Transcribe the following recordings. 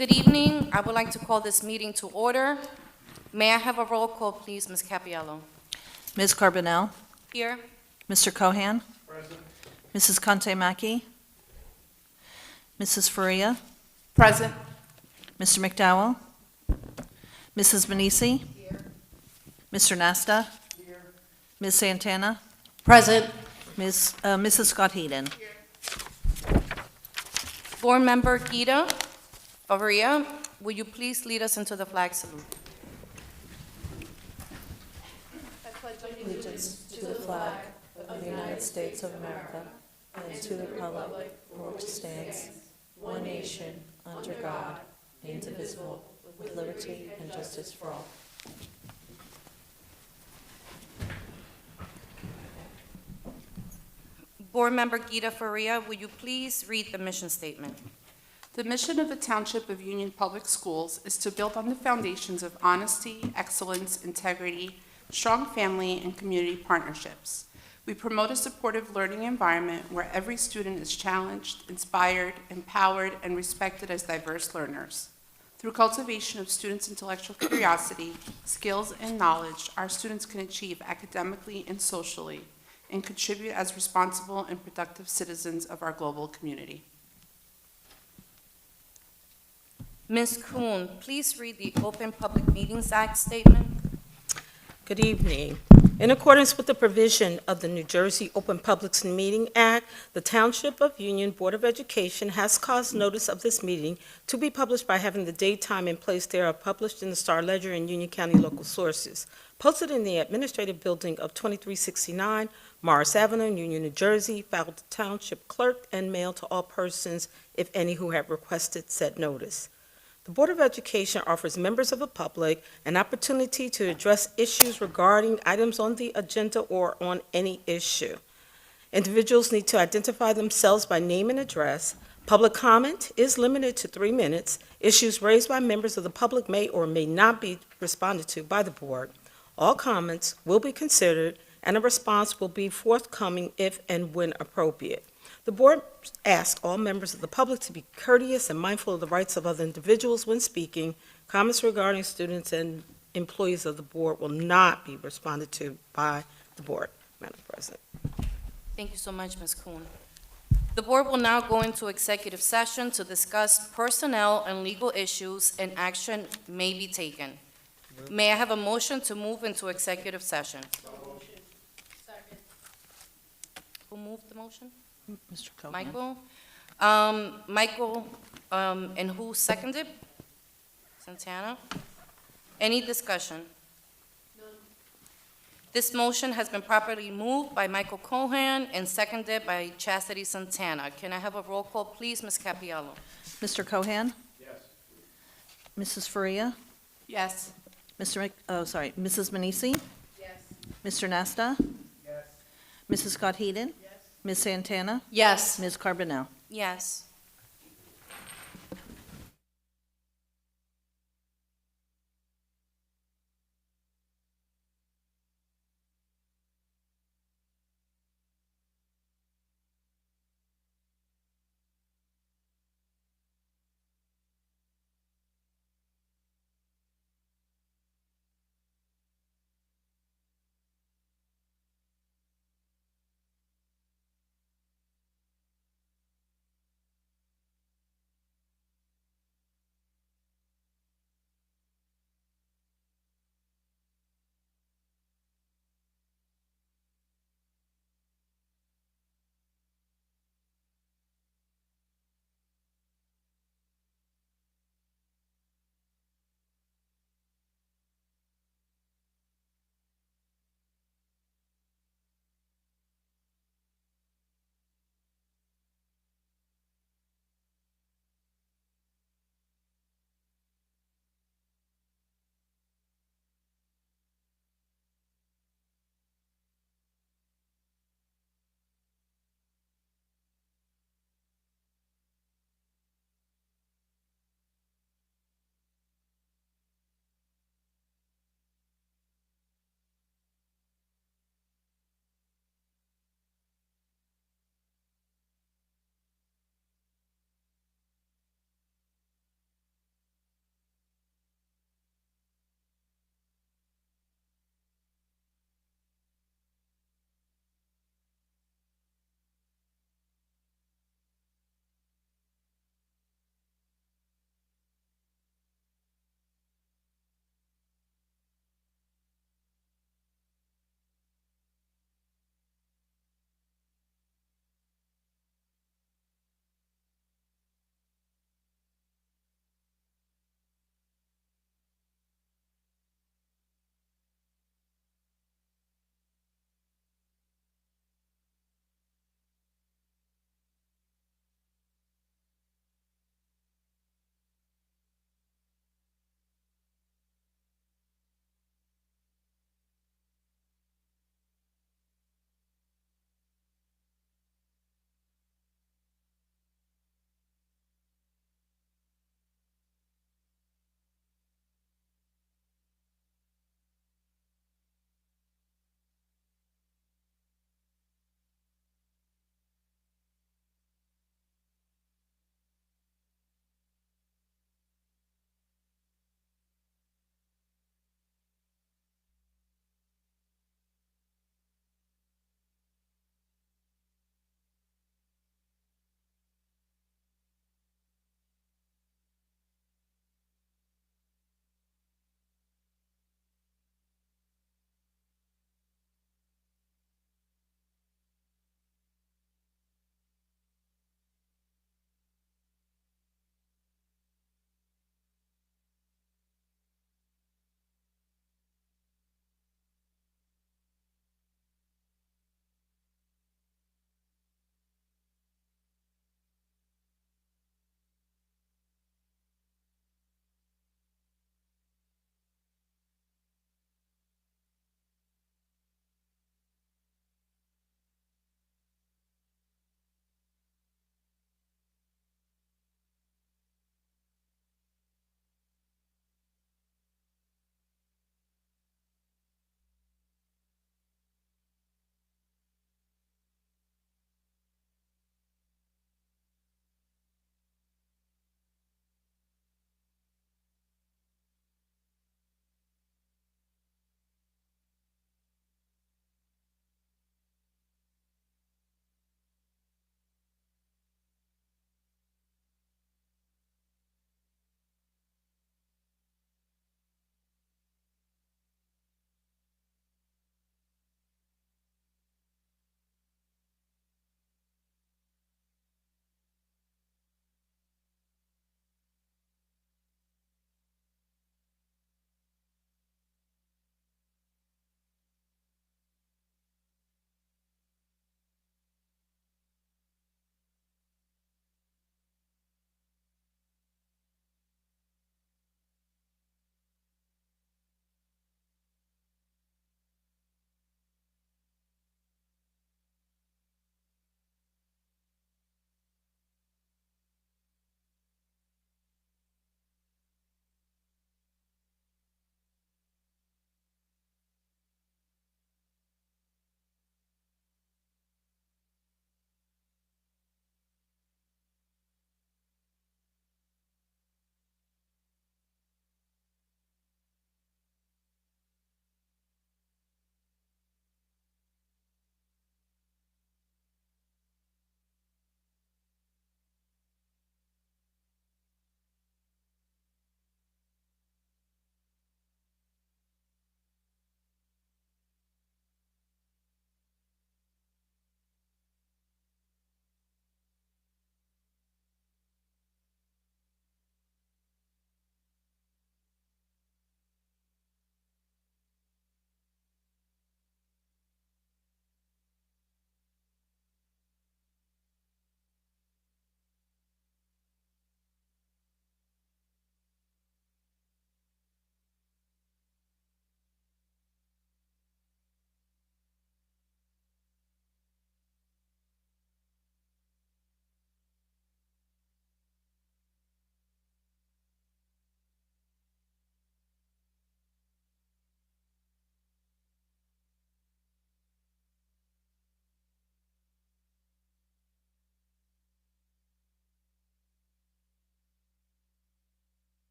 Good evening. I would like to call this meeting to order. May I have a roll call, please, Ms. Capiello? Ms. Carbonell, Here. Mr. Cohan, Present. Mrs. Conte-Mackey, Mrs. Faria, Present. Mr. McDowell, Mrs. Manisi, Mr. Nasta, Ms. Santana, Present. Mrs. Scott Heeden. Board Member Gita Faria, will you please lead us into the flag salute? Allegiance to the flag of the United States of America and to the republic for which it stands, one nation, under God, indivisible, with liberty and justice for all. Board Member Gita Faria, will you please read the mission statement? The mission of the Township of Union Public Schools is to build on the foundations of honesty, excellence, integrity, strong family, and community partnerships. We promote a supportive learning environment where every student is challenged, inspired, empowered, and respected as diverse learners. Through cultivation of students' intellectual curiosity, skills, and knowledge, our students can achieve academically and socially and contribute as responsible and productive citizens of our global community. Ms. Kuhn, please read the Open Public Meetings Act statement. Good evening. In accordance with the provision of the New Jersey Open Public Meeting Act, the Township of Union Board of Education has caused notice of this meeting to be published by having the date, time, and place thereof published in the Star Ledger and Union County local sources, posted in the administrative building of 2369 Morris Avenue, Union, New Jersey, filed to Township Clerk, and mailed to all persons, if any, who have requested said notice. The Board of Education offers members of the public an opportunity to address issues regarding items on the agenda or on any issue. Individuals need to identify themselves by name and address. Public comment is limited to 3 minutes. Issues raised by members of the public may or may not be responded to by the board. All comments will be considered, and a response will be forthcoming if and when appropriate. The board asks all members of the public to be courteous and mindful of the rights of other individuals when speaking. Comments regarding students and employees of the board will not be responded to by the board, Madam President. Thank you so much, Ms. Kuhn. The board will now go into executive session to discuss personnel and legal issues, and action may be taken. May I have a motion to move into executive session? Who moved the motion? Mr. Cohan. Michael, and who seconded? Santana. Any discussion? This motion has been properly moved by Michael Cohan and seconded by Chastity Santana. Can I have a roll call, please, Ms. Capiello? Mr. Cohan, Yes. Mrs. Faria, Yes. Mrs. Manisi, Yes. Mr. Nasta, Yes. Mrs. Scott Heeden, Ms. Santana, Yes. Ms. Carbonell. Yes.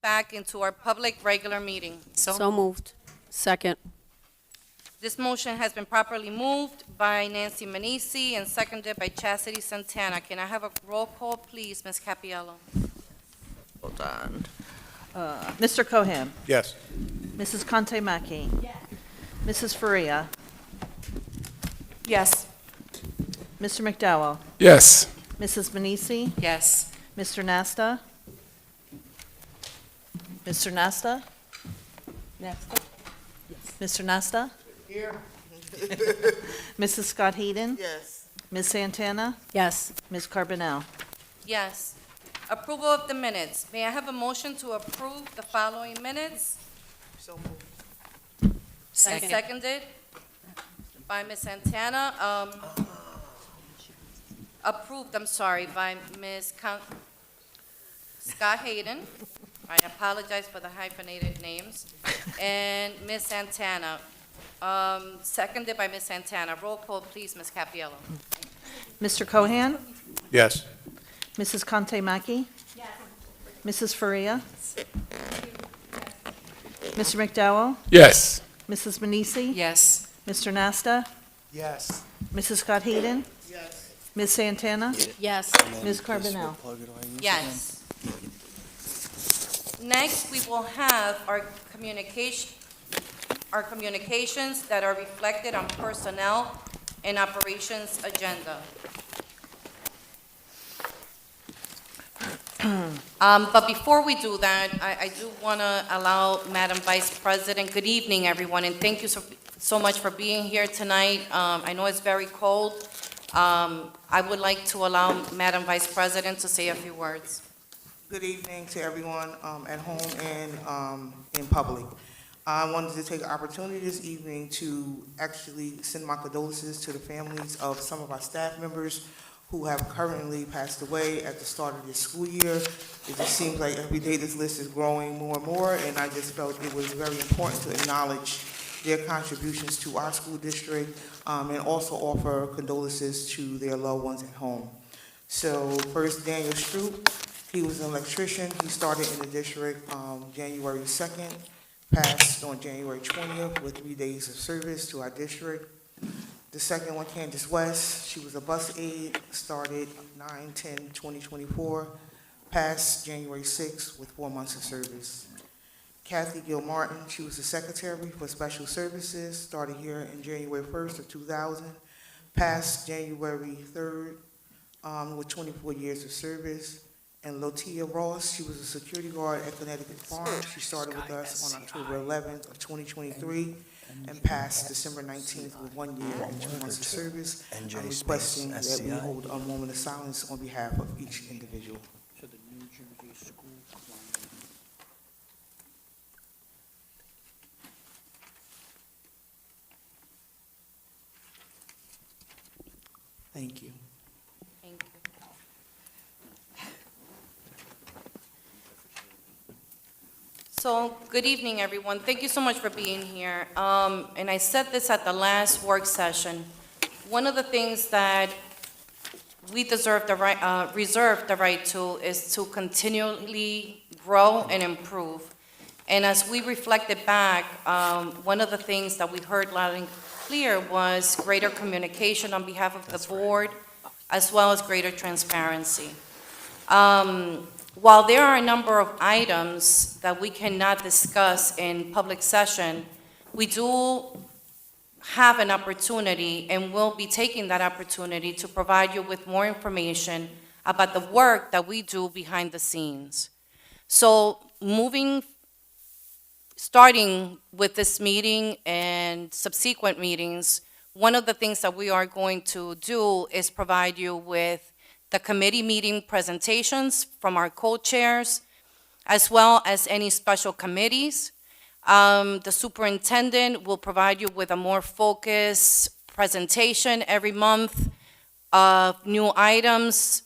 back into our public regular meeting. So moved. Second. This motion has been properly moved by Nancy Manisi and seconded by Chastity Santana. Can I have a roll call, please, Ms. Capiello? Hold on. Mr. Cohen. Yes. Mrs. Conte Maki. Mrs. Faria. Yes. Mr. McDowell. Yes. Mrs. Manisi. Yes. Mr. Nasta. Mr. Nasta. Mr. Nasta. Here. Mrs. Scott Heeden. Yes. Ms. Santana. Yes. Ms. Carbonell. Yes. Approval of the minutes. May I have a motion to approve the following minutes? So moved. And Second. seconded by Ms. Santana. Approved, I'm sorry, by Ms. Scott Hayden. I apologize for the hyphenated names. And Ms. Santana. Seconded by Ms. Santana. Roll call, please, Ms. Capiello. Mr. Cohen. Yes. Mrs. Conte Maki. Mrs. Faria. Mr. McDowell. Yes. Mrs. Manisi. Yes. Mr. Nasta. Yes. Mrs. Scott Heeden. Yes. Ms. Santana. Yes. Ms. Carbonell. Yes. Next, we will have our communications that are reflected on personnel and operations agenda. But before we do that, I do want to allow Madam Vice President, good evening, everyone, and thank you so much for being here tonight. I know it's very cold. I would like to allow Madam Vice President to say a few words. Good evening to everyone at home and in public. I wanted to take the opportunity this evening to actually send my condolences to the families of some of our staff members who have currently passed away at the start of this school year. It just seems like every day this list is growing more and more, and I just felt it was very important to acknowledge their contributions to our school district and also offer condolences to their loved ones at home. So first, Daniel Stroop, he was an electrician. He started in the district January 2nd, passed on January 20th with 3 days of service to our district. The second one, Candace West, she was a bus aide, started 9/10/2024, passed January 6th with 4 months of service. Kathy Gilmartin, she was the secretary for special services, started here in January 1st of 2000, passed January 3rd with 24 years of service. And Lotia Ross, she was a security guard at Connecticut Farm. She started with us on October 11th of 2023 and passed December 19th with 1 year and 2 months of service. I'm requesting that we hold a moment of silence on behalf of each individual. Thank you. Thank you. So, good evening, everyone. Thank you so much for being here. And I said this at the last work session. One of the things that we reserve the right to is to continually grow and improve. And as we reflected back, one of the things that we heard loud and clear was greater communication on behalf of the board, as well as greater transparency. While there are a number of items that we cannot discuss in public session, we do have an opportunity and will be taking that opportunity to provide you with more information about the work that we do behind the scenes. So starting with this meeting and subsequent meetings, one of the things that we are going to do is provide you with the committee meeting presentations from our co-chairs, as well as any special committees. The superintendent will provide you with a more focused presentation every month of new items,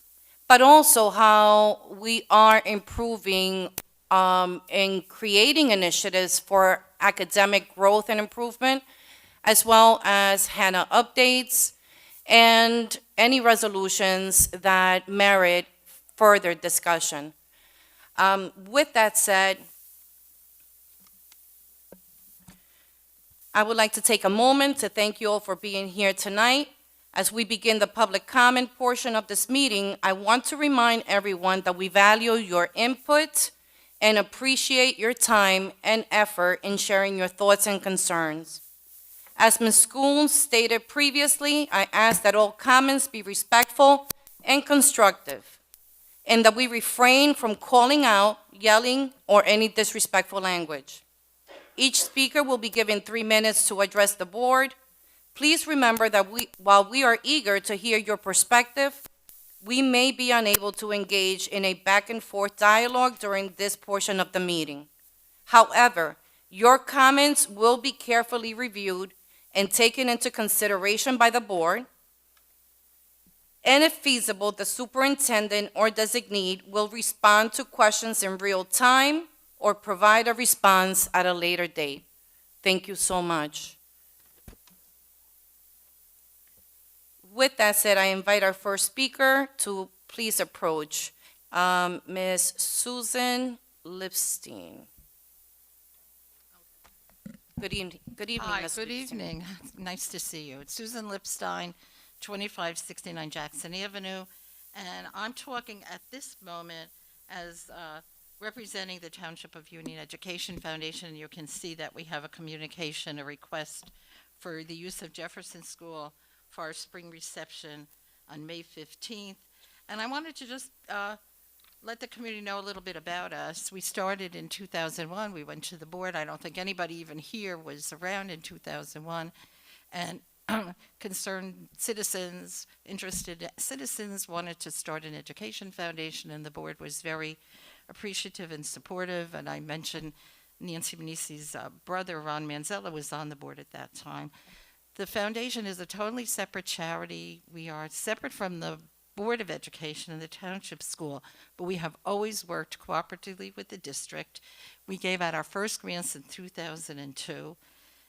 but also how we are improving and creating initiatives for academic growth and improvement, as well as HANA updates and any resolutions that merit further discussion. With that said, I would like to take a moment to thank you all for being here tonight. As we begin the public comment portion of this meeting, I want to remind everyone that we value your input and appreciate your time and effort in sharing your thoughts and concerns. As Ms. Schoon stated previously, I ask that all comments be respectful and constructive, and that we refrain from calling out, yelling, or any disrespectful language. Each speaker will be given 3 minutes to address the board. Please remember that while we are eager to hear your perspective, we may be unable to engage in a back and forth dialogue during this portion of the meeting. However, your comments will be carefully reviewed and taken into consideration by the board, and if feasible, the superintendent or designee will respond to questions in real time or provide a response at a later date. Thank you so much. With that said, I invite our first speaker to please approach, Ms. Susan Lipstein. Good evening, Hi, Ms. good Lipstein. evening. Nice to see you. It's Susan Lipstein, 2569 Jackson Avenue, and I'm talking at this moment as representing the Township of Union Education Foundation. You can see that we have a communication, a request for the use of Jefferson School for our spring reception on May 15th. And I wanted to just let the community know a little bit about us. We started in 2001. We went to the board. I don't think anybody even here was around in 2001. And concerned citizens, interested citizens wanted to start an education foundation, and the board was very appreciative and supportive. And I mentioned Nancy Manisi's brother, Ron Manzella, was on the board at that time. The foundation is a totally separate charity. We are separate from the Board of Education and the Township School, but we have always worked cooperatively with the district. We gave out our first grants in 2002,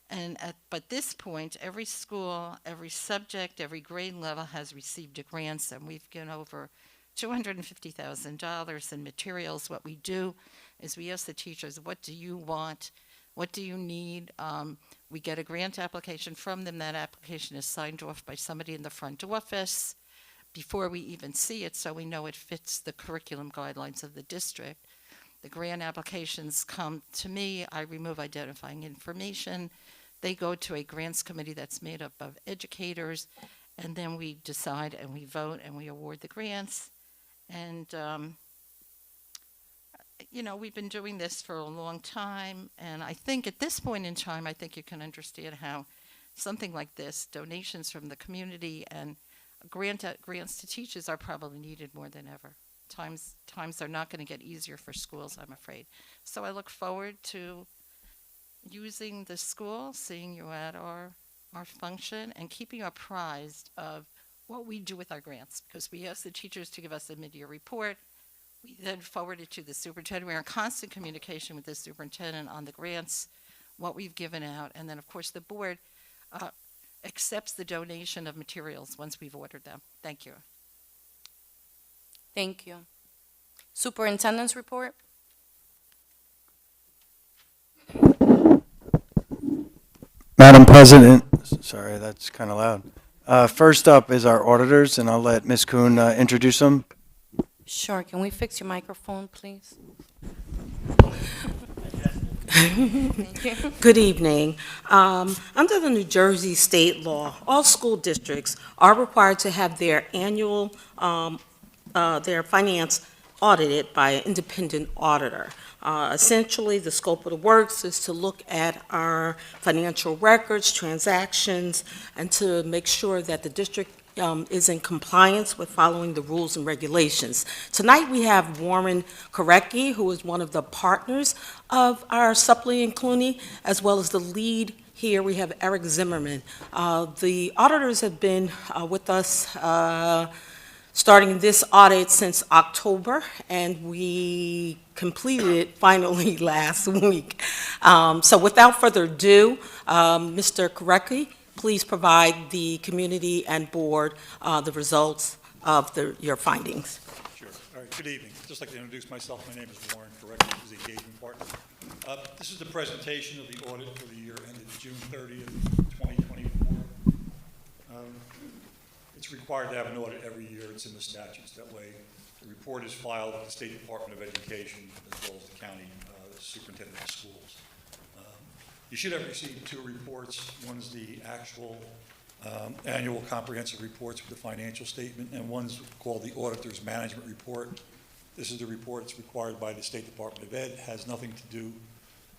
and but this point, every school, every subject, every grade level has received a grant, and we've given over $250,000 in materials. What we do is we ask the teachers, what do you want? What do you need? We get a grant application from them. That application is signed off by somebody in the front office before we even see it, so we know it fits the curriculum guidelines of the district. The grant applications come to me. I remove identifying information. They go to a grants committee that's made up of educators, and then we decide and we vote and we award the grants. And you know, we've been doing this for a long time, and I think at this point in time, I think you can understand how something like this, donations from the community and grants to teachers, are probably needed more than ever. Times are not going to get easier for schools, I'm afraid. So I look forward to using the school, seeing you at our function, and keeping you apprised of what we do with our grants, because we ask the teachers to give us a mid-year report. We then forward it to the superintendent. We're in constant communication with the superintendent on the grants, what we've given out, and then, of course, the board accepts the donation of materials once we've ordered them. Thank you. Thank you. Superintendent's report? Madam President, sorry, that's kind of loud. First up is our auditors, and I'll let Ms. Kuhn introduce them. Sure, can we fix your microphone, please? Good evening. Under the New Jersey state law, all school districts are required to have their annual, their finance audited by an independent auditor. Essentially, the scope of the works is to look at our financial records, transactions, and to make sure that the district is in compliance with following the rules and regulations. Tonight we have Warren Korecki, who is one of the partners of our Suppley and Clooney, as well as the lead here. We have Eric Zimmerman. The auditors have been with us starting this audit since October, and we completed it finally last week. So without further ado, Mr. Korecki, please provide the community and board the results of your findings. Sure. All right, good evening. Just like to introduce myself. My name is Warren Correction, who's the engagement partner. This is the presentation of the audit for the year ended June 30th, 2024. It's required to have an audit every year. It's in the statutes. That way, the report is filed with the State Department of Education as well as the county superintendent of schools. You should have received two reports. One's the actual annual comprehensive reports with the financial statement, and one's called the Auditor's Management Report. This is the report that's required by the State Department of Ed. It has nothing to do,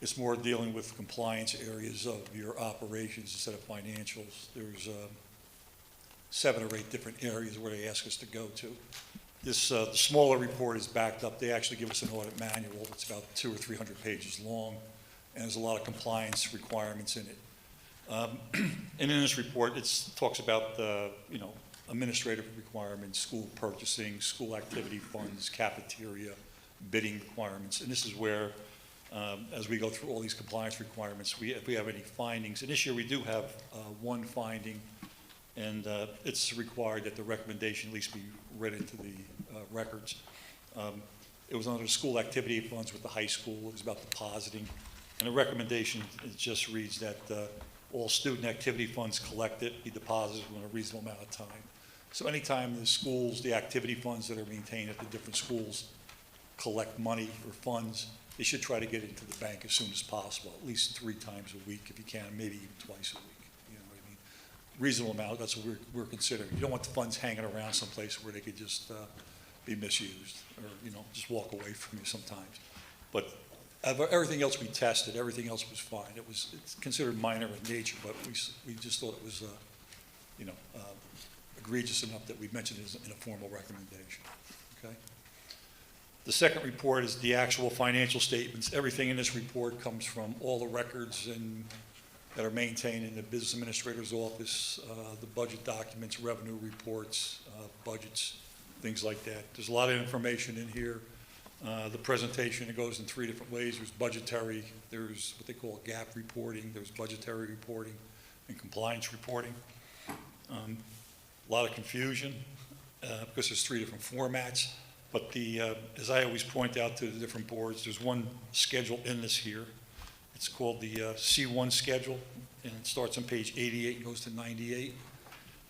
it's more dealing with compliance areas of your operations instead of financials. There's 7 or 8 different areas where they ask us to go to. This, the smaller report is backed up. They actually give us an audit manual that's about 200 or 300 pages long, and there's a lot of compliance requirements in it. And in this report, it talks about administrative requirements, school purchasing, school activity funds, cafeteria, bidding requirements. And this is where, as we go through all these compliance requirements, if we have any findings, and this year we do have one finding, and it's required that the recommendation at least be read into the records. It was under the school activity funds with the high school. It was about depositing. And the recommendation, it just reads that all student activity funds collected be deposited within a reasonable amount of time. So anytime the schools, the activity funds that are maintained at the different schools collect money or funds, they should try to get it into the bank as soon as possible, at least 3 times a week if you can, maybe even twice a week. You know what I mean? Reasonable amount, that's what we're considering. You don't want the funds hanging around someplace where they could just be misused or, just walk away from you sometimes. But everything else we tested, everything else was fine. It's considered minor in nature, but we just thought it was, egregious enough that we mentioned it in a formal recommendation, okay? The second report is the actual financial statements. Everything in this report comes from all the records that are maintained in the business administrator's office, the budget documents, revenue reports, budgets, things like that. There's a lot of information in here. The presentation, it goes in 3 different ways. There's budgetary, there's what they call gap reporting, there's budgetary reporting, and compliance reporting. A lot of confusion because there's 3 different formats. But as I always point out to the different boards, there's one schedule in this here. It's called the C1 schedule, and it starts on page 88 and goes to 98.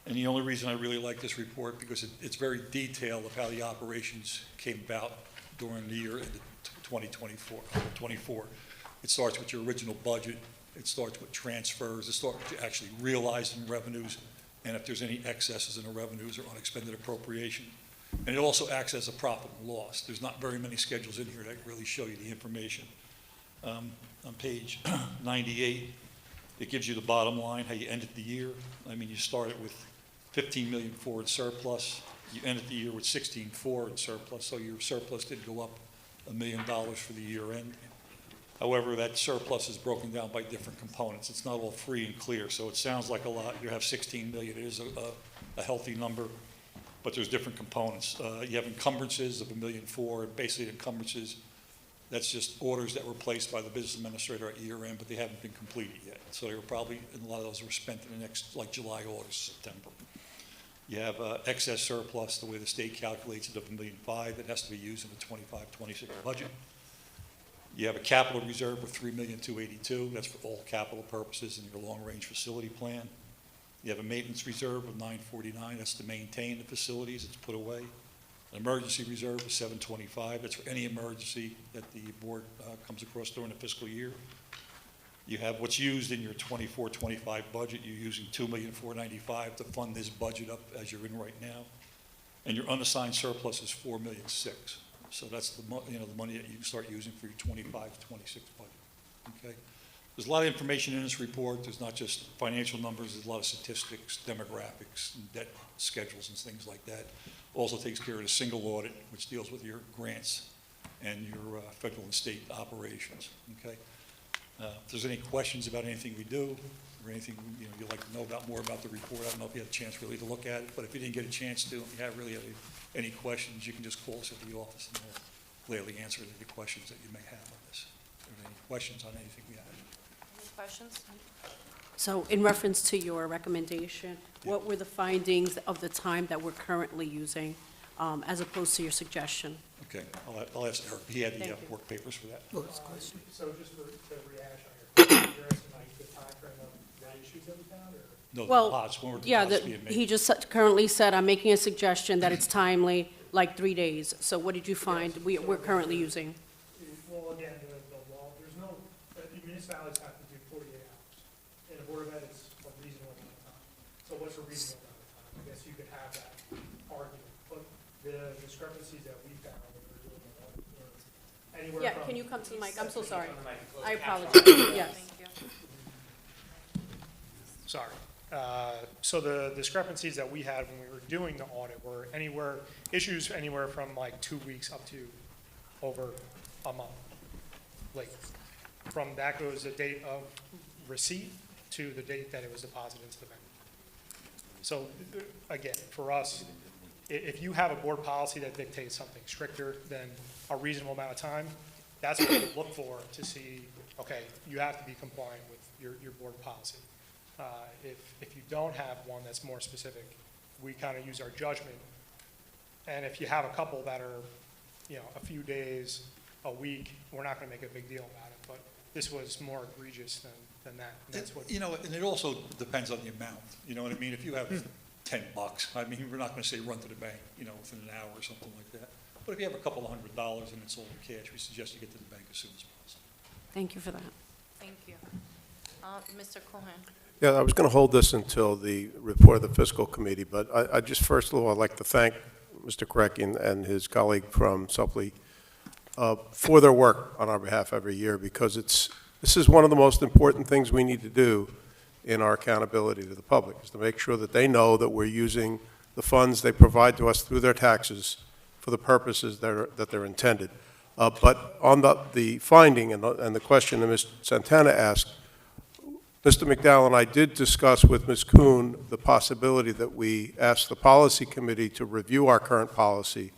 And the only reason I really like this report because it's very detailed of how the operations came about during the year in 2024. It starts with your original budget. It starts with transfers. It starts with actually realizing revenues, and if there's any excesses in the revenues or unexpended appropriation. And it also acts as a profit and loss. There's not very many schedules in here that really show you the information. On page 98, it gives you the bottom line, how you ended the year. I mean, you started with $15 million in surplus. You ended the year with $16.4 in surplus, so your surplus did go up $1 million for the year end. However, that surplus is broken down by different components. It's not all free and clear, so it sounds like a lot. You have $16 million. It is a healthy number, but there's different components. You have encumbrances of $1.4 million, and basically encumbrances, that's just orders that were placed by the business administrator at year end, but they haven't been completed yet. So they were probably, and a lot of those were spent in the next, like July, August, September. You have excess surplus, the way the state calculates it, of $1.5 million that has to be used in the 25-26 budget. You have a capital reserve of $3,282,000. That's for all capital purposes in your long-range facility plan. You have a maintenance reserve of $949,000. That's to maintain the facilities. It's put away. An emergency reserve of $725,000. That's for any emergency that the board comes across during the fiscal year. You have what's used in your 24-25 budget. You're using $2,495,000 to fund this budget up as you're in right now. And your unassigned surplus is $4,006,000. So that's the money that you can start using for your 25-26 budget. Okay. There's a lot of information in this report. There's not just financial numbers. There's a lot of statistics, demographics, and debt schedules and things like that. Also takes care of the single audit, which deals with your grants and your federal and state operations. Okay. If there's any questions about anything we do or anything you'd like to know about more about the report, I don't know if you had a chance really to look at it, but if you didn't get a chance to, if you really have any questions, you can just call us at the office and we'll gladly answer any questions that you may have on this. If there are any questions on anything we have. Any questions? So in reference to your recommendation, what were the findings of the time that we're currently using as opposed to your suggestion. Okay, I'll ask Eric. He had the Thank you. work papers for that. So just to rehash on your question, you're asking like the timeframe of the issues that we found, or? No, the Well, deposits, when were yeah, deposits being made? he just currently said, I'm making a suggestion that it's timely, like 3 days. So what did you find we're currently using? Well, again, the law, there's no, the municipalities have to do 48 hours. And the Board of Ed is a reasonable amount of time. So what's a reasonable amount of time? I guess you could have that argument. But the discrepancies that we found when we were doing the audit were anywhere Yeah, from. can you come to the mic? I'm so sorry. I apologize. Yes. Sorry. So the discrepancies that we had when we were doing the audit were issues anywhere from like 2 weeks up to over a month. Like, from that goes the date of receipt to the date that it was deposited into the bank. So, again, for us, if you have a board policy that dictates something stricter than a reasonable amount of time, that's what we look for to see, okay, you have to be compliant with your board policy. If you don't have one that's more specific, we kind of use our judgment. And if you have a couple that are, a few days, a week, we're not going to make a big deal about it. But this was more egregious than that. And that's what. And it also depends on the amount, you know what I mean? If you have $10, I mean, we're not going to say run to the bank, within an hour or something like that. But if you have a couple of $100 and it's all in cash, we suggest you get to the bank as soon as possible. Thank you for that. Thank you. Mr. Cohen? Yeah, I was going to hold this until the report of the fiscal committee, but I just, first of all, I'd like to thank Mr. Korecki and his colleague from Suppley for their work on our behalf every year, because this is one of the most important things we need to do in our accountability to the public, is to make sure that they know that we're using the funds they provide to us through their taxes for the purposes that they're intended. But on the finding and the question that Ms. Santana asked, Mr. McDowell and I did discuss with Ms. Kuhn the possibility that we ask the policy committee to review our current policy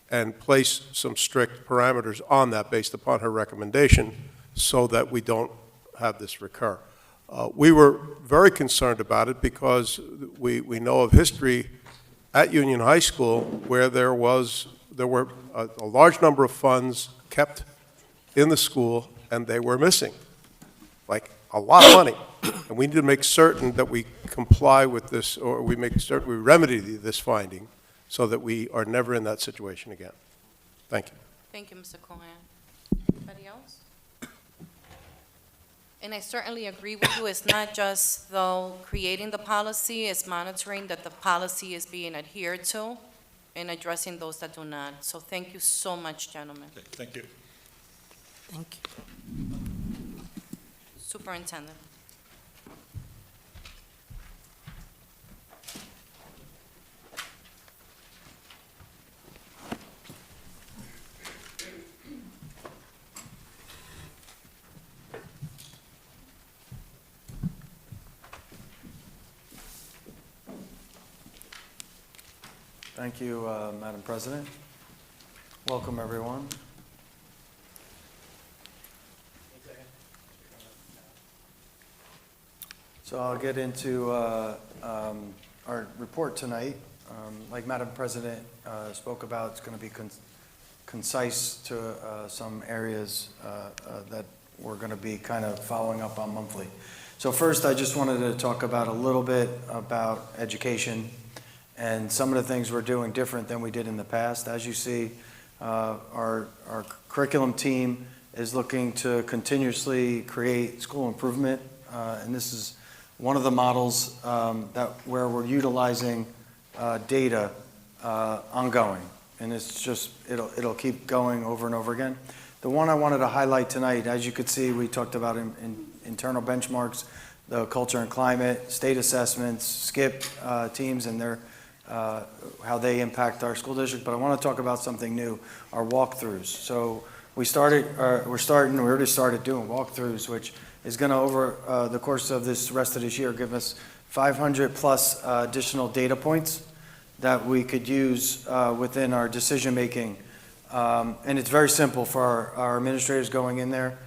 and place some strict parameters on that based upon her recommendation so that we don't have this recur. We were very concerned about it because we know of history at Union High School where there were a large number of funds kept in the school and they were missing, like a lot of money. And we need to make certain that we comply with this, or we make certain we remedy this finding so that we are never in that situation again. Thank you. Thank you, Mr. Cohen. Anybody else? And I certainly agree with you. It's not just, though, creating the policy, it's monitoring that the policy is being adhered to and addressing those that do not. So thank you so much, gentlemen. Okay, thank you. Thank you. Superintendent. Thank you, Madam President. Welcome, everyone. So I'll get into our report tonight. Like Madam President spoke about, it's going to be concise to some areas that we're going to be kind of following up on monthly. So first, I just wanted to talk about a little bit about education and some of the things we're doing different than we did in the past. As you see, our curriculum team is looking to continuously create school improvement, and this is one of the models where we're utilizing data ongoing, and it's just it'll keep going over and over again. The one I wanted to highlight tonight, as you could see, we talked about in internal benchmarks, the culture and climate, state assessments, SCIP teams, and their how they impact our school district. But I want to talk about something new, our walkthroughs. So we already started doing walkthroughs, which is going to, over the course of this rest of this year, give us 500 plus additional data points that we could use within our decision making. And it's very simple for our administrators going in there.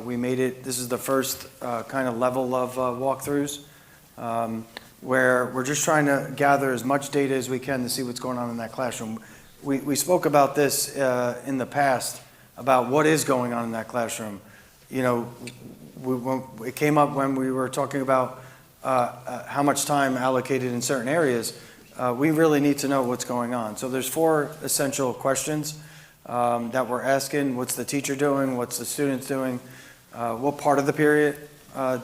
We made it, this is the first kind of level of walkthroughs where we're just trying to gather as much data as we can to see what's going on in that classroom. we spoke about this in the past, about what is going on in that classroom. You know, it came up when we were talking about how much time allocated in certain areas. We really need to know what's going on. So there's 4 essential questions that we're asking. What's the teacher doing? What's the students doing? What part of the period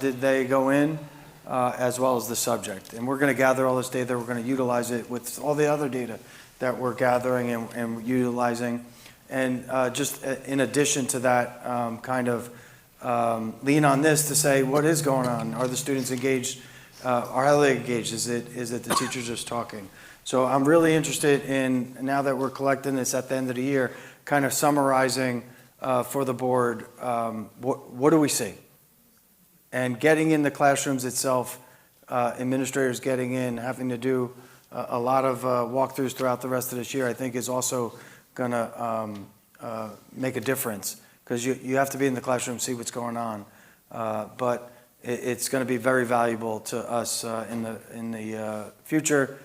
did they go in? As well as the subject. And we're going to gather all this data. We're going to utilize it with all the other data that we're gathering and utilizing. And just in addition to that, kind of lean on this to say, what is going on? Are the students engaged? Are they engaged? Is it the teachers just talking? So I'm really interested in, now that we're collecting this at the end of the year, kind of summarizing for the board, what do we see? And getting in the classrooms itself, administrators getting in, having to do a lot of walkthroughs throughout the rest of this year, I think is also going to make a difference, because you have to be in the classroom, see what's going on. But it's going to be very valuable to us in the future,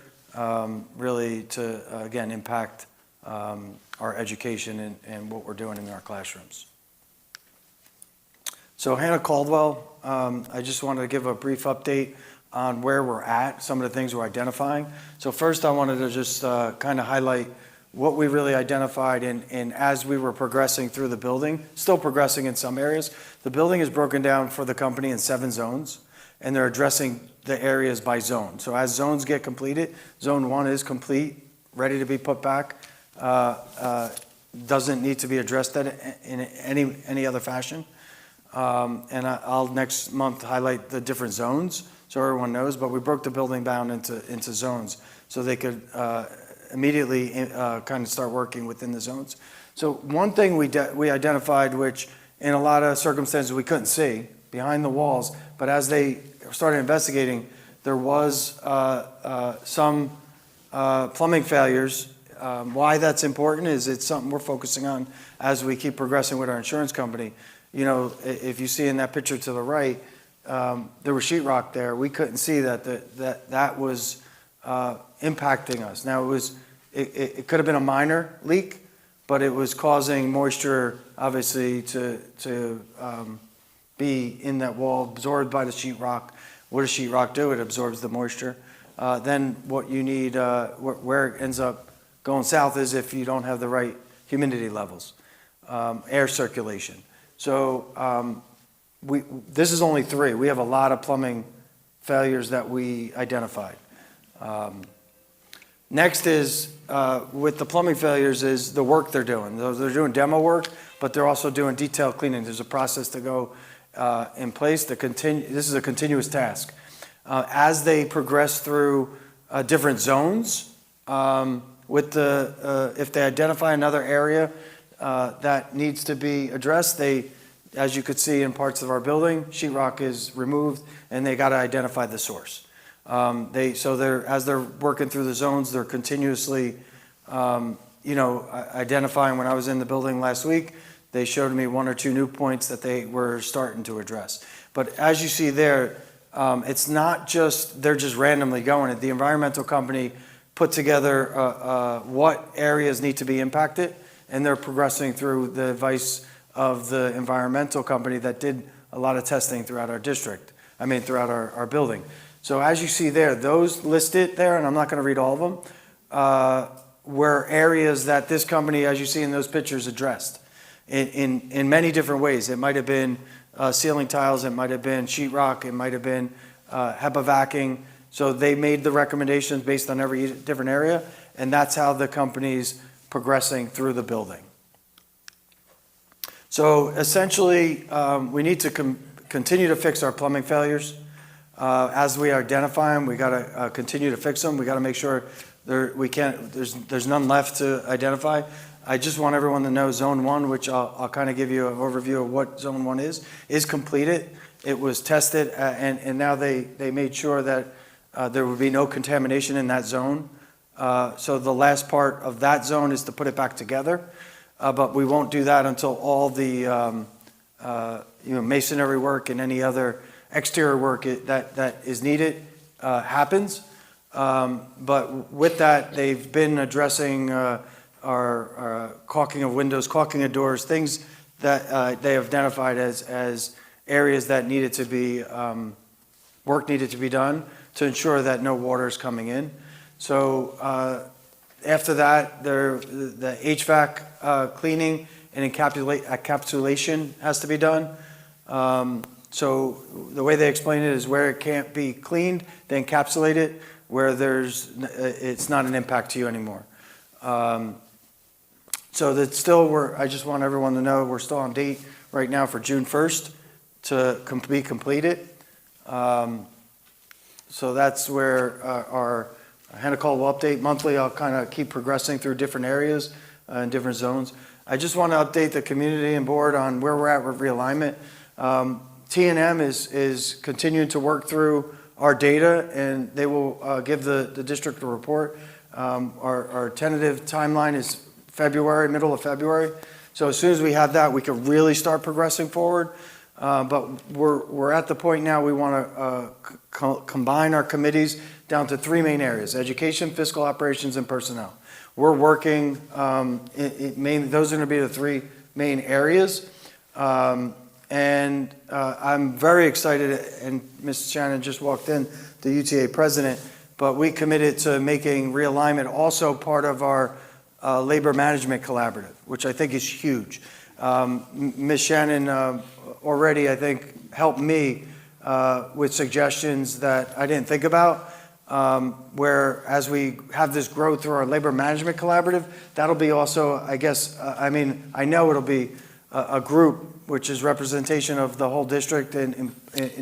really to, again, impact our education and what we're doing in our classrooms. So Hannah Caldwell, I just wanted to give a brief update on where we're at, some of the things we're identifying. So first I wanted to just kind of highlight what we really identified and as we were progressing through the building, still progressing in some areas. The building is broken down for the company in 7 zones, and they're addressing the areas by zone. So as zones get completed, zone 1 is complete, ready to be put back, doesn't need to be addressed in any other fashion. And I'll next month highlight the different zones so everyone knows, but we broke the building down into zones so they could immediately kind of start working within the zones. So one thing we identified, which in a lot of circumstances we couldn't see behind the walls, but as they started investigating, there was some plumbing failures. Why that's important is it's something we're focusing on as we keep progressing with our insurance company. You know, if you see in that picture to the right, there was sheetrock there. We couldn't see that was impacting us. Now it could have been a minor leak, but it was causing moisture, obviously, to be in that wall, absorbed by the sheetrock. What does sheetrock do? It absorbs the moisture. Then what you need, where it ends up going south is if you don't have the right humidity levels, air circulation. So this is only 3. We have a lot of plumbing failures that we identified. Next is, with the plumbing failures, is the work they're doing. They're doing demo work, but they're also doing detailed cleaning. There's a process to go in place. This is a continuous task. As they progress through different zones, if they identify another area that needs to be addressed, as you could see in parts of our building, sheetrock is removed, and they got to identify the source. As they're working through the zones, they're continuously, identifying. When I was in the building last week, they showed me 1 or 2 new points that they were starting to address. But as you see there, it's not just they're just randomly going. The environmental company put together what areas need to be impacted, and they're progressing through the advice of the environmental company that did a lot of testing throughout our district, throughout our building. So as you see there, those listed there, and I'm not going to read all of them, were areas that this company, as you see in those pictures, addressed in many different ways. It might have been ceiling tiles, it might have been sheetrock, it might have been HEPA vacuuming. So they made the recommendations based on every different area, and that's how the company's progressing through the building. So essentially, we need to continue to fix our plumbing failures. As we identify them, we got to continue to fix them. We got to make sure there's none left to identify. I just want everyone to know Zone 1, which I'll kind of give you an overview of what Zone 1 is completed. It was tested, and now they made sure that there would be no contamination in that zone. So the last part of that zone is to put it back together. But we won't do that until all the masonry work and any other exterior work that is needed happens. But with that, they've been addressing caulking of windows, caulking of doors, things that they have identified as areas that needed to be, work needed to be done to ensure that no water is coming in. So after that, the HVAC cleaning and encapsulation has to be done. So the way they explain it is where it can't be cleaned, they encapsulate it. Where it's not an impact to you anymore. So that still, I just want everyone to know we're still on date right now for June 1st to be completed. So that's where our Hennicol will update monthly. I'll kind of keep progressing through different areas and different zones. I just want to update the community and board on where we're at with realignment. T&M is continuing to work through our data, and they will give the district a report. Our tentative timeline is February, middle of February. So as soon as we have that, we can really start progressing forward. But we're at the point now we want to combine our committees down to three main areas: education, fiscal operations, and personnel. We're working, those are going to be the three main areas. And I'm very excited, and Ms. Shannon just walked in, the UTA president, but we committed to making realignment also part of our labor management collaborative, which I think is huge. Ms. Shannon already, I think, helped me with suggestions that I didn't think about, where as we have this growth through our labor management collaborative, that'll be also, I guess, I know it'll be a group which is representation of the whole district in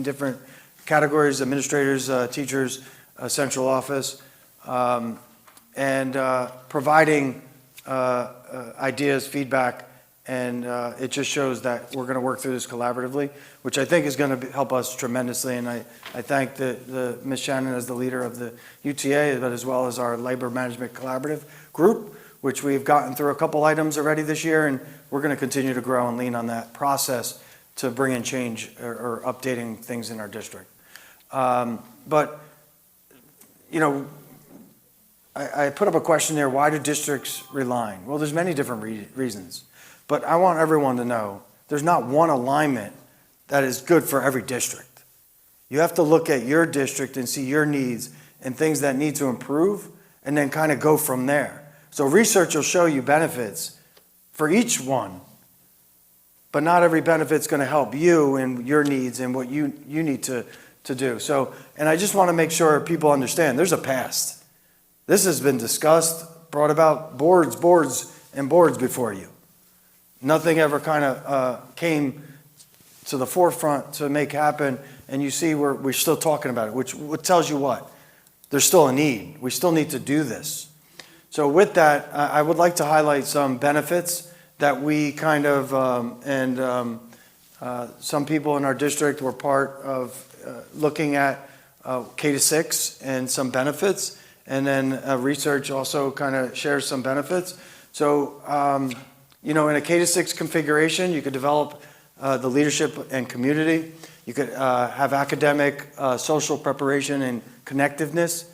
different categories: administrators, teachers, central office, and providing ideas, feedback, and it just shows that we're going to work through this collaboratively, which I think is going to help us tremendously. And I thank the Ms. Shannon as the leader of the UTA, but as well as our labor management collaborative group, which we've gotten through a couple items already this year, and we're going to continue to grow and lean on that process to bring in change or updating things in our district. But, you know, I put up a question there: why do districts realign? Well, there's many different reasons, but I want everyone to know there's not one alignment that is good for every district. You have to look at your district and see your needs and things that need to improve, and then kind of go from there. So research will show you benefits for each one, but not every benefit's going to help you and your needs and what you need to do. So, and I just want to make sure people understand there's a past. This has been discussed, brought about boards before you. Nothing ever kind of came to the forefront to make happen, and you see we're still talking about it, which tells you what? There's still a need. We still need to do this. So with that, I would like to highlight some benefits that we kind of, some people in our district were part of looking at K-6 and some benefits, and then research also kind of shares some benefits. So, you know, in a K-6 configuration, you could develop the leadership and community. You could have academic, social preparation and connectiveness.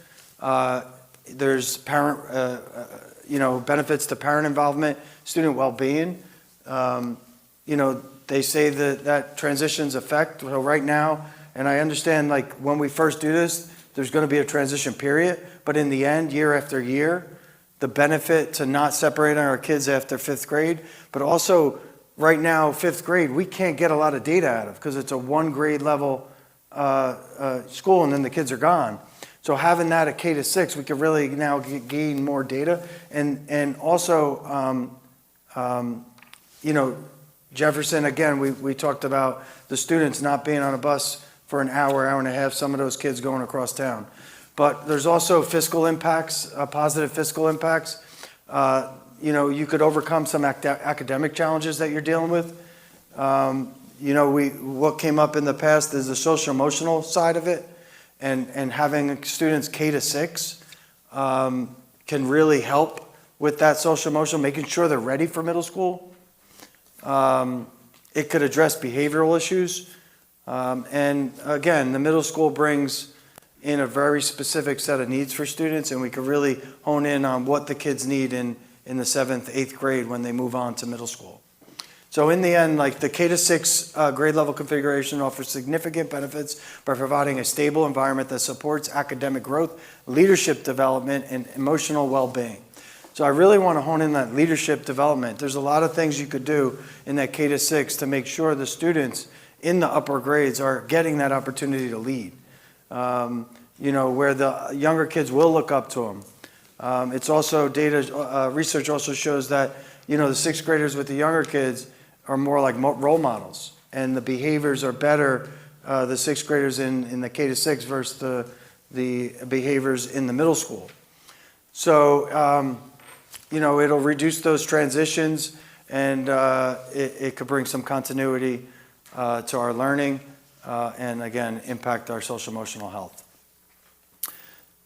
There's parent, you know, benefits to parent involvement, student well-being. You know, they say that transitions affect, so right now, and I understand, like, when we first do this, there's going to be a transition period, but in the end, year after year, the benefit to not separating our kids after 5th grade, but also right now, 5th grade, we can't get a lot of data out of because it's a 1 grade level school, and then the kids are gone. So having that at K-6, we can really now gain more data. And also, you know, Jefferson, again, we talked about the students not being on a bus for an hour, hour and a half, some of those kids going across town. But there's also fiscal impacts, positive fiscal impacts. You know, you could overcome some academic challenges that you're dealing with. You know, what came up in the past is the social emotional side of it. And having students K-6 can really help with that social emotional, making sure they're ready for middle school. It could address behavioral issues. And again, the middle school brings in a very specific set of needs for students, and we could really hone in on what the kids need in in the 7th, 8th grade when they move on to middle school. So in the end, like the K to 6 grade level configuration offers significant benefits by providing a stable environment that supports academic growth, leadership development, and emotional well-being. So I really want to hone in that leadership development. There's a lot of things you could do in that K to 6 to make sure the students in the upper grades are getting that opportunity to lead. Where the younger kids will look up to them. It's also research also shows that, the 6th graders with the younger kids are more like role models, and the behaviors are better, the 6th graders in the K to 6 versus the behaviors in the middle school. So, it'll reduce those transitions, and it could bring some continuity to our learning, and again, impact our social emotional health.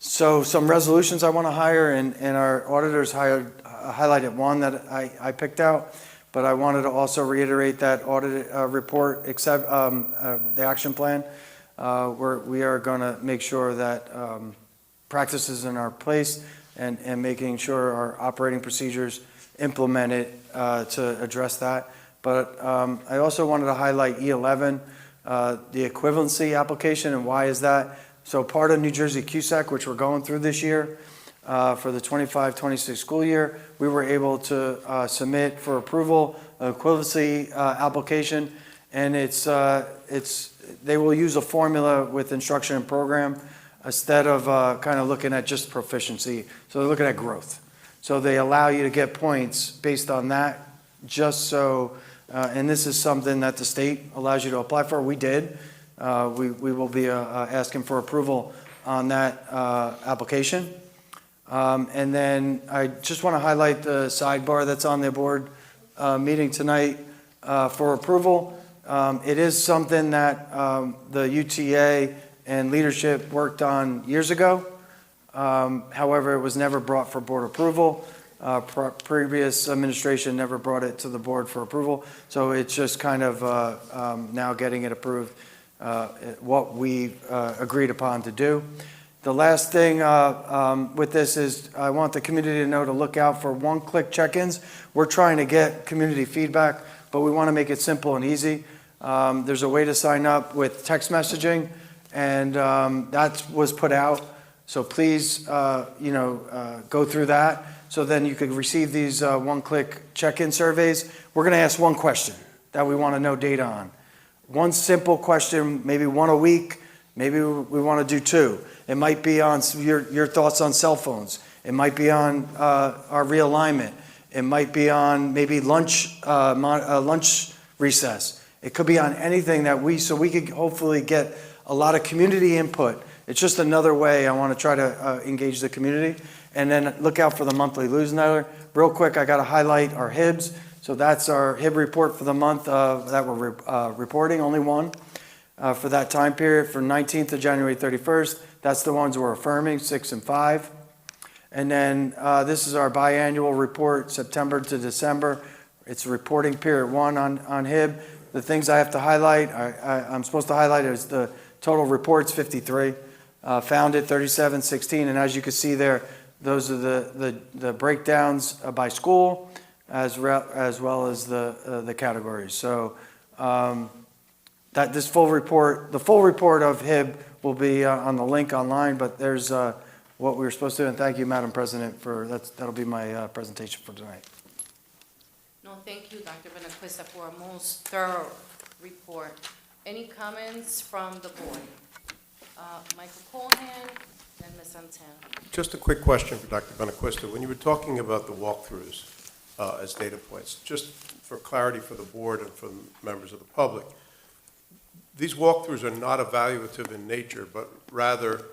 So some resolutions I want to hire, and our auditors highlighted one that I picked out, but I wanted to also reiterate that audit report, except the action plan, where we are going to make sure that practices in our place and making sure our operating procedures implemented to address that. But I also wanted to highlight E11, the equivalency application, and why is that? So part of New Jersey CUSAC, which we're going through this year, for the 25-26 school year, we were able to submit for approval an equivalency application, and they will use a formula with instruction and program instead of kind of looking at just proficiency. So they're looking at growth. So they allow you to get points based on that, just so, and this is something that the state allows you to apply for. We did. We will be asking for approval on that application. And then I just want to highlight the sidebar that's on the board meeting tonight for approval. It is something that the UTA and leadership worked on years ago. However, it was never brought for board approval. Previous administration never brought it to the board for approval. So it's just kind of now getting it approved, what we agreed upon to do. The last thing with this is I want the community to know to look out for one-click check-ins. We're trying to get community feedback, but we want to make it simple and easy. There's a way to sign up with text messaging, and that was put out. So please, go through that. So then you could receive these one-click check-in surveys. We're going to ask one question that we want to know data on. One simple question, maybe one a week. Maybe we want to do two. It might be on your thoughts on cell phones. It might be on our realignment. It might be on maybe lunch recess. It could be on anything so we could hopefully get a lot of community input. It's just another way I want to try to engage the community. And then look out for the monthly newsletter. Real quick, I got to highlight our HIBs. So that's our HIB report for the month that we're reporting, only one for that time period, from 19th to January 31st. That's the ones we're affirming, 6 and 5. And then this is our biannual report, September to December. It's reporting period 1 on HIB. The things I have to highlight, I'm supposed to highlight is the total reports, 53. Founded, 37, 16. And as you can see there, those are the breakdowns by school, as well as the categories. So that the full report of HIB will be on the link online, but there's what we were supposed to do. And thank you, Madam President, that'll be my presentation for tonight. No, thank you, Dr. Benaquista, for a most thorough report. Any comments from the board? Michael Cohan and Ms. Santana. Just a quick question for Dr. Benaquista. When you were talking about the walkthroughs as data points, just for clarity for the board and for members of the public, these walkthroughs are not evaluative in nature, but rather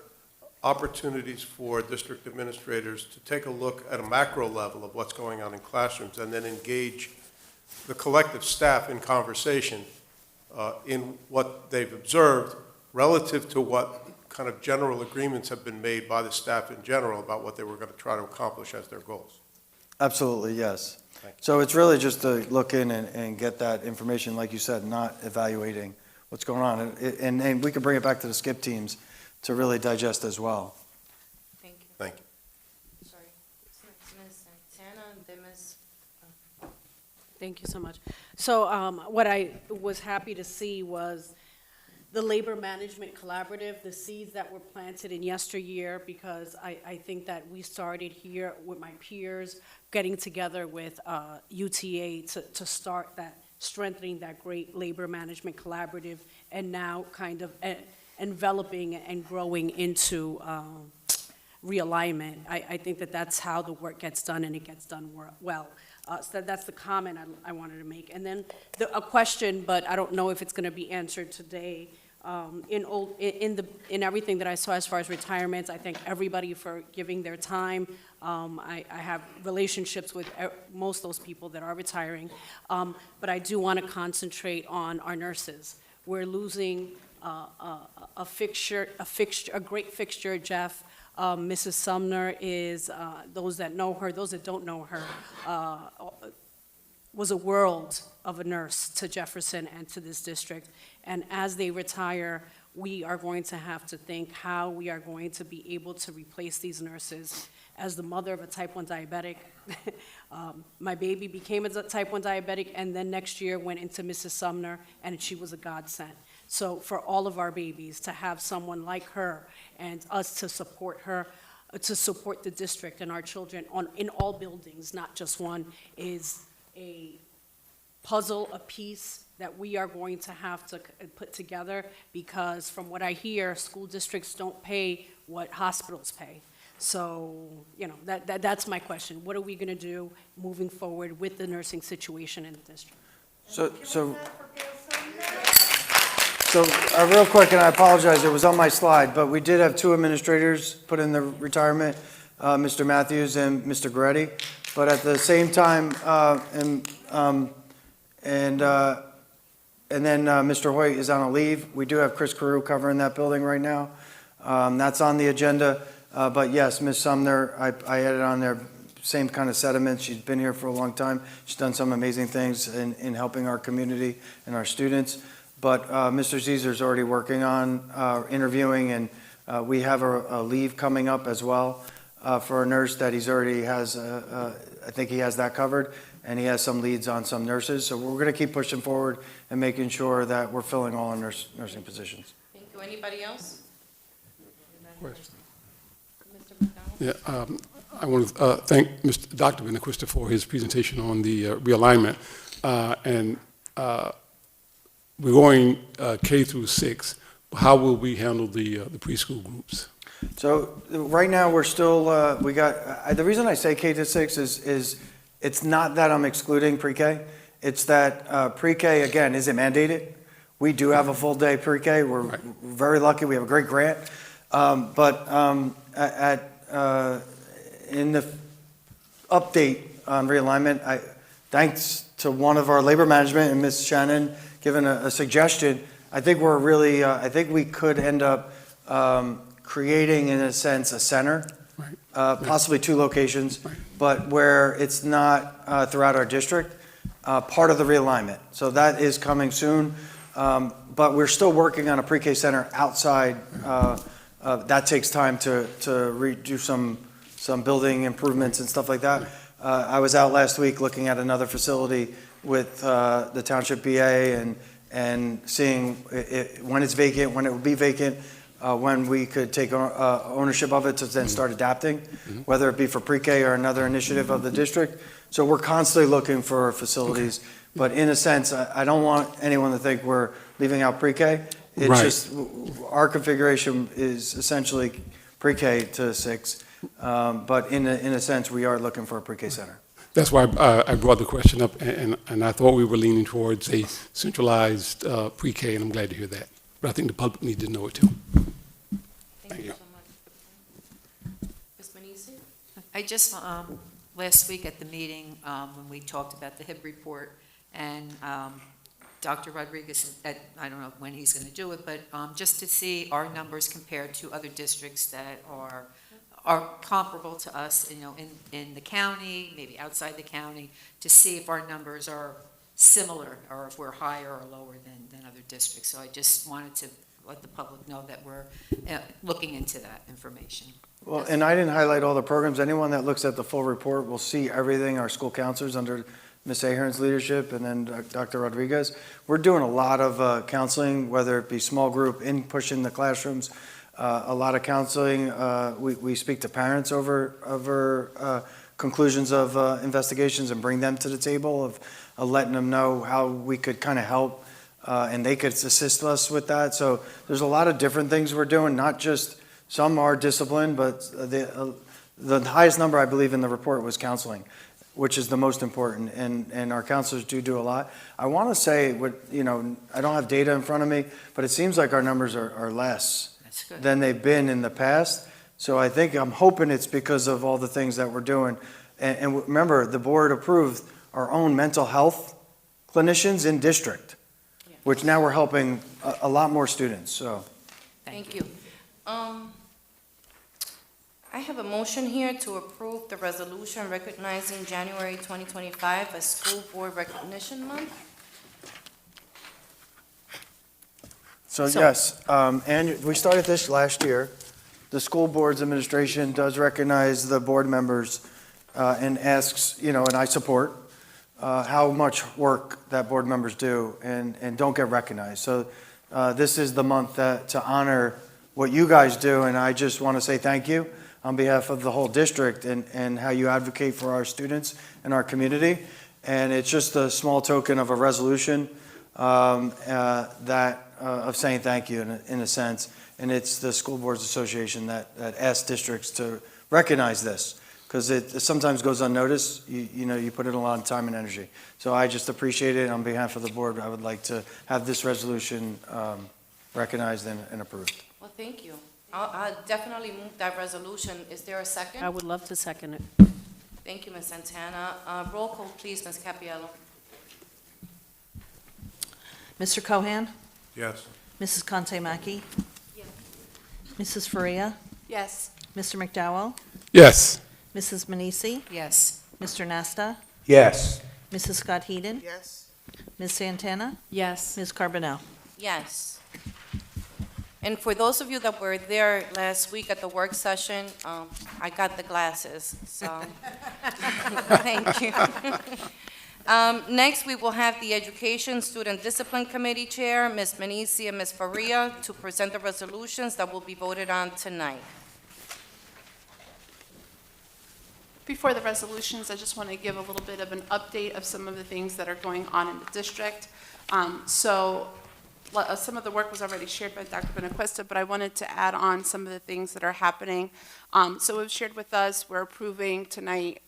opportunities for district administrators to take a look at a macro level of what's going on in classrooms and then engage the collective staff in conversation in what they've observed relative to what kind of general agreements have been made by the staff in general about what they were going to try to accomplish as their goals. Absolutely, yes. So it's really just to look in and get that information, like you said, not evaluating what's going on. And we can bring it back to the SCIP teams to really digest as well. Thank you. Thank you. Sorry. Ms. Santana, and then Ms. Thank you so much. So what I was happy to see was the Labor Management Collaborative, the seeds that were planted in yesteryear, because I think that we started here with my peers, getting together with UTA to start that, strengthening that great Labor Management Collaborative, and now kind of enveloping and growing into realignment. I think that that's how the work gets done, and it gets done well. So that's the comment I wanted to make. And then a question, but I don't know if it's going to be answered today. In everything that I saw as far as retirements, I thank everybody for giving their time. I have relationships with most of those people that are retiring, but I do want to concentrate on our nurses. We're losing a great fixture, Jeff. Mrs. Sumner is, those that know her, those that don't know her, was a world of a nurse to Jefferson and to this district. And as they retire, we are going to have to think how we are going to be able to replace these nurses. As the mother of a type 1 diabetic, my baby became a type 1 diabetic, and then next year went into Mrs. Sumner, and she was a godsend. So for all of our babies, to have someone like her and us to support her, to support the district and our children in all buildings, not just one, is a puzzle, a piece that we are going to have to put together, because from what I hear, school districts don't pay what hospitals pay. So, that's my question. What are we going to do moving forward with the nursing situation in the district? So, real quick, and I apologize, it was on my slide, but we did have two administrators put in the retirement, Mr. Matthews and Mr. Goretti. But at the same time, and then Mr. Hoyt is on a leave. We do have Chris Carew covering that building right now. That's on the agenda. But yes, Ms. Sumner, I added on there, same kind of sentiments. She's been here for a long time. She's done some amazing things in helping our community and our students. But Mr. Caesar's already working on interviewing, and we have a leave coming up as well for a nurse that he's already has, I think he has that covered, and he has some leads on some nurses. So we're going to keep pushing forward and making sure that we're filling all our nursing positions. Thank you. Anybody else? Question. Mr. McDonald? Yeah, I want to thank Dr. Benaquista for his presentation on the realignment. We're going K through 6. How will we handle the preschool groups? So right now we're still, the reason I say K to 6 is it's not that I'm excluding pre-K. It's that pre-K, again, isn't mandated. We do have a full day pre-K. We're very lucky. We have a great grant. In the update on realignment, thanks to one of our labor management and Ms. Shannon giving a suggestion, I think we could end up creating, in a sense, a center, possibly 2 locations, but where it's not throughout our district, part of the realignment. So that is coming soon, but we're still working on a pre-K center outside. That takes time to redo some building improvements and stuff like that. I was out last week looking at another facility with the Township BA and seeing when it's vacant, when it will be vacant, when we could take ownership of it to then start adapting, whether it be for pre-K or another initiative of the district. So we're constantly looking for facilities, but in a sense, I don't want anyone to think we're leaving out pre-K. It's just our configuration is essentially pre-K to 6, but in a sense, we are looking for a pre-K center. That's why I brought the question up, and I thought we were leaning towards a centralized pre-K, and I'm glad to hear that. But I think the public needs to know it too. Thank you so much. Ms. Manisi? I just, last week at the meeting, when we talked about the HIB report, and Dr. Rodriguez, I don't know when he's going to do it, but just to see our numbers compared to other districts that are comparable to us, in the county, maybe outside the county, to see if our numbers are similar or if we're higher or lower than other districts. So I just wanted to let the public know that we're looking into that information. Well, and I didn't highlight all the programs. Anyone that looks at the full report will see everything, our school counselors under Ms. Ahern's leadership and then Dr. Rodriguez. We're doing a lot of counseling, whether it be small group, in pushing the classrooms, a lot of counseling. We speak to parents over conclusions of investigations and bring them to the table of letting them know how we could kind of help and they could assist us with that. So there's a lot of different things we're doing, not just, some are discipline, but the highest number I believe in the report was counseling, which is the most important, and our counselors do a lot. I want to say, I don't have data in front of me, but it seems like our numbers are less than they've been in the past. So I'm hoping it's because of all the things that we're doing. And remember, the board approved our own mental health clinicians in district, which now we're helping a lot more students, so. Thank you. I have a motion here to approve the resolution recognizing January 2025 as School Board Recognition Month. So yes, and we started this last year. The school board's administration does recognize the board members and asks, and I support how much work that board members do and don't get recognized. So this is the month to honor what you guys do, and I just want to say thank you on behalf of the whole district and how you advocate for our students and our community. And it's just a small token of a resolution of saying thank you in a sense. And it's the School Boards Association that asks districts to recognize this, because it sometimes goes unnoticed. You put in a lot of time and energy. So I just appreciate it. On behalf of the board, I would like to have this resolution recognized and approved. Well, thank you. I'll definitely move that resolution. Is there a second? I would love to second it. Thank you, Ms. Santana. Roll call, please, Ms. Capiello. Mr. Cohan? Yes. Mrs. Conte-Mackey? Mrs. Faria? Yes. Mr. McDowell? Yes. Mrs. Manisi, Yes. Mr. Nasta? Yes. Mrs. Scott Heeden? Yes. Ms. Santana? Yes. Ms. Carbonell? Yes. And for those of you that were there last week at the work session, I got the glasses, so thank you. Next, we will have the Education Student Discipline Committee Chair, Ms. Manisi and Ms. Faria, to present the resolutions that will be voted on tonight. Before the resolutions, I just want to give a little bit of an update of some of the things that are going on in the district. Some of the work was already shared by Dr. Benacuesta, but I wanted to add on some of the things that are happening. So it was shared with us, we're approving tonight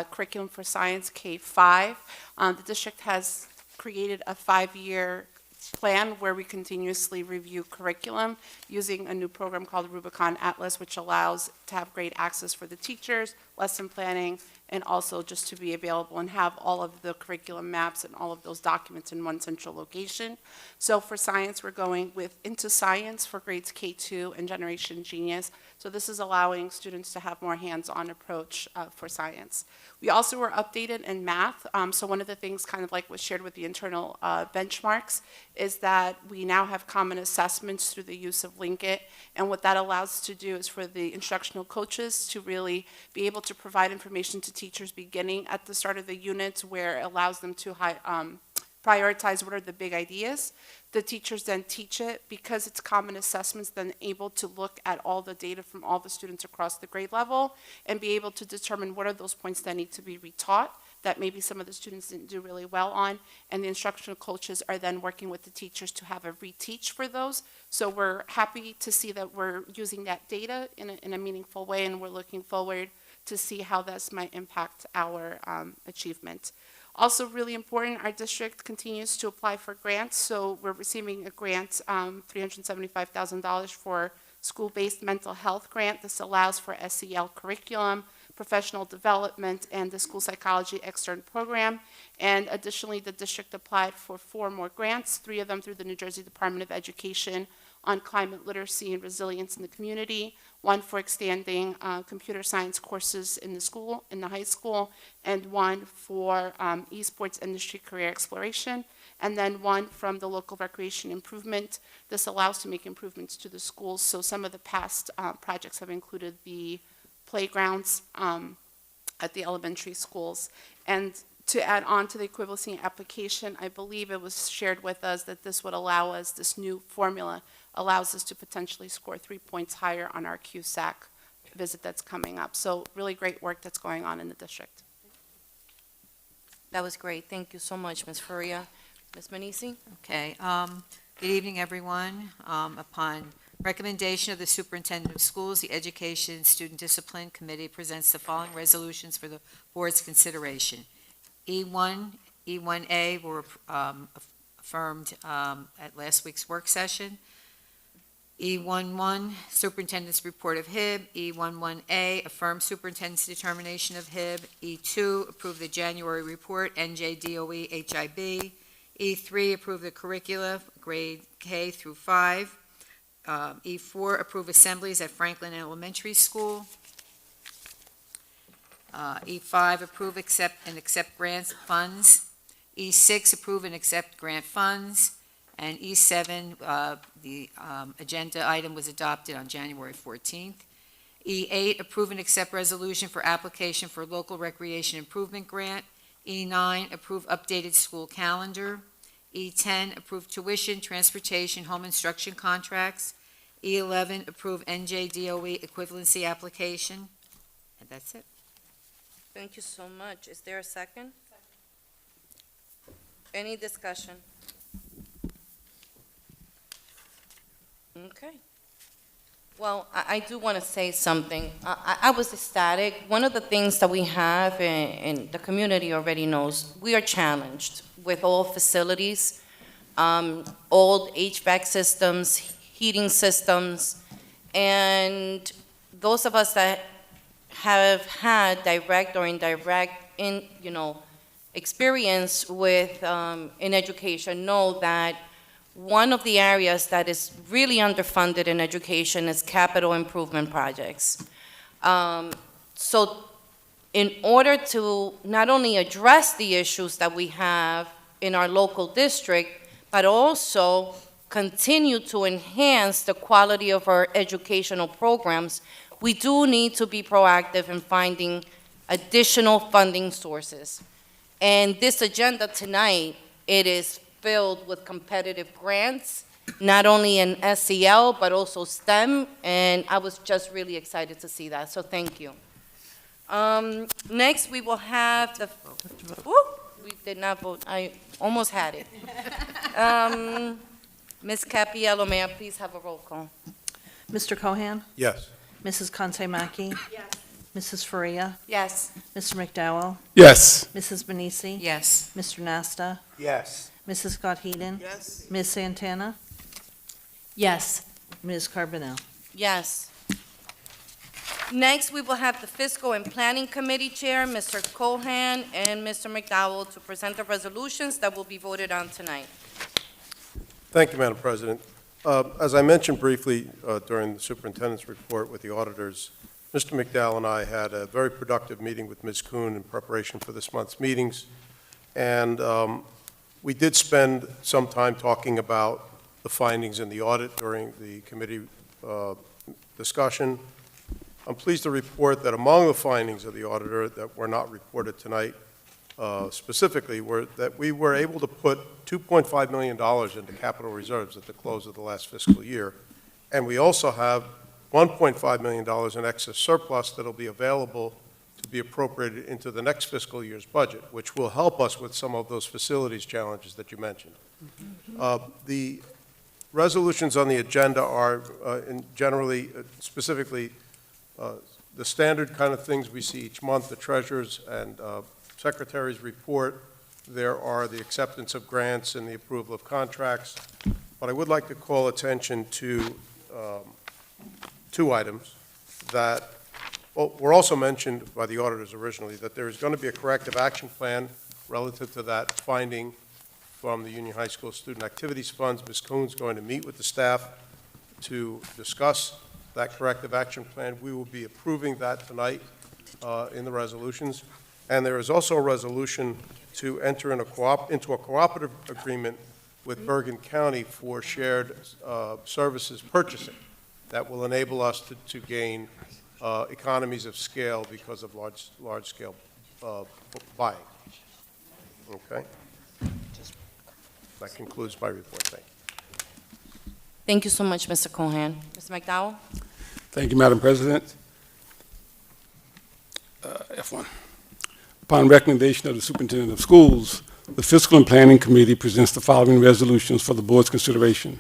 curriculum for science K-5. The district has created a 5-year plan where we continuously review curriculum using a new program called Rubicon Atlas, which allows to have great access for the teachers, lesson planning, and also just to be available and have all of the curriculum maps and all of those documents in one central location. So for science, we're going with Into Science for grades K2 and Generation Genius. So this is allowing students to have more hands-on approach for science. We also were updated in math. So one of the things kind of like was shared with the internal benchmarks is that we now have common assessments through the use of Linkit. And what that allows us to do is for the instructional coaches to really be able to provide information to teachers beginning at the start of the units, where it allows them to prioritize what are the big ideas. The teachers then teach it because it's common assessments, then able to look at all the data from all the students across the grade level and be able to determine what are those points that need to be retaught that maybe some of the students didn't do really well on. And the instructional coaches are then working with the teachers to have a reteach for those. So we're happy to see that we're using that data in a meaningful way, and we're looking forward to see how this might impact our achievement. Also really important, our district continues to apply for grants. So we're receiving a grant, $375,000 for school-based mental health grant. This allows for SEL curriculum, professional development, and the school psychology extern program. And additionally, the district applied for 4 more grants, 3 of them through the New Jersey Department of Education on climate literacy and resilience in the community, 1 for extending computer science courses in the high school, and 1 for esports industry career exploration. and then one from the local recreation improvement. This allows to make improvements to the schools, so some of the past projects have included the playgrounds at the elementary schools. And to add on to the equivalency application, I believe it was shared with us that this would allow us, this new formula allows us to potentially score 3 points higher on our QSAC visit that's coming up. So really great work that's going on in the district. That was great. Thank you so much, Ms. Faria. Ms. Manisi? Okay, good evening, everyone. Upon recommendation of the Superintendent of Schools, the Education and Student Discipline Committee presents the following resolutions for the Board's consideration. E1, E1A were affirmed at last week's work session. E11, Superintendent's Report of HIB. E11A, affirm Superintendent's determination of HIB. E2, approve the January report, NJDOE HIB. E3, approve the curricula, grade K through 5. E4, approve assemblies at Franklin Elementary School. E5, approve and accept grants funds. E6, approve and accept grant funds. And E7, the agenda item was adopted on January 14th. E8, approve and accept resolution for application for local recreation improvement grant. E9, approve updated school calendar. E10, approve tuition, transportation, home instruction contracts. E11, approve NJDOE equivalency application. And that's it. Thank you so much. Is there a second? Any discussion? Okay. Well, I do want to say something. I was ecstatic. One of the things that we have, and the community already knows, we are challenged with all facilities, old HVAC systems, heating systems, and those of us that have had direct or indirect experience with in education know that one of the areas that is really underfunded in education is capital improvement projects. So in order to not only address the issues that we have in our local district, but also continue to enhance the quality of our educational programs, we do need to be proactive in finding additional funding sources. And this agenda tonight, it is filled with competitive grants, not only in SEL, but also STEM, and I was just really excited to see that, so thank you. Next, we will have the, we did not vote, I almost had it. Ms. Capiello, may I please have a roll call? Mr. Cohan? Yes. Mrs. Conte-Maki? Yes. Mrs. Faria? Yes. Mr. McDowell? Yes. Mrs. Manisi? Yes. Mr. Nasta? Yes. Mrs. Scott Heeden? Yes. Ms. Santana? Yes. Ms. Carbonell? Yes. Next, we will have the Fiscal and Planning Committee Chair, Mr. Cohan, and Mr. McDowell to present the resolutions that will be voted on tonight. Thank you, Madam President. As I mentioned briefly during the superintendent's report with the auditors, Mr. McDowell and I had a very productive meeting with Ms. Kuhn in preparation for this month's meetings, and we did spend some time talking about the findings in the audit during the committee discussion. I'm pleased to report that among the findings of the auditor that were not reported tonight specifically were that we were able to put $2.5 million into capital reserves at the close of the last fiscal year, and we also have $1.5 million in excess surplus that will be available to be appropriated into the next fiscal year's budget, which will help us with some of those facilities challenges that you mentioned. The resolutions on the agenda are generally, specifically, the standard kind of things we see each month, the treasurer's and secretary's report. There are the acceptance of grants and the approval of contracts. But I would like to call attention to two items that were also mentioned by the auditors originally, that there is going to be a corrective action plan relative to that finding from the Union High School Student Activities Funds. Ms. Kuhn's going to meet with the staff to discuss that corrective action plan. We will be approving that tonight in the resolutions. And there is also a resolution to enter into a cooperative agreement with Bergen County for shared services purchasing that will enable us to gain economies of scale because of large-scale buying. Okay? That concludes my report. Thank you. Thank you so much, Mr. Cohen. Mr. McDowell? Thank you, Madam President. F1. Upon recommendation of the Superintendent of Schools, the Fiscal and Planning Committee presents the following resolutions for the Board's consideration.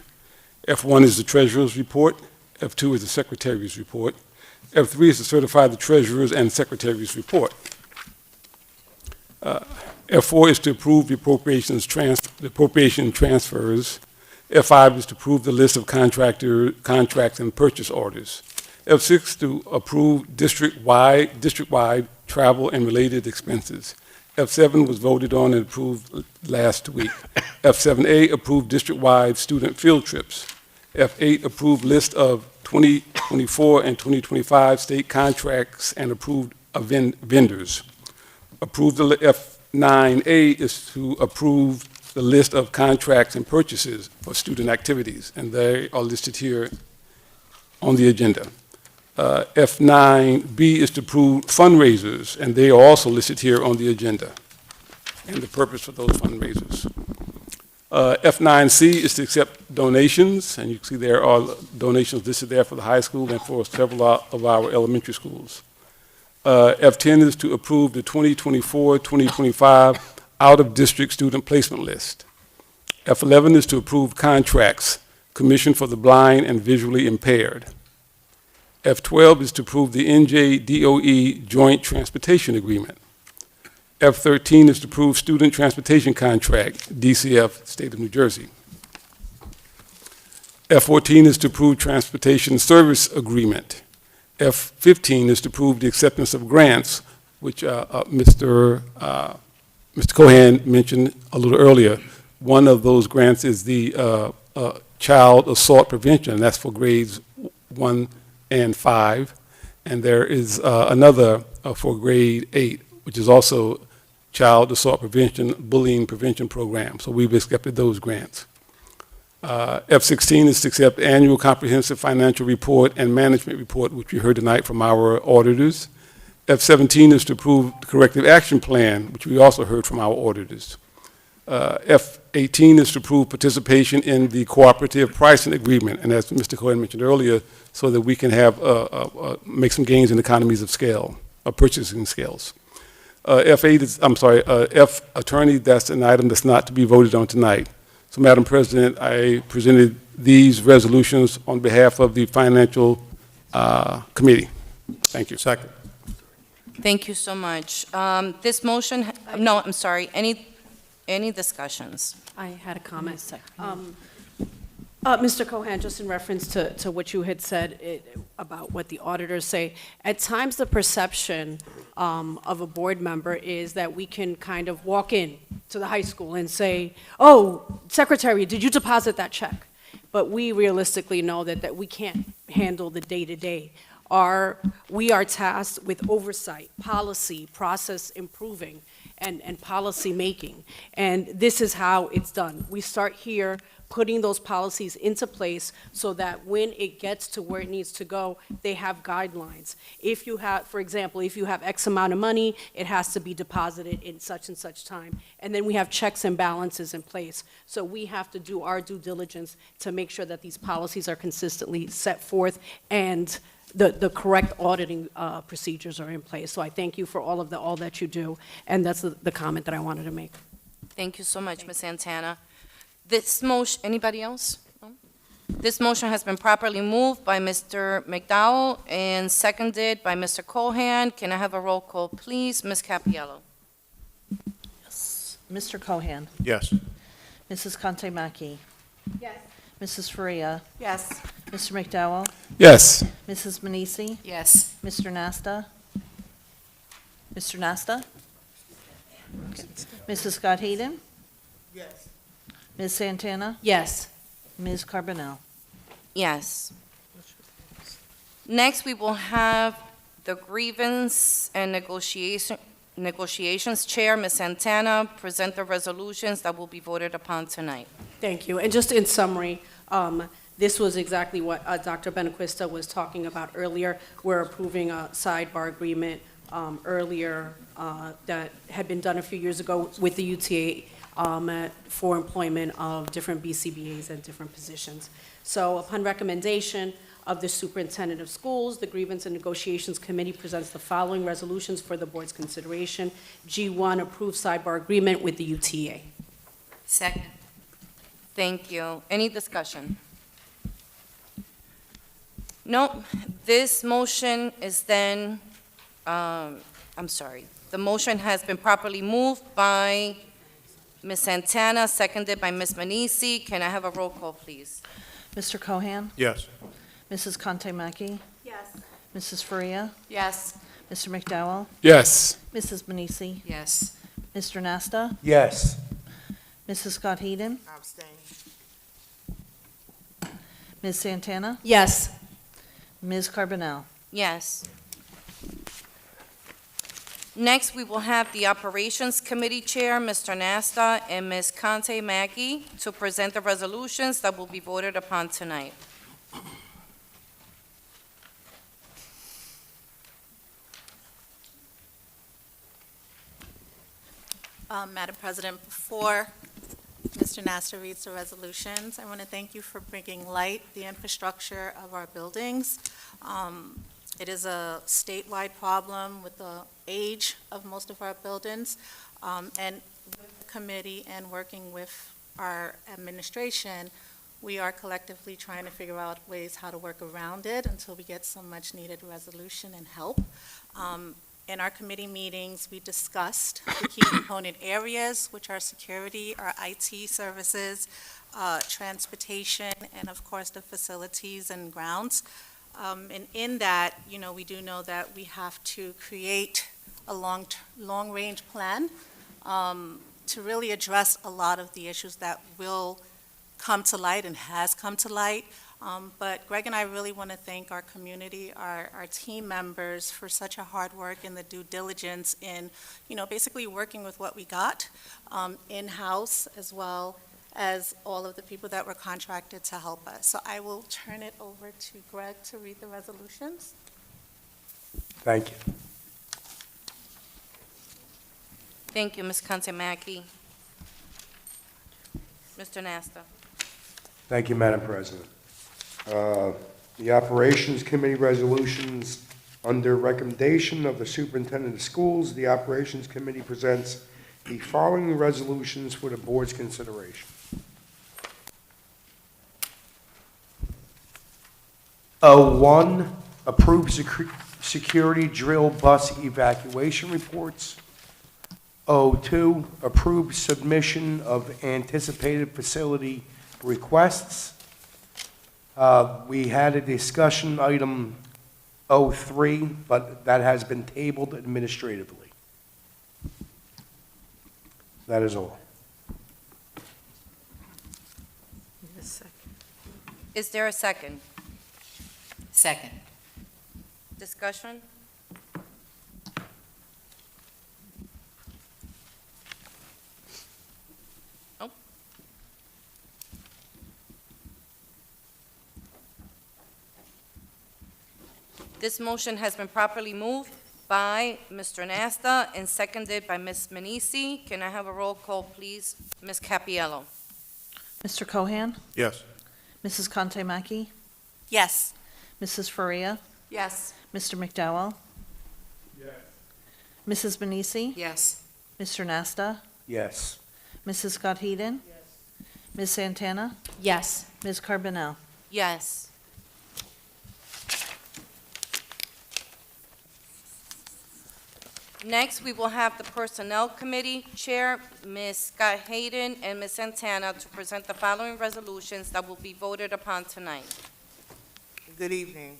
F1 is the Treasurer's Report. F2 is the Secretary's Report. F3 is to certify the Treasurer's and Secretary's Report. F4 is to approve the appropriation transfers. F5 is to approve the list of contracts and purchase orders. F6 to approve district-wide travel and related expenses. F7 was voted on and approved last week. F7A approved district-wide student field trips. F8 approved list of 2024 and 2025 state contracts and approved vendors. Approved F9A is to approve the list of contracts and purchases for student activities, and they are listed here on the agenda. F9B is to approve fundraisers, and they are also listed here on the agenda, and the purpose for those fundraisers. F9C is to accept donations, and you can see there are donations listed there for the high school and for several of our elementary schools. F10 is to approve the 2024-2025 out-of-district student placement list. F11 is to approve contracts, Commission for the Blind and Visually Impaired. F12 is to approve the NJ-DOE Joint Transportation Agreement. F13 is to approve Student Transportation Contract, DCF, State of New Jersey. F14 is to approve Transportation Service Agreement. F15 is to approve the acceptance of grants, which Mr. Cohen mentioned a little earlier. One of those grants is the Child Assault Prevention, and that's for grades 1 and 5. And there is another for grade 8, which is also Child Assault Prevention, Bullying Prevention Program. So we've accepted those grants. F16 is to accept Annual Comprehensive Financial Report and Management Report, which we heard tonight from our auditors. F17 is to approve the Corrective Action Plan, which we also heard from our auditors. F18 is to approve participation in the Cooperative Pricing Agreement, and as Mr. Cohen mentioned earlier, so that we can have make some gains in economies of scale, purchasing scales. F8 is, F Attorney, that's an item that's not to be voted on tonight. So, Madam President, I presented these resolutions on behalf of the Financial Committee. Thank you. Second. Thank you so much. This motion, no, I'm sorry, any discussions? I had a comment. Mr. Cohen, just in reference to what you had said about what the auditors say, at times the perception of a board member is that we can kind of walk in to the high school and say, oh, Secretary, did you deposit that check? But we realistically know that we can't handle the day-to-day. We are tasked with oversight, policy, process improving, and policy making. And this is how it's done. We start here, putting those policies into place so that when it gets to where it needs to go, they have guidelines. If you have, for example, if you have X amount of money, it has to be deposited in such and such time. And then we have checks and balances in place. So we have to do our due diligence to make sure that these policies are consistently set forth and the correct auditing procedures are in place. So I thank you for all that you do, and that's the comment that I wanted to make. Thank you so much, Ms. Santana. This motion, anybody else? No? This motion has been properly moved by Mr. McDowell and seconded by Mr. Cohen. Can I have a roll call, please? Ms. Cappiello. Yes. Mr. Cohen. Yes. Mrs. Contemaki. Yes. Mrs. Faria. Yes. Mr. McDowell. Yes. Mrs. Manisi. Yes. Mr. Nasta. Mr. Nasta. Okay. Mrs. Scott Hayden. Yes. Ms. Santana. Yes. Ms. Carbonell. Yes. Next, we will have the grievance and Negotiations Chair, Ms. Santana, present the resolutions that will be voted upon tonight. Thank you. And just in summary, this was exactly what Dr. Benaquista was talking about earlier. We're approving a sidebar agreement earlier that had been done a few years ago with the UTA for employment of different BCBAs and different positions. So upon recommendation of the Superintendent of Schools, the Grievance and Negotiations Committee presents the following resolutions for the board's consideration. G1, approve sidebar agreement with the UTA. Second. Thank you. Any discussion? No, this motion is then, I'm sorry. The motion has been properly moved by Ms. Santana, seconded by Ms. Manisi. Can I have a roll call, please? Mr. Cohan? Yes. Mrs. Conte-Maki? Yes. Mrs. Faria? Yes. Mr. McDowell? Yes. Mrs. Manisi, Yes. Mr. Nasta? Yes. Mrs. Scott Heeden? I abstain. Ms. Santana? Yes. Ms. Carbonell? Yes. Next, we will have the Operations Committee Chair, Mr. Nasta, and Ms. Conte Maggie to present the resolutions that will be voted upon tonight. Madam President, before Mr. Nasser reads the resolutions, I want to thank you for bringing light the infrastructure of our buildings. It is a statewide problem with the age of most of our buildings, and with the committee and working with our administration, we are collectively trying to figure out ways how to work around it until we get some much-needed resolution and help. In our committee meetings, we discussed the key component areas, which are security, our IT services, transportation, and of course, the facilities and grounds. And in that, we do know that we have to create a long-range plan to really address a lot of the issues that will come to light and has come to light. But Greg and I really want to thank our community, our team members for such a hard work and the due diligence in, basically working with what we got in-house, as well as all of the people that were contracted to help us. So I will turn it over to Greg to read the resolutions. Thank you. Thank you, Ms. Conte-Mackey. Mr. Nasta. Thank you, Madam President. The Operations Committee resolutions, under recommendation of the Superintendent of Schools, the Operations Committee presents the following resolutions for the board's consideration. 01, approve security drill bus evacuation reports. 02, approve submission of anticipated facility requests. We had a discussion item 03, but that has been tabled administratively. That is all. Is there a second? Second. Discussion? Oh. This motion has been properly moved by Mr. Nasta and seconded by Ms. Manisi. Can I have a roll call, please? Ms. Capiello. Mr. Cohan? Yes. Mrs. Conte-Maki? Yes. Mrs. Faria? Yes. Mr. McDowell? Yes. Mrs. Manisi, Yes. Mr. Nasta? Yes. Mrs. Scott Heeden? Ms. Santana? Yes. Ms. Carbonell? Yes. Next, we will have the Personnel Committee Chair, Ms. Scott Hayden, and Ms. Santana to present the following resolutions that will be voted upon tonight. Good evening.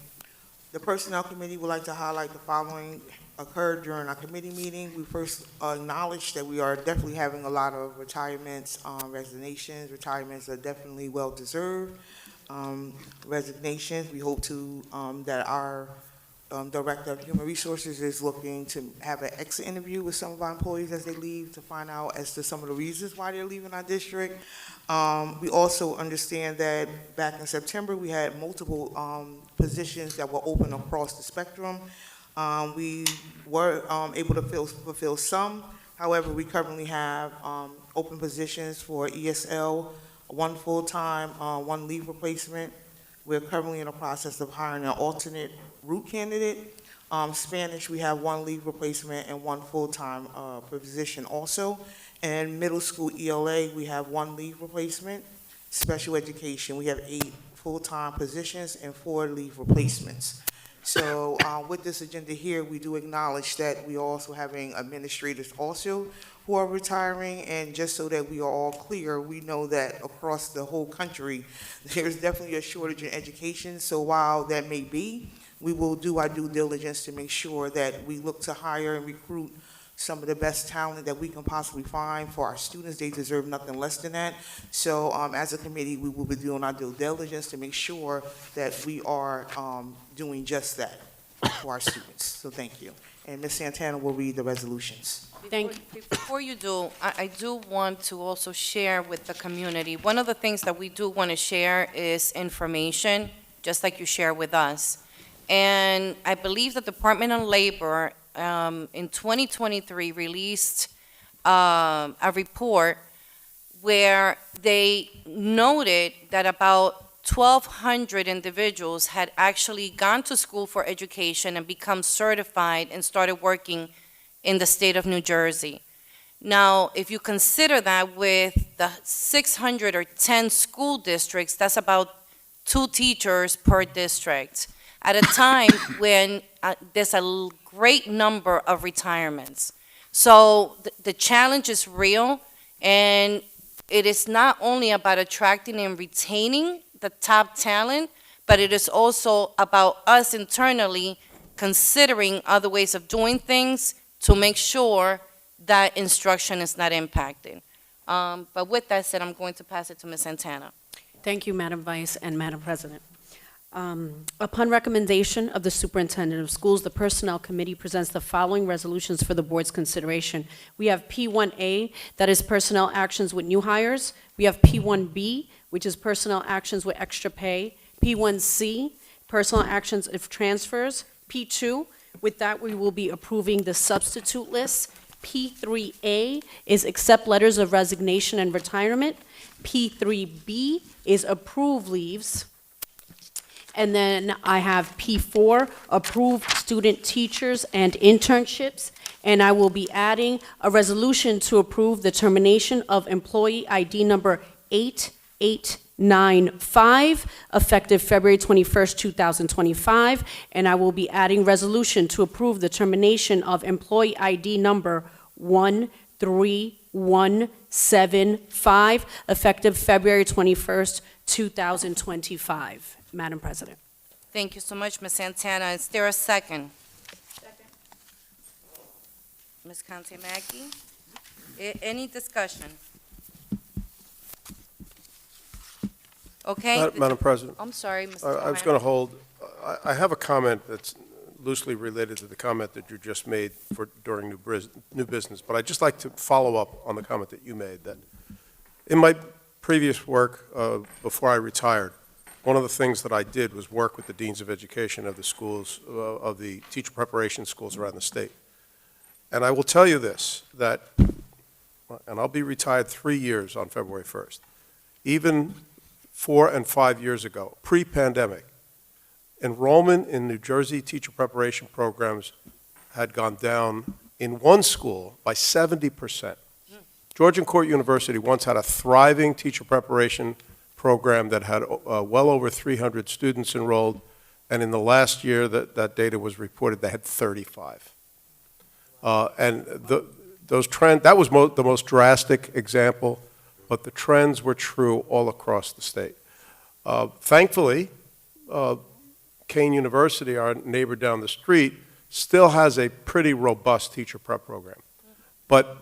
The Personnel Committee would like to highlight the following occurred during our committee meeting. We first acknowledged that we are definitely having a lot of retirements, resignations. Retirements are definitely well-deserved. Resignations, we hope to, that our Director of Human Resources is looking to have an exit interview with some of our employees as they leave to find out as to some of the reasons why they're leaving our district. We also understand that back in September, we had multiple positions that were open across the spectrum. We were able to fulfill some. However, we currently have open positions for ESL, one full-time, one leave replacement. We're currently in the process of hiring an alternate route candidate. Spanish, we have one leave replacement and one full-time position also. And middle school ELA, we have one leave replacement. Special education, we have 8 full-time positions and 4 leave replacements. So with this agenda here, we do acknowledge that we are also having administrators also who are retiring, and just so that we are all clear, we know that across the whole country, there's definitely a shortage in education. So while that may be, we will do our due diligence to make sure that we look to hire and recruit some of the best talent that we can possibly find for our students. They deserve nothing less than that. So as a committee, we will be doing our due diligence to make sure that we are doing just that for our students. So thank you. And Ms. Santana will read the resolutions. Thank you. Before you do, I do want to also share with the community. One of the things that we do want to share is information, just like you share with us. And I believe the Department of Labor in 2023 released a report where they noted that about 1,200 individuals had actually gone to school for education and become certified and started working in the state of New Jersey. Now, if you consider that with the 610 school districts, that's about 2 teachers per district, at a time when there's a great number of retirements. So the challenge is real, and it is not only about attracting and retaining the top talent, but it is also about us internally considering other ways of doing things to make sure that instruction is not impacted. But with that said, I'm going to pass it to Ms. Santana. Thank you, Madam Vice and Madam President. Upon recommendation of the Superintendent of Schools, the Personnel Committee presents the following resolutions for the Board's consideration. We have P1A, that is personnel actions with new hires. We have P1B, which is personnel actions with extra pay. P1C, personnel actions of transfers. P2, with that we will be approving the substitute list. P3A is accept letters of resignation and retirement. P3B is approve leaves. And then I have P4, approve student teachers and internships. And I will be adding a resolution to approve the termination of employee ID number 8895, effective February 21st, 2025. And I will be adding resolution to approve the termination of employee ID number 13175, effective February 21st, 2025. Madam President. Thank you so much, Ms. Santana. Is there a second? Second. Ms. Conte-Mackey? Any discussion? Okay. Madam President. I'm sorry, Mr. I was going to hold, I have a comment that's loosely related to the comment that you just made during new business, but I'd just like to follow up on the comment that you made, that in my previous work before I retired, one of the things that I did was work with the deans of education of the schools, of the teacher preparation schools around the state. And I will tell you this, that, and I'll be retired 3 years on February 1st, even 4 and 5 years ago, pre-pandemic, enrollment in New Jersey teacher preparation programs had gone down in one school by 70%. Georgian Court University once had a thriving teacher preparation program that had well over 300 students enrolled, and in the last year that data was reported, they had 35. And those trends, that was the most drastic example, but the trends were true all across the state. Thankfully, Kane University, our neighbor down the street, still has a pretty robust teacher prep program. But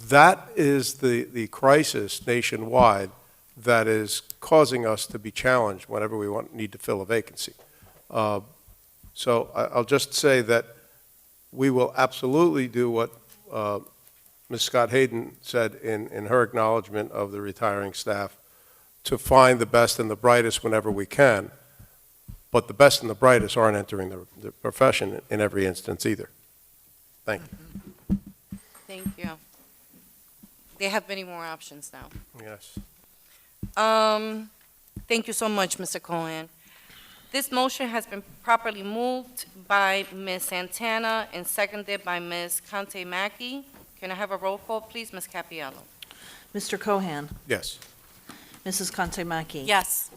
that is the crisis nationwide that is causing us to be challenged whenever we need to fill a vacancy. So I'll just say that we will absolutely do what Ms. Scott Hayden said in her acknowledgement of the retiring staff, to find the best and the brightest whenever we can. But the best and the brightest aren't entering the profession in every instance either. Thank you. Thank you. They have many more options now. Yes. Thank you so much, Mr. Cohen. This motion has been properly moved by Ms. Santana and seconded by Ms. Conte Mackey. Can I have a roll call, please, Ms. Capiello? Mr. Cohan, Yes. Mrs. Conte-Mackey. Yes.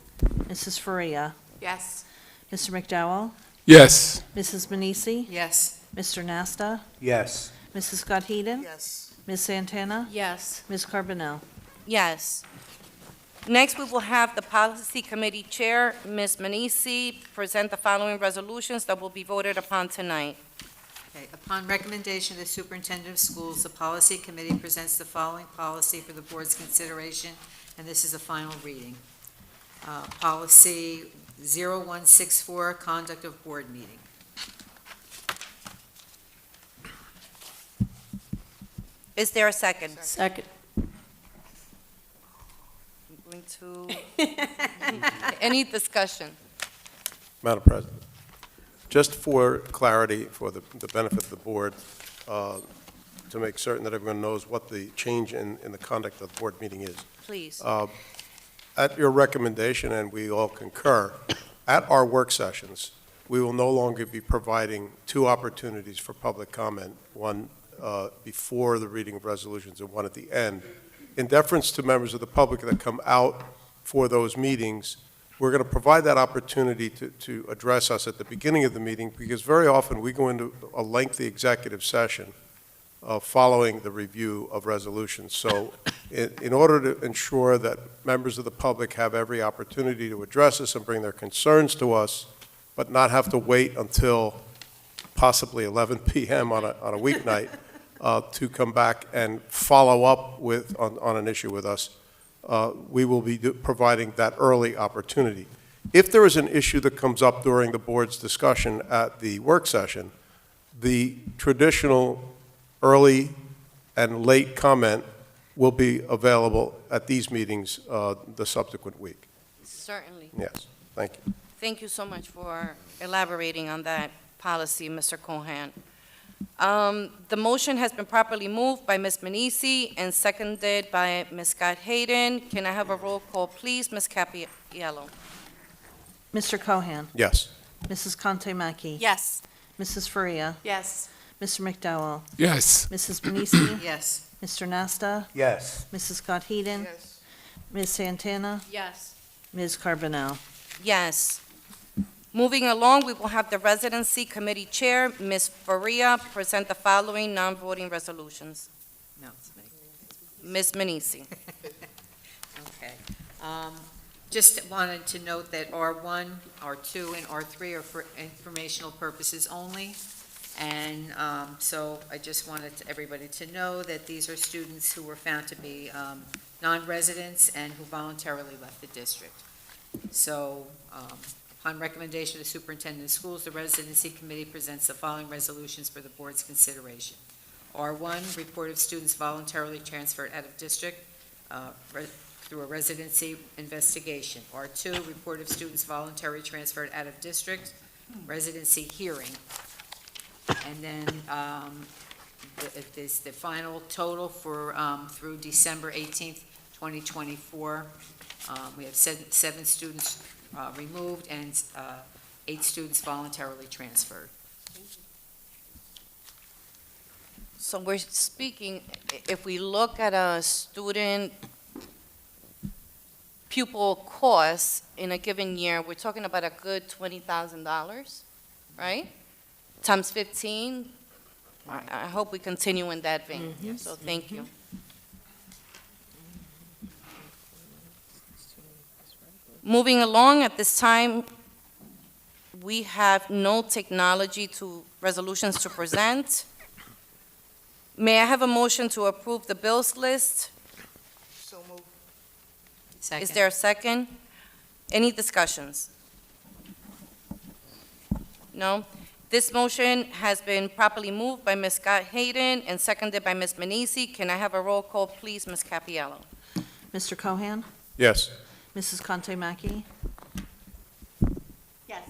Mrs. Faria, Yes. Mr. McDowell, Yes. Mrs. Manisi, Yes. Mr. Nasta, Yes. Mrs. Scott Heeden, Yes. Ms. Santana, Yes. Ms. Carbonell. Yes. Next, we will have the Policy Committee Chair, Ms. Manisi, present the following resolutions that will be voted upon tonight. Okay, upon recommendation of the superintendent of schools, the policy committee presents the following policy for the board's consideration, and this is a final reading. Policy 0164, conduct of board meeting. Is there a second? Second. I'm going to, any discussion? Madam President, just for clarity, for the benefit of the board, to make certain that everyone knows what the change in the conduct of the board meeting is. Please. At your recommendation, and we all concur, at our work sessions, we will no longer be providing two opportunities for public comment, one before the reading of resolutions and one at the end. In deference to members of the public that come out for those meetings, we're going to provide that opportunity to address us at the beginning of the meeting, because very often we go into a lengthy executive session following the review of resolutions. So in order to ensure that members of the public have every opportunity to address us and bring their concerns to us, but not have to wait until possibly 11 p.m. on a weeknight to come back and follow up on an issue with us, we will be providing that early opportunity. If there is an issue that comes up during the board's discussion at the work session, the traditional early and late comment will be available at these meetings the subsequent week. Certainly. Yes, thank you. Thank you so much for elaborating on that policy, Mr. Cohan. The motion has been properly moved by Ms. Manisi and seconded by Ms. Scott Hayden. Can I have a roll call, please, Ms. Capiello? Mr. Cohan, Yes. Mrs. Conte-Mackey. Yes. Mrs. Faria, Yes. Mr. McDowell, Yes. Mrs. Manisi, Yes. Mr. Nasta, Yes. Mrs. Scott Heeden, Yes. Ms. Santana, Yes. Ms. Carbonell. Yes. Moving along, we will have the Residency Committee Chair, Ms. Faria, present the following non-voting resolutions. No, it's me. Ms. Manisi. Okay. Just wanted to note that R1, R2, and R3 are for informational purposes only. And so I just wanted everybody to know that these are students who were found to be non-residents and who voluntarily left the district. So upon recommendation of the superintendent of schools, the residency committee presents the following resolutions for the board's consideration. R1, report of students voluntarily transferred out of district through a residency investigation. R2, report of students voluntarily transferred out of district, residency hearing. And then the final total for through December 18th, 2024. We have seven students removed and 8 students voluntarily transferred. So we're speaking, if we look at a student pupil cost in a given year, we're talking about a good $20,000, right? Times 15. I hope we continue in that vein. So thank you. Moving along, at this time, we have no technology resolutions to present. May I have a motion to approve the bills list? So moved. Second. Is there a second? Any discussions? No? This motion has been properly moved by Ms. Scott Hayden and seconded by Ms. Manisi. Can I have a roll call, please, Ms. Capiello? Mr. Cohan? Yes. Mrs. Conte Mackey? Yes.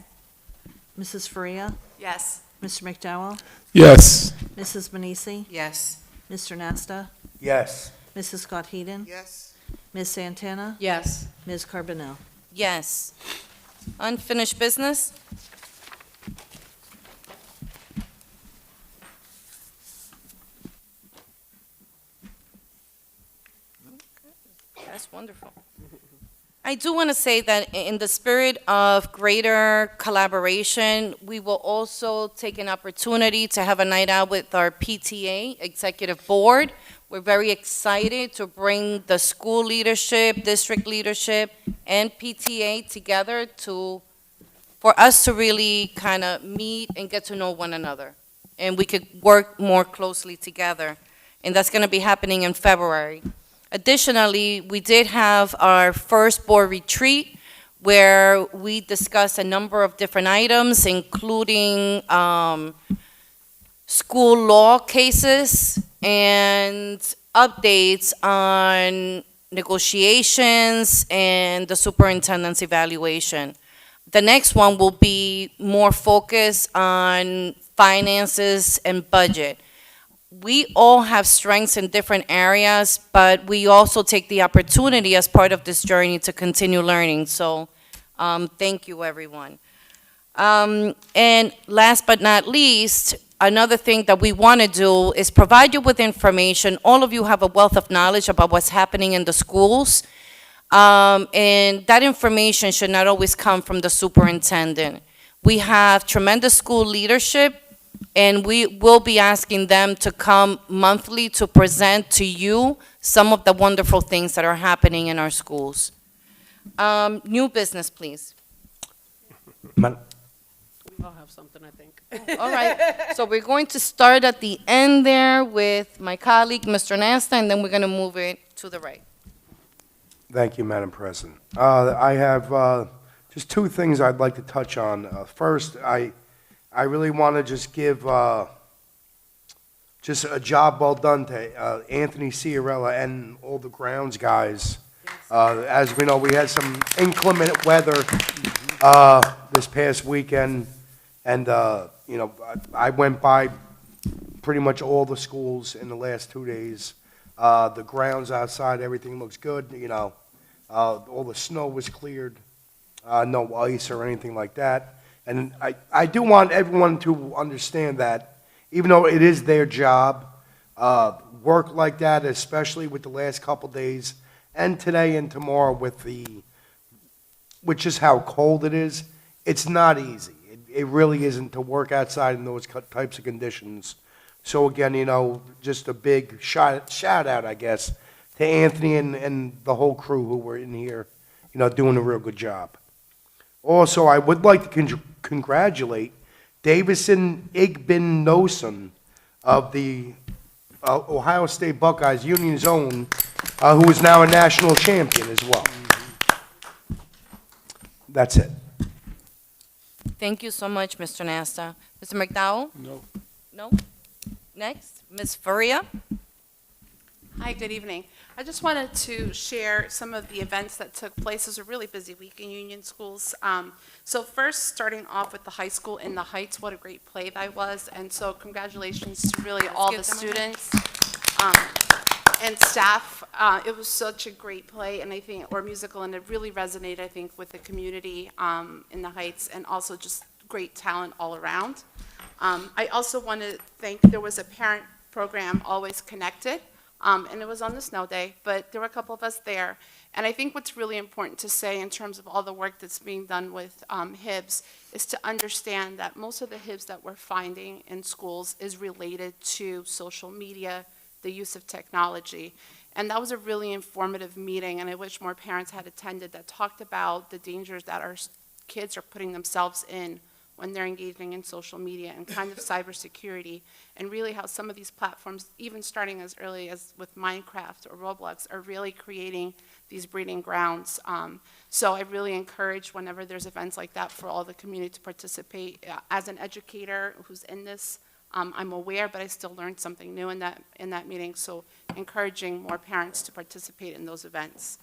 Mrs. Faria? Yes. Mr. McDowell? Yes. Mrs. Manisi? Yes. Mr. Nasta? Yes. Mrs. Scott Heeden? Yes. Ms. Santana? Yes. Ms. Carbonell? Yes. Unfinished business? That's wonderful. I do want to say that in the spirit of greater collaboration, we will also take an opportunity to have a night out with our PTA Executive Board. We're very excited to bring the school leadership, district leadership, and PTA together for us to really kind of meet and get to know one another. And we could work more closely together. And that's going to be happening in February. Additionally, we did have our first board retreat where we discussed a number of different items, including school law cases and updates on negotiations and the superintendent's evaluation. The next one will be more focused on finances and budget. We all have strengths in different areas, but we also take the opportunity as part of this journey to continue learning. So thank you, everyone. And last but not least, another thing that we want to do is provide you with information. All of you have a wealth of knowledge about what's happening in the schools. And that information should not always come from the superintendent. We have tremendous school leadership, and we will be asking them to come monthly to present to you some of the wonderful things that are happening in our schools. New business, please. We all have something, I think. All right, so we're going to start at the end there with my colleague, Mr. Nasta, and then we're going to move it to the right. Thank you, Madam President. I have just two things I'd like to touch on. First, I really want to just give just a job well done to Anthony Ciarella and all the grounds guys. As we know, we had some inclement weather this past weekend, and you know, I went by pretty much all the schools in the last 2 days. The grounds outside, everything looks good. You know, all the snow was cleared, no ice or anything like that. And I do want everyone to understand that even though it is their job, work like that, especially with the last couple days, and today and tomorrow with just how cold it is, it's not easy. It really isn't to work outside in those types of conditions. So again, you know, just a big shout out, I guess, to Anthony and the whole crew who were in here, you know, doing a real good job. Also, I would like to congratulate Davison Igbinosun of the Ohio State Buckeyes Union Zone, who is now a national champion as well. That's it. Thank you so much, Mr. Nasta. Mr. McDowell? No. No? Next, Ms. Faria? Hi, good evening. I just wanted to share some of the events that took place. It was a really busy week in Union Schools. So first, starting off with the high school in the Heights, what a great play that was. And so congratulations to really all the students and staff. It was such a great play, and I think, or musical, and it really resonated, I think, with the community in the Heights, and also just great talent all around. I also want to thank, there was a parent program, Always Connected, and it was on the snow day, but there were a couple of us there. And I think what's really important to say in terms of all the work that's being done with HIBs is to understand that most of the HIBs that we're finding in schools is related to social media, the use of technology. And that was a really informative meeting, and I wish more parents had attended, that talked about the dangers that our kids are putting themselves in when they're engaging in social media and kind of cybersecurity, and really how some of these platforms, even starting as early as with Minecraft or Roblox, are really creating these breeding grounds. So I really encourage whenever there's events like that for all the community to participate. As an educator who's in this, I'm aware, but I still learned something new in that meeting, so encouraging more parents to participate in those events.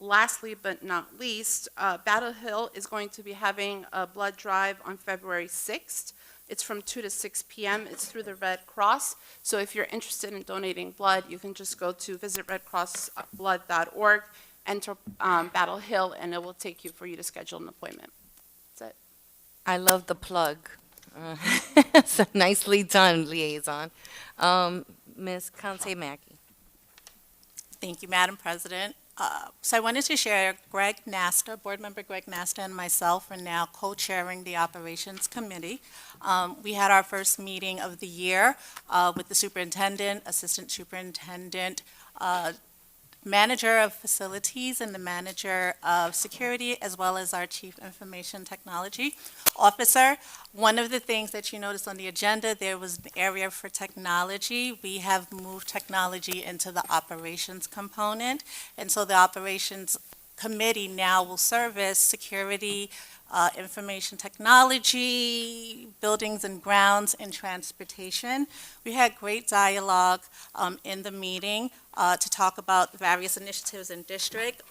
Lastly but not least, Battle Hill is going to be having a blood drive on February 6th. It's from 2 to 6 p.m. It's through the Red Cross. So if you're interested in donating blood, you can just go to visitredcrossblood.org, enter Battle Hill, and it will take you for you to schedule an appointment. That's it. I love the plug. So nicely done, liaison. Ms. Kante Mackey. Thank you, Madam President. So I wanted to share Greg Nasta, Board Member Greg Nasta, and myself are now co-chairing the Operations Committee. We had our first meeting of the year with the superintendent, assistant superintendent, manager of facilities, and the manager of security, as well as our chief information technology officer. One of the things that you noticed on the agenda, there was an area for technology. We have moved technology into the operations component, and so the operations committee now will service security, information technology, buildings and grounds, and transportation. We had great dialogue in the meeting to talk about various initiatives in district,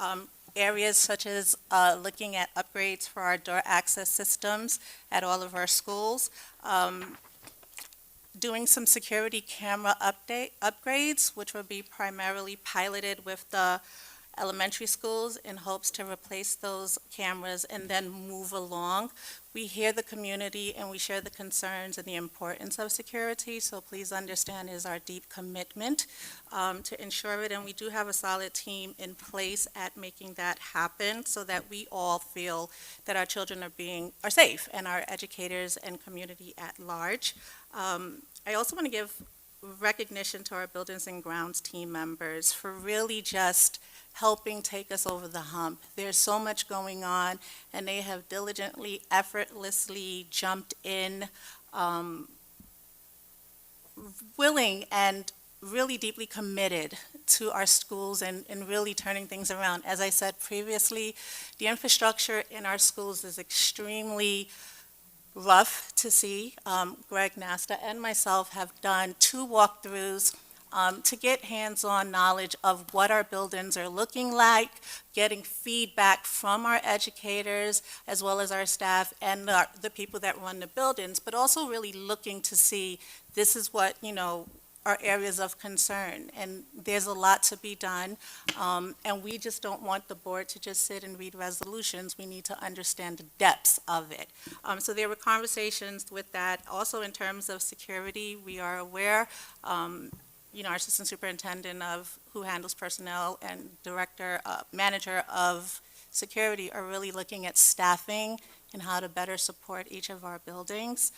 areas such as looking at upgrades for our door access systems at all of our schools, doing some security camera upgrades, which will be primarily piloted with the elementary schools in hopes to replace those cameras and then move along. We hear the community and we share the concerns and the importance of security, so please understand is our deep commitment to ensure it, and we do have a solid team in place at making that happen so that we all feel that our children are safe, and our educators and community at large. I also want to give recognition to our buildings and grounds team members for really just helping take us over the hump. There's so much going on, and they have diligently, effortlessly jumped in, willing and really deeply committed to our schools and really turning things around. As I said previously, the infrastructure in our schools is extremely rough to see. Greg Nasta and myself have done 2 walkthroughs to get hands-on knowledge of what our buildings are looking like, getting feedback from our educators as well as our staff and the people that run the buildings, but also really looking to see this is what, are areas of concern. And there's a lot to be done, and we just don't want the board to just sit and read resolutions. We need to understand the depths of it. So there were conversations with that. Also in terms of security, we are aware our assistant superintendent who handles personnel and manager of security are really looking at staffing and how to better support each of our buildings.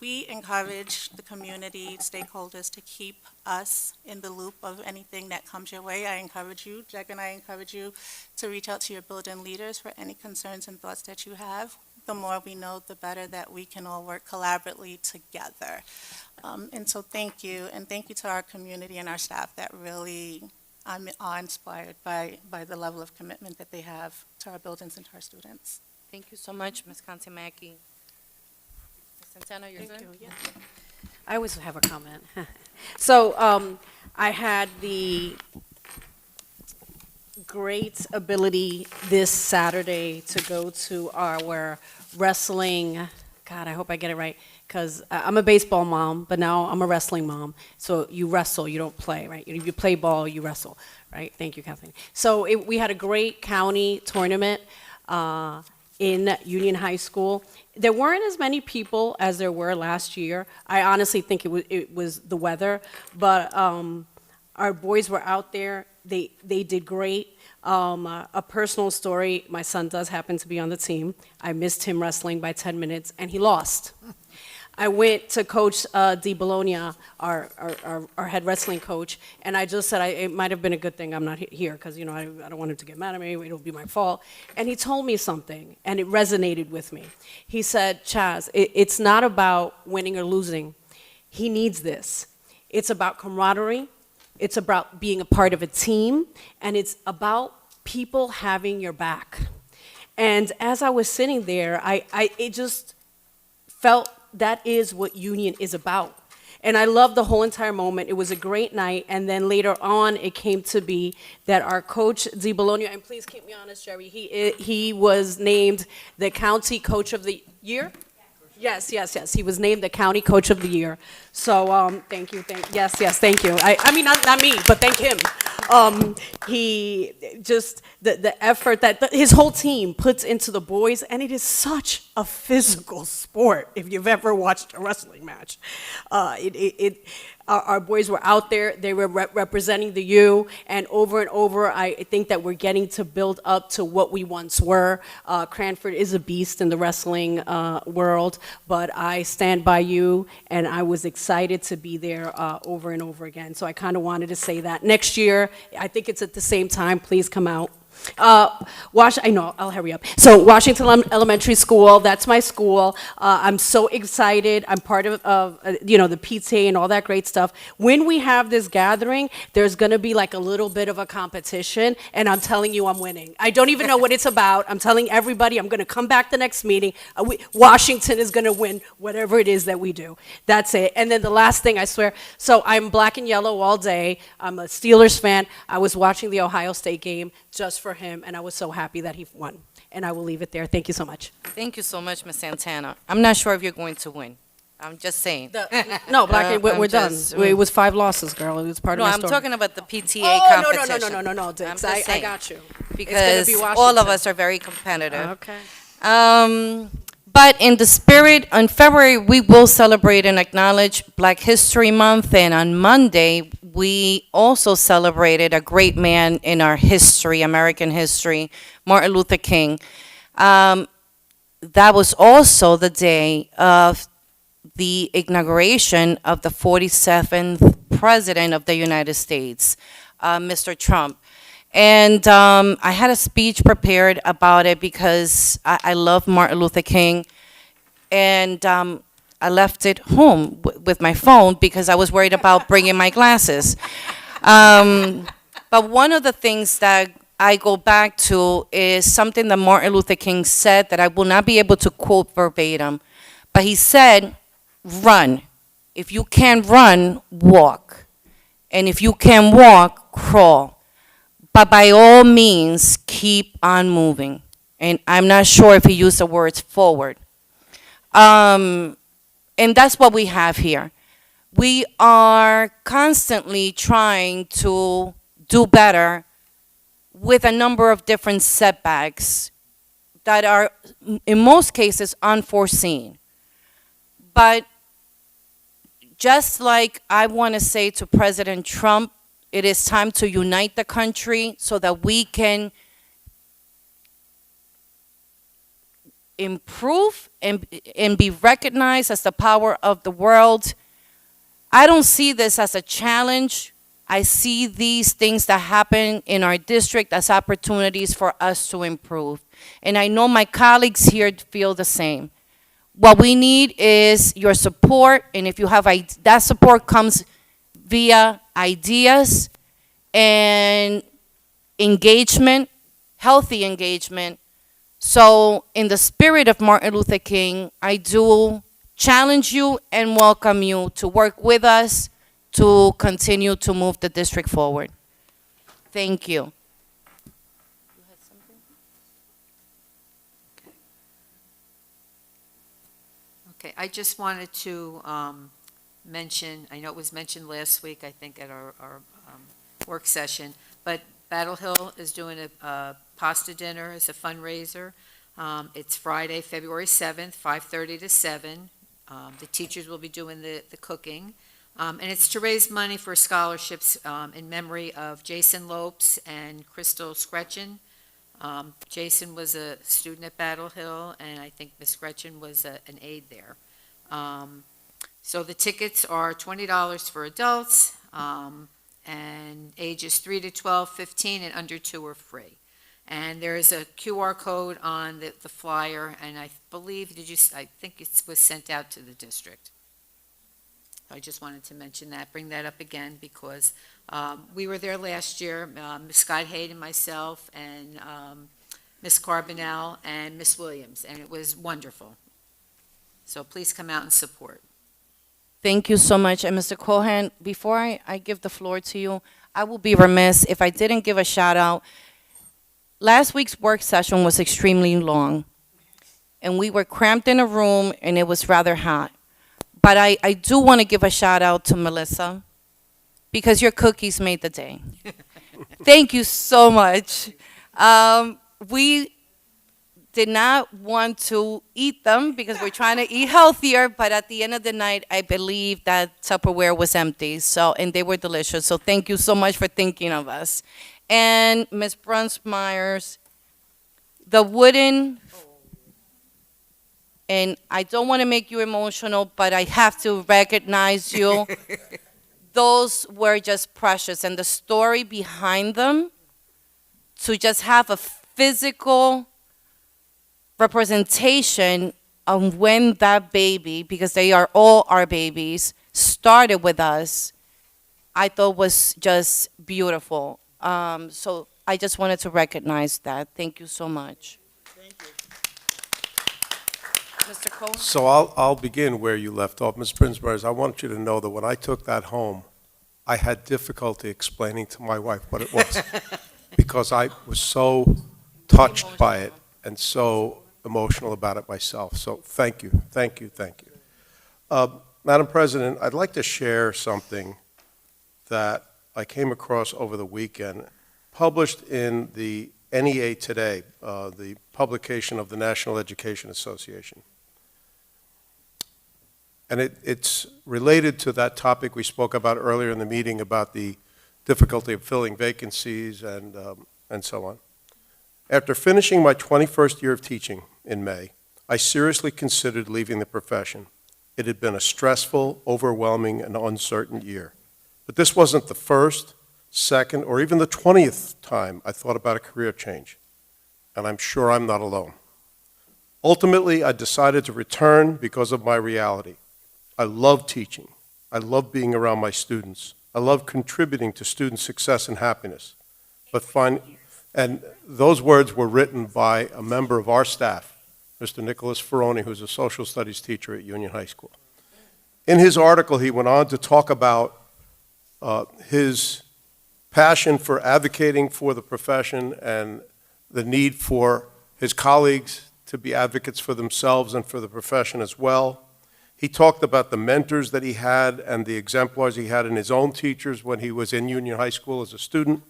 We encourage the community stakeholders to keep us in the loop of anything that comes your way. I encourage you, Jack and I encourage you to reach out to your building leaders for any concerns and thoughts that you have. The more we know, the better that we can all work collaboratively together. And so thank you, and thank you to our community and our staff that really I'm awe-inspired by the level of commitment that they have to our buildings and to our students. Thank you so much, Ms. Kante Mackey. Ms. Santana, you're good? Thank you. Yeah. I always have a comment. So I had the great ability this Saturday to go to our wrestling, God, I hope I get it right, because I'm a baseball mom, but now I'm a wrestling mom. So you wrestle, you don't play, right? You play ball, you wrestle, right? Thank you, Kathleen. So we had a great county tournament in Union High School. There weren't as many people as there were last year. I honestly think it was the weather, but our boys were out there. They did great. A personal story, my son does happen to be on the team. I missed him wrestling by 10 minutes, and he lost. I went to Coach Di Bologna, our head wrestling coach, and I just said it might have been a good thing I'm not here because, I don't want him to get mad at me. It'll be my fault. And he told me something, and it resonated with me. He said, Chaz, it's not about winning or losing. He needs this. It's about camaraderie. It's about being a part of a team, and it's about people having your back. And as I was sitting there, it just felt that is what union is about. And I loved the whole entire moment. It was a great night. And then later on, it came to be that our coach, Di Bologna, and please keep me honest, Jerry, he was named the county coach of the year? Yes. He was named the county coach of the year. So thank you. Yes, thank you. I mean, not me, but thank him. He just, the effort that his whole team puts into the boys, and it is such a physical sport if you've ever watched a wrestling match. Our boys were out there, they were representing the U, and over, I think that we're getting to build up to what we once were. Cranford is a beast in the wrestling world, but I stand by you, and I was excited to be there over and over again. So I kind of wanted to say that. Next year, I think it's at the same time, please come out. I know, I'll hurry up. So Washington Elementary School, that's my school. I'm so excited. I'm part of the PTA and all that great stuff. When we have this gathering, there's going to be like a little bit of a competition, and I'm telling you I'm winning. I don't even know what it's about. I'm telling everybody I'm going to come back the next meeting. Washington is going to win whatever it is that we do. That's it. And then the last thing, I swear, so I'm black and yellow all day. I'm a Steelers fan. I was watching the Ohio State game just for him, and I was so happy that he won. And I will leave it there. Thank you so much. Thank you so much, Ms. Santana. I'm not sure if you're going to win. I'm just saying. No, black, we're done. just- It was 5 losses, girl. It was part No, of my I'm story. talking about the PTA Oh, competition. no, I'm Dix. just I saying. got you. Because be all of Washington. us are very competitive. Okay. But in the spirit, on February, we will celebrate and acknowledge Black History Month, and on Monday, we also celebrated a great man in our history, American history, Martin Luther King. That was also the day of the inauguration of the 47th President of the United States, Mr. Trump. And I had a speech prepared about it because I love Martin Luther King. And I left it home with my phone because I was worried about bringing my glasses. But one of the things that I go back to is something that Martin Luther King said that I will not be able to quote verbatim. But he said, run. If you can't run, walk. And if you can walk, crawl. But by all means, keep on moving. And I'm not sure if he used the words forward. And that's what we have here. We are constantly trying to do better with a number of different setbacks that are, in most cases, unforeseen. But just like I want to say to President Trump, it is time to unite the country so that we can improve and be recognized as the power of the world. I don't see this as a challenge. I see these things that happen in our district as opportunities for us to improve. And I know my colleagues here feel the same. What we need is your support, and if you have that support comes via ideas and engagement, healthy engagement. So in the spirit of Martin Luther King, I do challenge you and welcome you to work with us to continue to move the district forward. Thank you. Okay, I just wanted to mention, I know it was mentioned last week, I think at our work session, but Battle Hill is doing a pasta dinner as a fundraiser. It's Friday, February 7th, 5:30 to 7. The teachers will be doing the cooking. And it's to raise money for scholarships in memory of Jason Lopes and Crystal Scretchen. Jason was a student at Battle Hill, and I think Miss Scretchen was an aide there. So the tickets are $20 for adults, and ages 3 to 12, 15, and under 2 are free. And there is a QR code on the flyer, and I believe, I think it was sent out to the district. I just wanted to mention that, bring that up again, because we were there last year, Ms. Scott Hayden, myself, and Ms. Carbonell, and Ms. Williams, and it was wonderful. So please come out and support. Thank you so much. And Mr. Cohen, before I give the floor to you, I will be remiss if I didn't give a shout out. Last week's work session was extremely long, and we were cramped in a room, and it was rather hot. But I do want to give a shout out to Melissa, because your cookies made the day. Thank you so much. We did not want to eat them because we're trying to eat healthier, but at the end of the night, I believe that Tupperware was empty, and they were delicious. So thank you so much for thinking of us. And Ms. Brunsmeyer's, the wooden, and I don't want to make you emotional, but I have to recognize you. Those were just precious, and the story behind them, to just have a physical representation of when that baby, because they are all our babies, started with us, I thought was just beautiful. So I just wanted to recognize that. Thank you so much. Thank you. Mr. Cole? So I'll begin where you left off. Ms. Prinsmers, I want you to know that when I took that home, I had difficulty explaining to my wife what it was because I was so touched by it and so emotional about it myself. So thank you, thank you, thank you. Madam President, I'd like to share something that I came across over the weekend, published in the NEA Today, the publication of the National Education Association. And it's related to that topic we spoke about earlier in the meeting about the difficulty of filling vacancies and so on. After finishing my 21st year of teaching in May, I seriously considered leaving the profession. It had been a stressful, overwhelming, and uncertain year. But this wasn't the first, second, or even the 20th time I thought about a career change. And I'm sure I'm not alone. Ultimately, I decided to return because of my reality. I love teaching. I love being around my students. I love contributing to student success and happiness. And those words were written by a member of our staff, Mr. Nicholas Ferroni, who's a social studies teacher at Union High School. In his article, he went on to talk about his passion for advocating for the profession and the need for his colleagues to be advocates for themselves and for the profession as well. He talked about the mentors that he had and the exemplars he had in his own teachers when he was in Union High School as a student.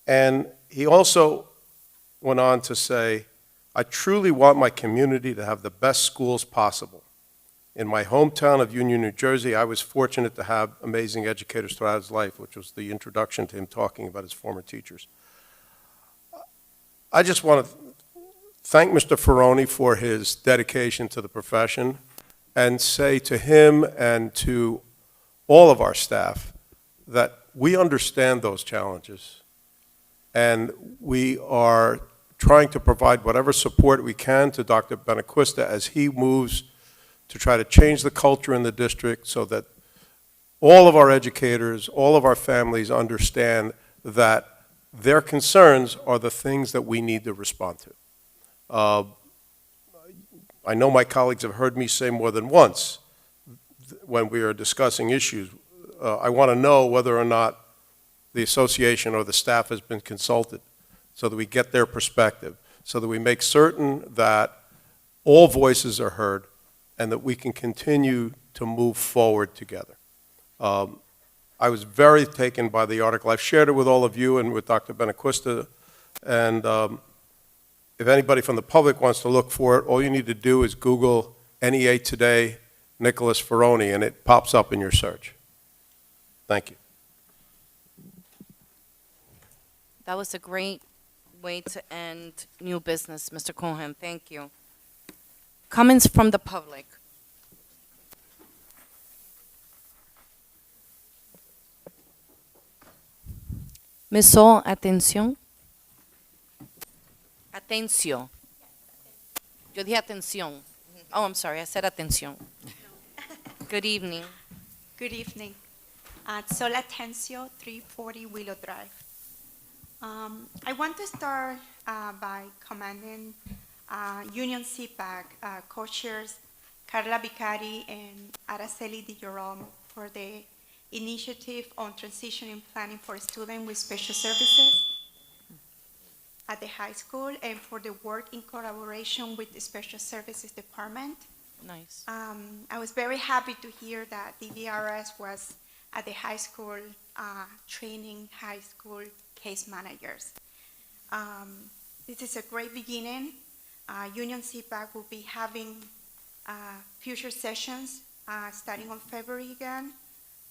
And he also went on to say, I truly want my community to have the best schools possible. In my hometown of Union, New Jersey, I was fortunate to have amazing educators throughout his life, which was the introduction to him talking about his former teachers. I just want to thank Mr. Ferroni for his dedication to the profession and say to him and to all of our staff that we understand those challenges and we are trying to provide whatever support we can to Dr. Benaquista as he moves to try to change the culture in the district so that all of our educators, all of our families understand that their concerns are the things that we need to respond to. I know my colleagues have heard me say more than once when we are discussing issues, I want to know whether or not the association or the staff has been consulted so that we get their perspective, so that we make certain that all voices are heard and that we can continue to move forward together. I was very taken by the article. I've shared it with all of you and with Dr. Benaquista, and if anybody from the public wants to look for it, all you need to do is Google NEA Today, Nicholas Ferroni, and it pops up in your search. Thank you. That was a great way to end new business, Mr. Cohen. Thank you. Comments from the public. Ms. Saul, atención. Atención. Yo dije atención. Oh, I'm sorry, I said atención. Good evening. Good evening. Sol Atencio, 340 Willow Drive. I want to start by commending Union CPAC co-chairs Carla Vicari and Araceli Di Girolamo for the initiative on transitioning planning for students with special services at the high school and for the work in collaboration with the Special Services Department. Nice. I was very happy to hear that the VRS was at the high school training high school case managers. This is a great beginning. Union CPAC will be having future sessions starting on February again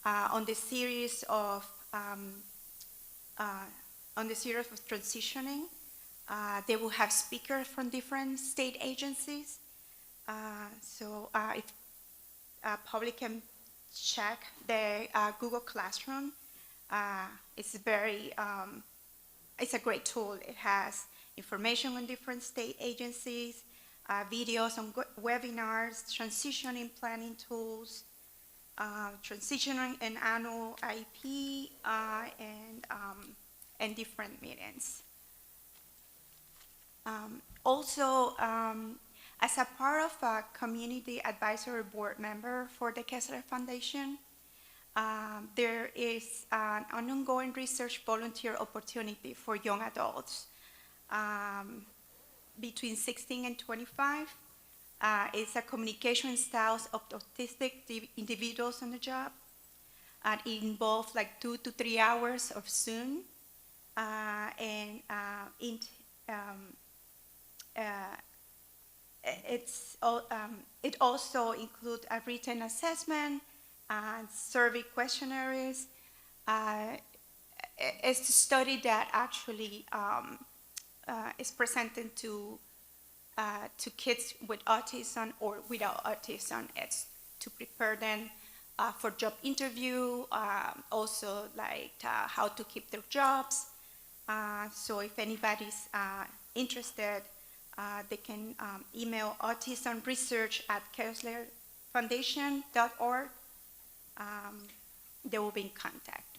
on the series of transitioning. They will have speakers from different state agencies. So if public can check the Google Classroom, it's a great tool. It has information on different state agencies, videos on webinars, transitioning planning tools, transitioning an annual IEP, and different meetings. Also, as a part of a community advisory board member for the Kessler Foundation, there is an ongoing research volunteer opportunity for young adults between 16 and 25. It's a communication styles of autistic individuals on the job. It involves like 2 to 3 hours of Zoom, it also includes a written assessment and survey questionnaires. It's a study that actually is presented to kids with autism or without autism. It's to prepare them for job interview, also like how to keep their jobs. So if anybody's interested, they can email autismresearch@kesslerfoundation.org. They will be in contact.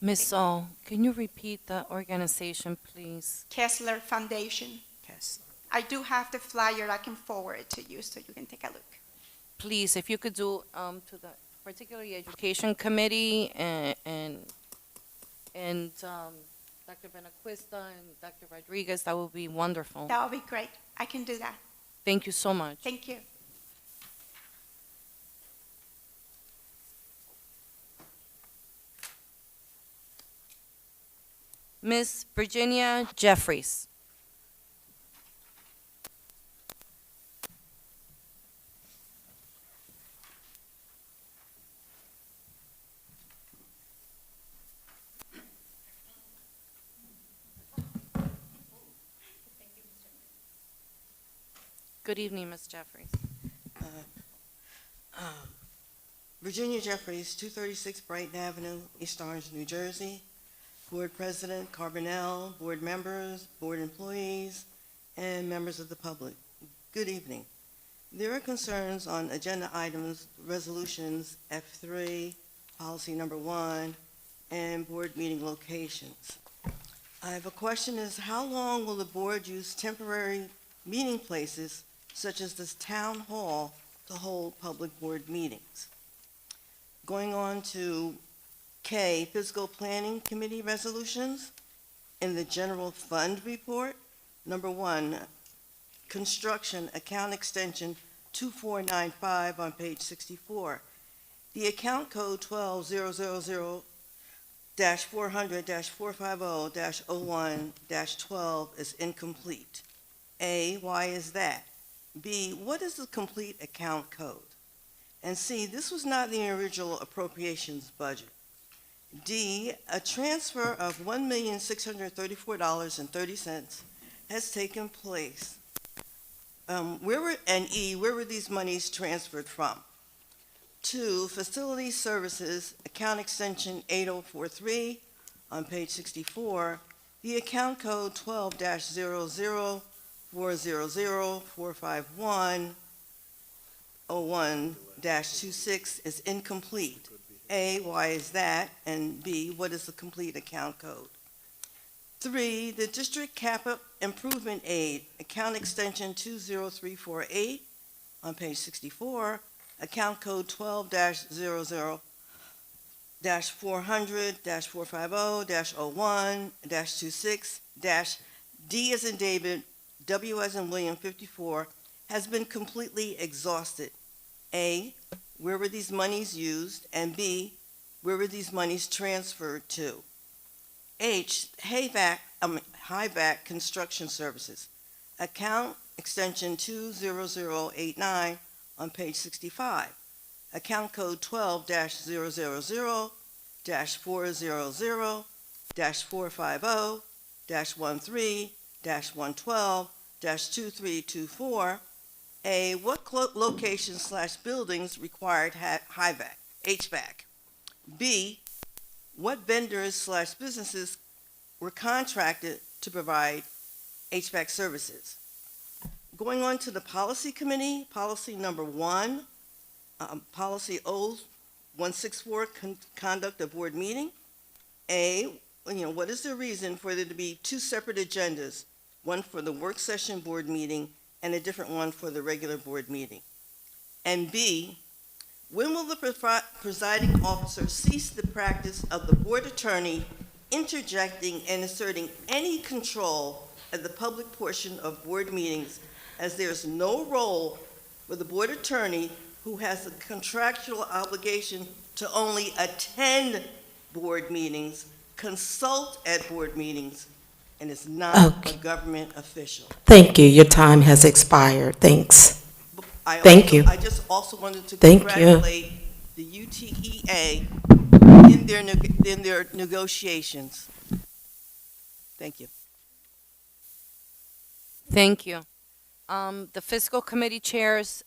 Ms. Saul, can you repeat the organization, please? Kessler Foundation. Yes. I do have the flyer. I can forward it to you so you can take a look. Please, if you could do to the particularly Education Committee and Dr. Benaquista and Dr. Rodriguez, that would be wonderful. That would be great. I can do that. Thank you so much. Thank you. Ms. Virginia Jeffries. Good evening, Ms. Jeffries. Virginia Jeffries, 236 Brighton Avenue, East Orange, New Jersey. Board President Carbonell, board members, board employees, and members of the public. Good evening. There are concerns on agenda items, resolutions F3, policy number 1, and board meeting locations. I have a question is how long will the board use temporary meeting places such as this town hall to hold public board meetings? Going on to K, Fiscal Planning Committee resolutions. In the general fund report, number 1, construction account extension 2495 on page 64. The account code 12000-400-450-01-12 is incomplete. A, why is that? B, what is the complete account code? And C, this was not the original appropriations budget. D, a transfer of $1,634.30 has taken place. And E, where were these monies transferred from? 2, facility services, account extension 8043 on page 64, the account code 12-0040045101-26 is incomplete. A, why is that? And B, what is the complete account code? 3, the District Capital Improvement Aid, account extension 20348 on page 64, account code 12-00-450-01-26-D as in David, W as in William 54, has been completely exhausted. A, where were these monies used? And B, where were these monies transferred to? H, HIVAC Construction Services, account extension 20089 on page 65, account code 12-000-400-13-112-2324. A, what locations/buildings required HVAC? B, what vendors/businesses were contracted to provide HVAC services? Going on to the policy committee, policy number 1, policy 0164, conduct of board meeting. A, what is the reason for there to be 2 separate agendas, one for the work session board meeting and a different one for the regular board meeting? And B, when will the presiding officer cease the practice of the board attorney interjecting and asserting any control at the public portion of board meetings, as there is no role for the board attorney, who has a contractual obligation to only attend board meetings, consult at board meetings, and is not a government official? Thank you. Your time has expired. Thanks. Thank you. I just also wanted to Thank you. congratulate the UTEA in their negotiations. Thank you. Thank you. The fiscal committee chairs,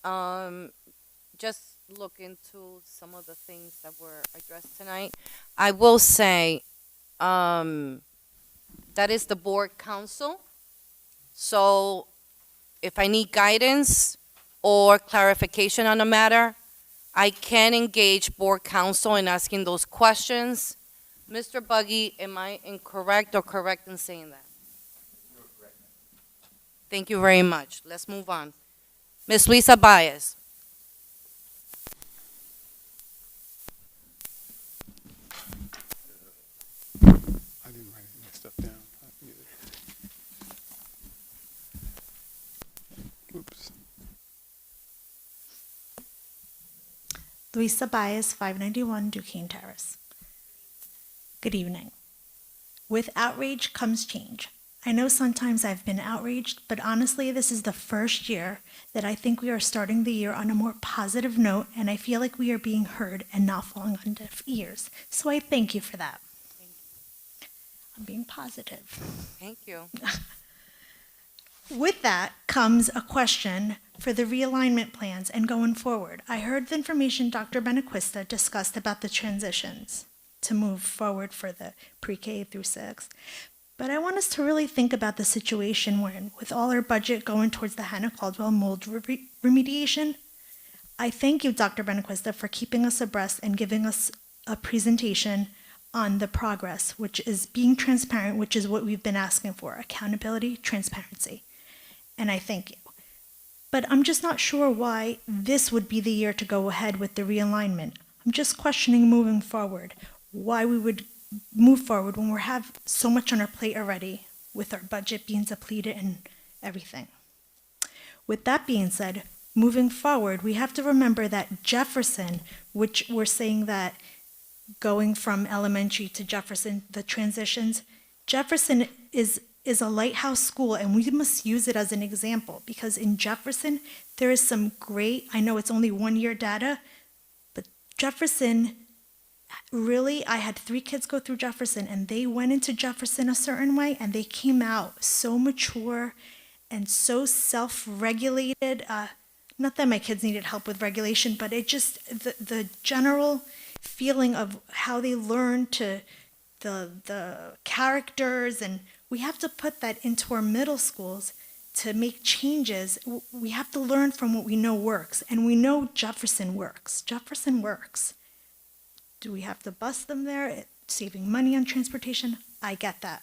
just look into some of the things that were addressed tonight. I will say, that is the board council. So if I need guidance or clarification on a matter, I can engage board counsel in asking those questions. Mr. Buggy, am I incorrect or correct in saying that? Thank you very much. Let's move on. Ms. Luisa Baez. I didn't write any stuff down. Oops. Luisa Baez, 591 Duquesne Terrace. Good evening. With outrage comes change. I know sometimes I've been outraged, but honestly, this is the first year that I think we are starting the year on a more positive note, and I feel like we are being heard and not falling on deaf ears. So I thank you for that. I'm being positive. Thank you. With that comes a question for the realignment plans and going forward. I heard the information Dr. Benaquista discussed about the transitions to move forward for the pre-K through 6. But I want us to really think about the situation when, with all our budget going towards the Hannah Caldwell mold remediation, I thank you, Dr. Benaquista, for keeping us abreast and giving us a presentation on the progress, which is being transparent, which is what we've been asking for, accountability, transparency. And I thank you. But I'm just not sure why this would be the year to go ahead with the realignment. I'm just questioning moving forward, why we would move forward when we have so much on our plate already with our budget being depleted and everything. With that being said, moving forward, we have to remember that Jefferson, which we're saying that going from elementary to Jefferson, the transitions, Jefferson is a lighthouse school, and we must use it as an example, because in Jefferson, there is some great, I know it's only 1 year data, but Jefferson, really, I had 3 kids go through Jefferson, and they went into Jefferson a certain way, and they came out so mature and so self-regulated. Not that my kids needed help with regulation, but it just, the general feeling of how they learned to the characters, and we have to put that into our middle schools to make changes. We have to learn from what we know works, and we know Jefferson works. Jefferson works. Do we have to bus them there? Saving money on transportation? I get that.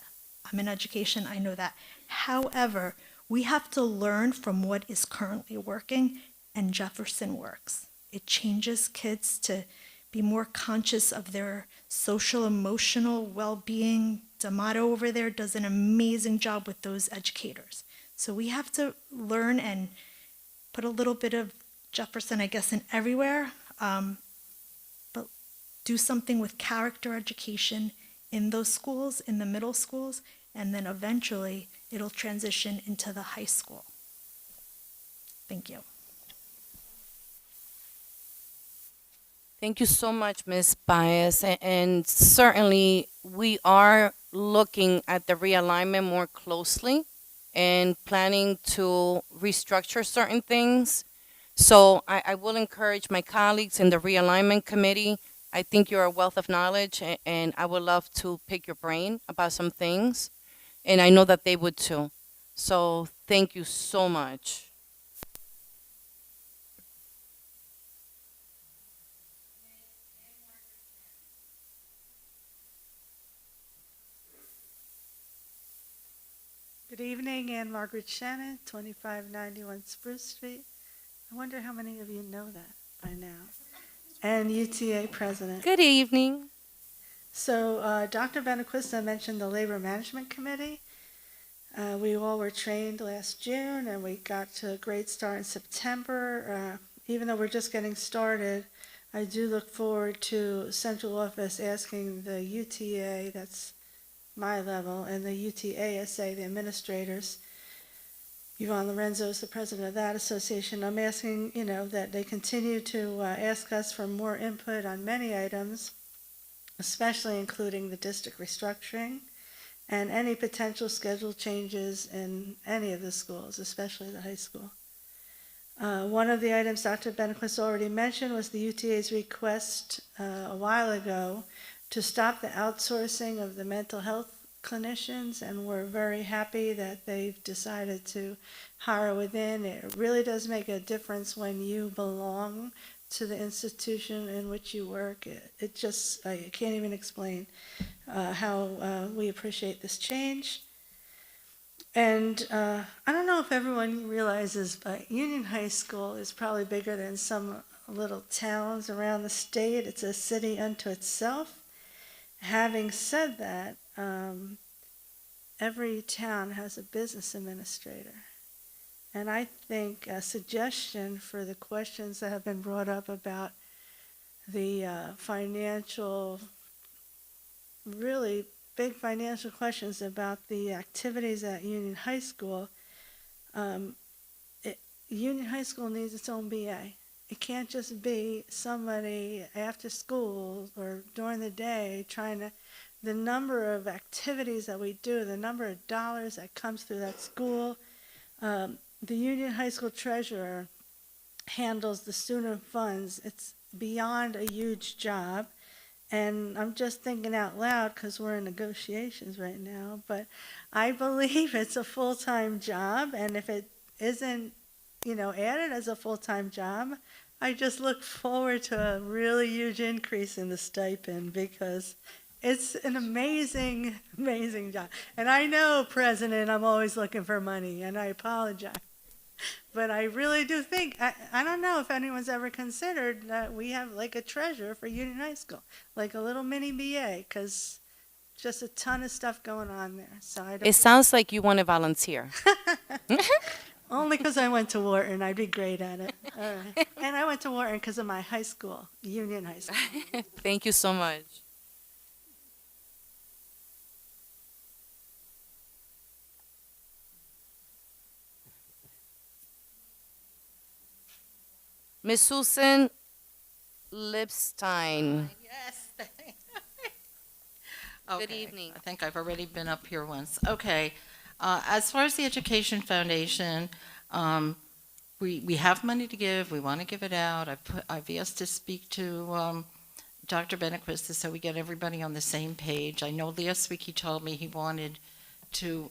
I'm in education, I know that. However, we have to learn from what is currently working, and Jefferson works. It changes kids to be more conscious of their social, emotional well-being. D'Amato over there does an amazing job with those educators. So we have to learn and put a little bit of Jefferson, I guess, in everywhere, but do something with character education in those schools, in the middle schools, and then eventually it'll transition into the high school. Thank you. Thank you so much, Ms. Baez. And certainly, we are looking at the realignment more closely and planning to restructure certain things. So I will encourage my colleagues in the realignment committee. I think you're a wealth of knowledge, and I would love to pick your brain about some things. And I know that they would too. So thank you so much. Good evening, Ann Margaret Shannon, 2591 Spruce Street. I wonder how many of you know that by now. And UTA President. Good evening. So Dr. Benaquista mentioned the Labor Management Committee. We all were trained last June, and we got to a great start in September. Even though we're just getting started, I do look forward to central office asking the UTA, that's my level, and the UTASA, the administrators. Yvonne Lorenzo is the president of that association. I'm asking, that they continue to ask us for more input on many items, especially including the district restructuring and any potential schedule changes in any of the schools, especially the high school. One of the items Dr. Benaquist already mentioned was the UTA's request a while ago to stop the outsourcing of the mental health clinicians, and we're very happy that they've decided to hire within. It really does make a difference when you belong to the institution in which you work. It just, I can't even explain how we appreciate this change. And I don't know if everyone realizes, but Union High School is probably bigger than some little towns around the state. It's a city unto itself. Having said that, every town has a business administrator. And I think a suggestion for the questions that have been brought up about the financial, really big financial questions about the activities at Union High School, Union High School needs its own BA. It can't just be somebody after school or during the day trying to, the number of activities that we do, the number of dollars that comes through that school. The Union High School treasurer handles the student funds. It's beyond a huge job. And I'm just thinking out loud because we're in negotiations right now, but I believe it's a full-time job, and if it isn't, added as a full-time job, I just look forward to a really huge increase in the stipend because it's an amazing, amazing job. And I know, President, I'm always looking for money, and I apologize. But I really do think, I don't know if anyone's ever considered that we have like a treasurer for Union High School, like a little mini BA, because just a ton of stuff going on there. So I don't. It sounds like you want to volunteer. Only because I went to Wharton, I'd be great at it. All right. And I went to Wharton because of my high school, Union High School. Thank you so much. Ms. Susan Lipstein. Yes. Good Okay, evening. I think I've already been up here once. Okay. As far as the Education Foundation, we have money to give. We want to give it out. I've asked to speak to Dr. Benequist, so we get everybody on the same page. I know last week he told me he wanted to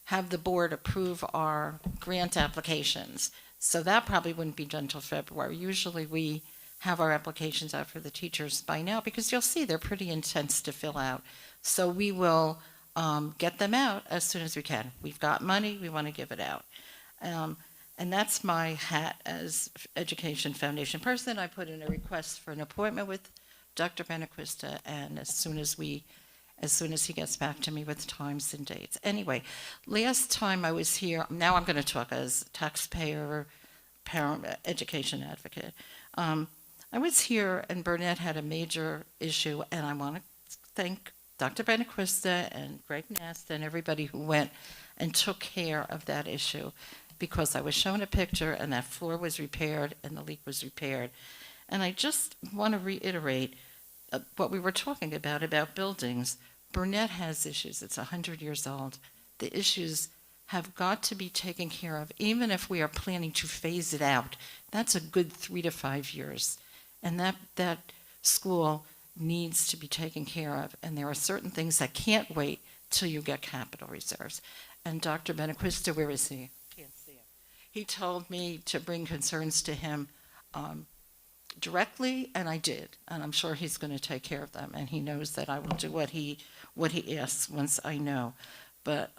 have the board approve our grant applications. So that probably wouldn't be done until February. Usually we have our applications out for the teachers by now, because you'll see they're pretty intense to fill out. So we will get them out as soon as we can. We've got money, we want to give it out. And that's my hat as Education Foundation person. I put in a request for an appointment with Dr. Benequista, and as soon as he gets back to me with times and dates. Anyway, last time I was here, now I'm going to talk as taxpayer, parent, education advocate. I was here and Burnett had a major issue, and I want to thank Dr. Benequista and Greg Nast and everybody who went and took care of that issue, because I was shown a picture and that floor was repaired and the leak was repaired. And I just want to reiterate what we were talking about buildings. Burnett has issues. It's 100 years old. The issues have got to be taken care of, even if we are planning to phase it out. That's a good 3 to 5 years. And that school needs to be taken care of. And there are certain things that can't wait till you get capital reserves. And Dr. Benequista, where is he? Can't see him. He told me to bring concerns to him directly, and I did. And I'm sure he's going to take care of them. And he knows that I will do what he asks once I know. But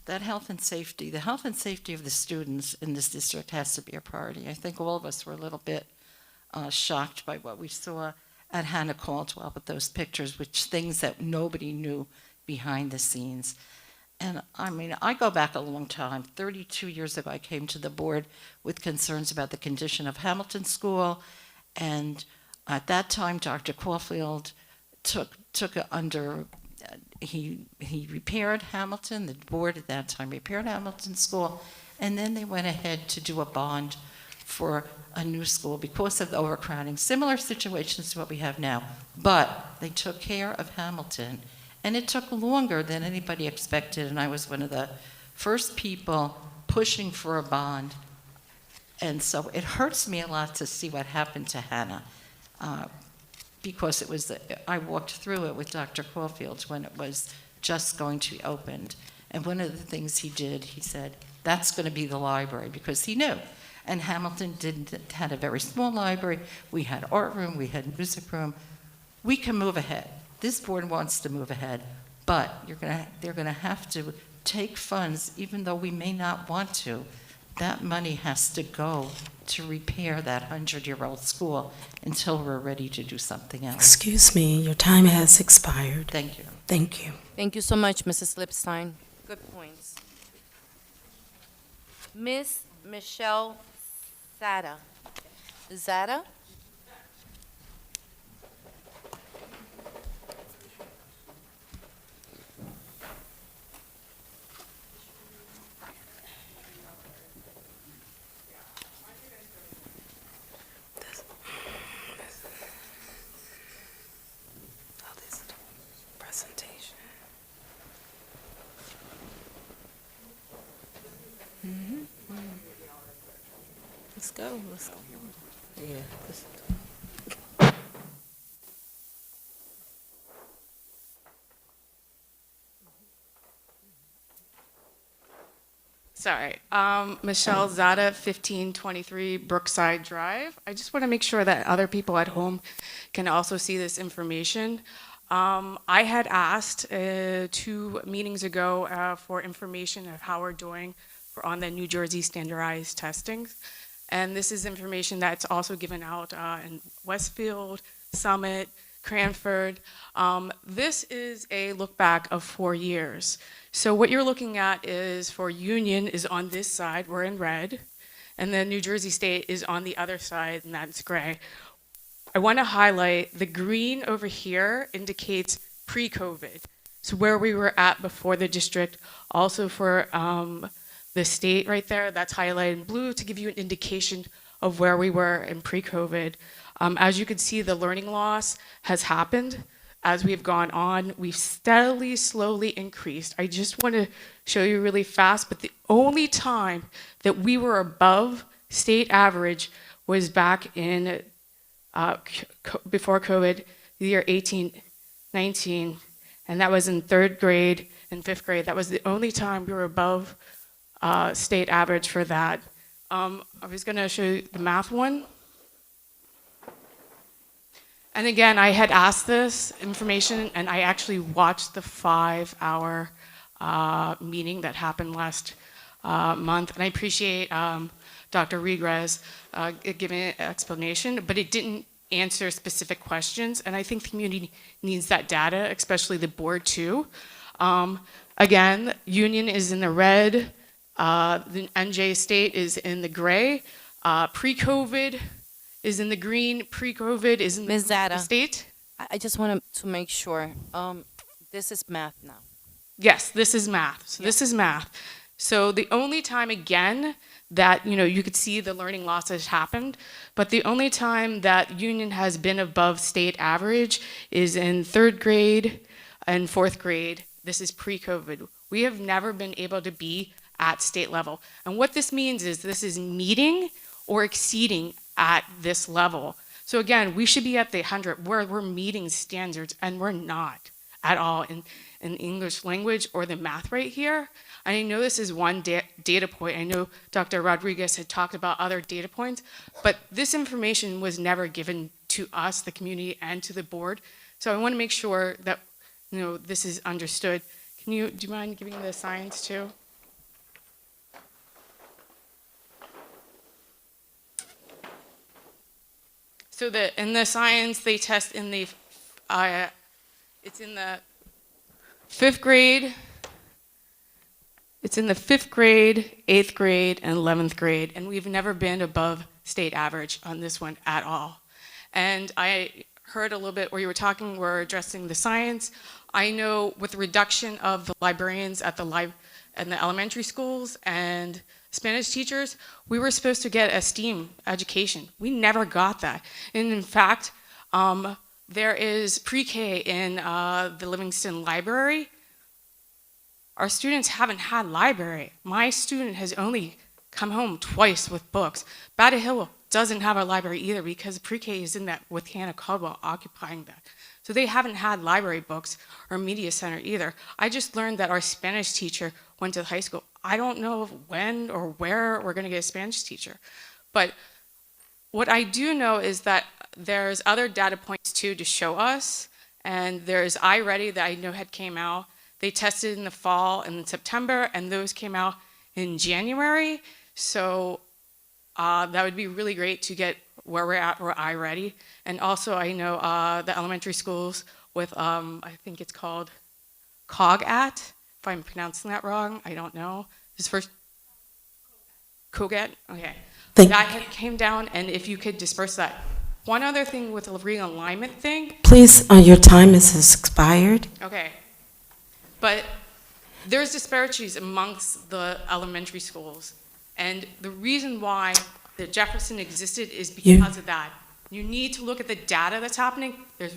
that health and safety, the health and safety of the students in this district has to be a priority. I think all of us were a little bit shocked by what we saw at Hannah Caldwell with those pictures, which things that nobody knew behind the scenes. And I mean, I go back a long time. 32 years ago, I came to the board with concerns about the condition of Hamilton School. And at that time, Dr. Caulfield took it under, he repaired Hamilton. The board at that time repaired Hamilton School. And then they went ahead to do a bond for a new school because of the overcrowding. Similar situations to what we have now. But they took care of Hamilton. And it took longer than anybody expected, and I was one of the first people pushing for a bond. And so it hurts me a lot to see what happened to Hannah, because I walked through it with Dr. Caulfield when it was just going to be opened. And one of the things he did, he said, that's going to be the library, because he knew. And Hamilton had a very small library. We had art room, we had music room. We can move ahead. This board wants to move ahead, but they're going to have to take funds, even though we may not want to. That money has to go to repair that 100-year-old school until we're ready to do something else. Excuse me, your time has expired. Thank you. Thank you. Thank you so much, Mrs. Lipstein. Good points. Miss Michelle Zada. Zada? Presentation. Let's go. Let's go. Yeah. Sorry. Michelle Zada, 1523 Brookside Drive. I just want to make sure that other people at home can also see this information. I had asked 2 meetings ago for information of how we're doing on the New Jersey standardized testing. And this is information that's also given out in Westfield, Summit, Cranford. This is a look back of 4 years. So what you're looking at is for Union is on this side, we're in red, and then New Jersey State is on the other side, and that's gray. I want to highlight the green over here indicates pre-COVID. So where we were at before the district, also for the state right there, that's highlighted in blue to give you an indication of where we were in pre-COVID. As you can see, the learning loss has happened as we've gone on. We've steadily, slowly increased. I just want to show you really fast, but the only time that we were above state average was back in before COVID, the year 1819, and that was in 3rd grade and 5th grade. That was the only time we were above state average for that. I was going to show you the math one. And again, I had asked this information, and I actually watched the 5-hour meeting that happened last month, and I appreciate Dr. Regres giving an explanation, but it didn't answer specific questions, and I think the community needs that data, especially the board too. Again, Union is in the red, the NJ State is in the gray, pre-COVID is in the green, pre-COVID is in Ms. the Zada, state. I just want to make sure, this is math now. Yes, this is math. So this is math. So the only time again that you could see the learning losses happened, but the only time that Union has been above state average is in 3rd grade and 4th grade. This is pre-COVID. We have never been able to be at state level. And what this means is this is meeting or exceeding at this level. So again, we should be at the 100 where we're meeting standards, and we're not at all in English language or the math right here. I know this is one data point. I know Dr. Rodriguez had talked about other data points, but this information was never given to us, the community, and to the board. So I want to make sure that this is understood. Do you mind giving the science too? So in the science, they test in the, it's in the 5th grade, it's in the 5th grade, 8th grade, and 11th grade, and we've never been above state average on this one at all. And I heard a little bit where you were talking, we're addressing the science. I know with the reduction of the librarians at the elementary schools and Spanish teachers, we were supposed to get a STEAM education. We never got that. And in fact, there is pre-K in the Livingston Library. Our students haven't had library. My student has only come home twice with books. Battle Hill doesn't have a library either because pre-K is in that with Hannah Caldwell occupying that. So they haven't had library books or media center either. I just learned that our Spanish teacher went to high school. I don't know when or where we're going to get a Spanish teacher. But what I do know is that there's other data points too to show us. And there's iReady that I know had came out. They tested in the fall and in September, and those came out in January. So that would be really great to get where we're at for iReady. And also I know the elementary schools with, I think it's called COGAT. If I'm pronouncing that wrong, I don't know. His first, COGAT, okay. That came down, and if you could disperse that. One other thing with the realignment thing. Please, your time is expired. Okay. But there's disparities amongst the elementary schools. And the reason why the Jefferson existed is because of that. You need to look at the data that's happening. There's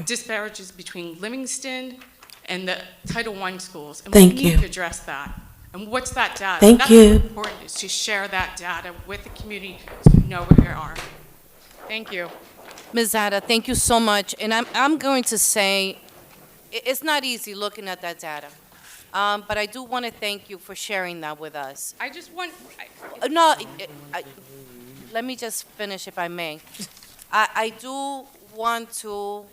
disparities between Livingston and the Title I schools. And we need to address that. And what's that data? That's what's important, is to share that data with the community to know where they are. Thank you. Ms. Zada, thank you so much. And I'm going to say, it's not easy looking at that data. But I do want to thank you for sharing that with us. I just want... let me just finish if I may. I do want to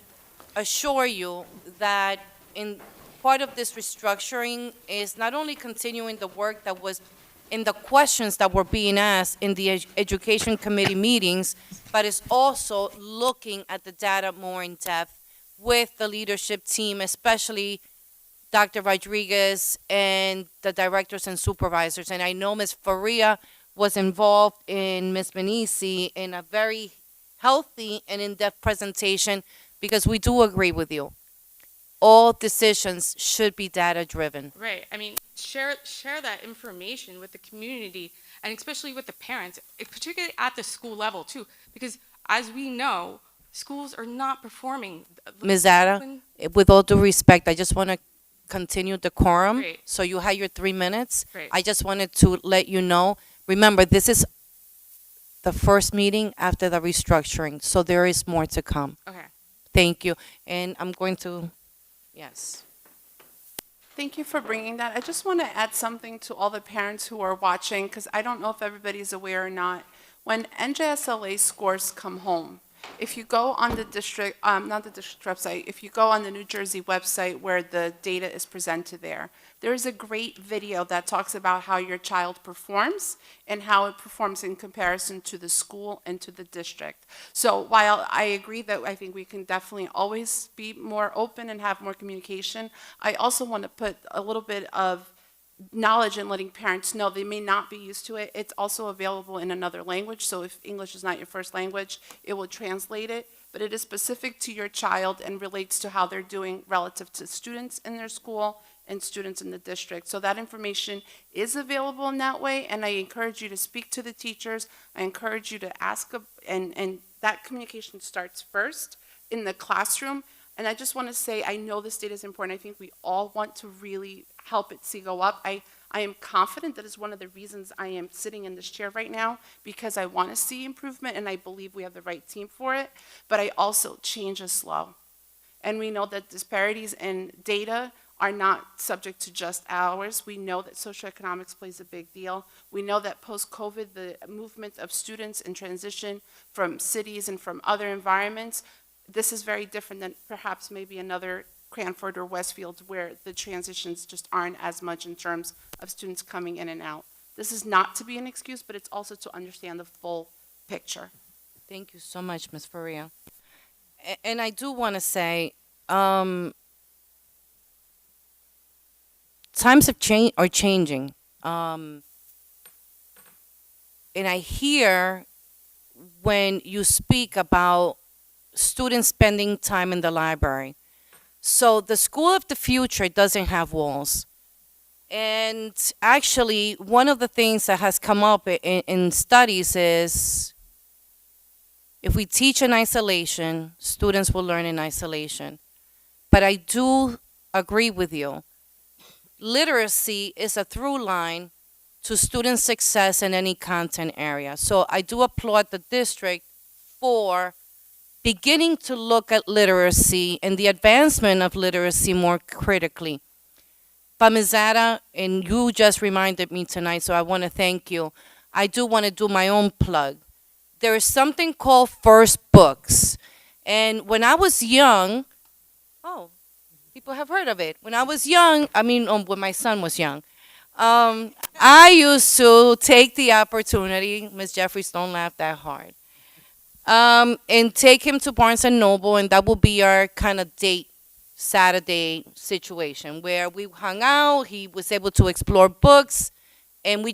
assure you that in part of this restructuring is not only continuing the work that was in the questions that were being asked in the Education Committee meetings, but it's also looking at the data more in depth with the leadership team, especially Dr. Rodriguez and the directors and supervisors. And I know Ms. Faria was involved in Ms. Benisi in a very healthy and in-depth presentation, because we do agree with you. All decisions should be data-driven. Right. I mean, share that information with the community, and especially with the parents, particularly at the school level too, because as we know, schools are not performing. Ms. Zada, with all due respect, I just want to continue decorum. Great. So you had your 3 minutes. Great. I just wanted to let you know. Remember, this is the first meeting after the restructuring, so there is more to come. Okay. Thank you. And I'm going to, yes. Thank you for bringing that. I just want to add something to all the parents who are watching, because I don't know if everybody's aware or not. When NJSLA scores come home, if you go on the district, not the district website, if you go on the New Jersey website where the data is presented there is a great video that talks about how your child performs and how it performs in comparison to the school and to the district. So while I agree that I think we can definitely always be more open and have more communication, I also want to put a little bit of knowledge and letting parents know they may not be used to it. It's also available in another language, so if English is not your first language, it will translate it, but it is specific to your child and relates to how they're doing relative to students in their school and students in the district. So that information is available in that way, and I encourage you to speak to the teachers. I encourage you to ask, and that communication starts first in the classroom. And I just want to say, I know this data is important. I think we all want to really help it see go up. I am confident that is one of the reasons I am sitting in this chair right now, because I want to see improvement and I believe we have the right team for it. But I also, change is slow. And we know that disparities in data are not subject to just ours. We know that socioeconomics plays a big deal. We know that post-COVID, the movement of students in transition from cities and from other environments, this is very different than perhaps maybe another Cranford or Westfield, where the transitions just aren't as much in terms of students coming in and out. This is not to be an excuse, but it's also to understand the full picture. Thank you so much, Ms. Faria. And I do want to say, times are changing. And I hear when you speak about students spending time in the library. So the school of the future doesn't have walls. And actually, one of the things that has come up in studies is if we teach in isolation, students will learn in isolation. But I do agree with you. Literacy is a through line to student success in any content area. So I do applaud the district for beginning to look at literacy and the advancement of literacy more critically. But Ms. Zada, and you just reminded me tonight, so I want to thank you. I do want to do my own plug. There is something called First Books. And when I was young, people have heard of it. When I was young, when my son was young, I used to take the opportunity, Ms. Jeffries, don't laugh that hard, and take him to Barnes & Noble, and that would be our kind of date Saturday situation where we hung out, he was able to explore books, and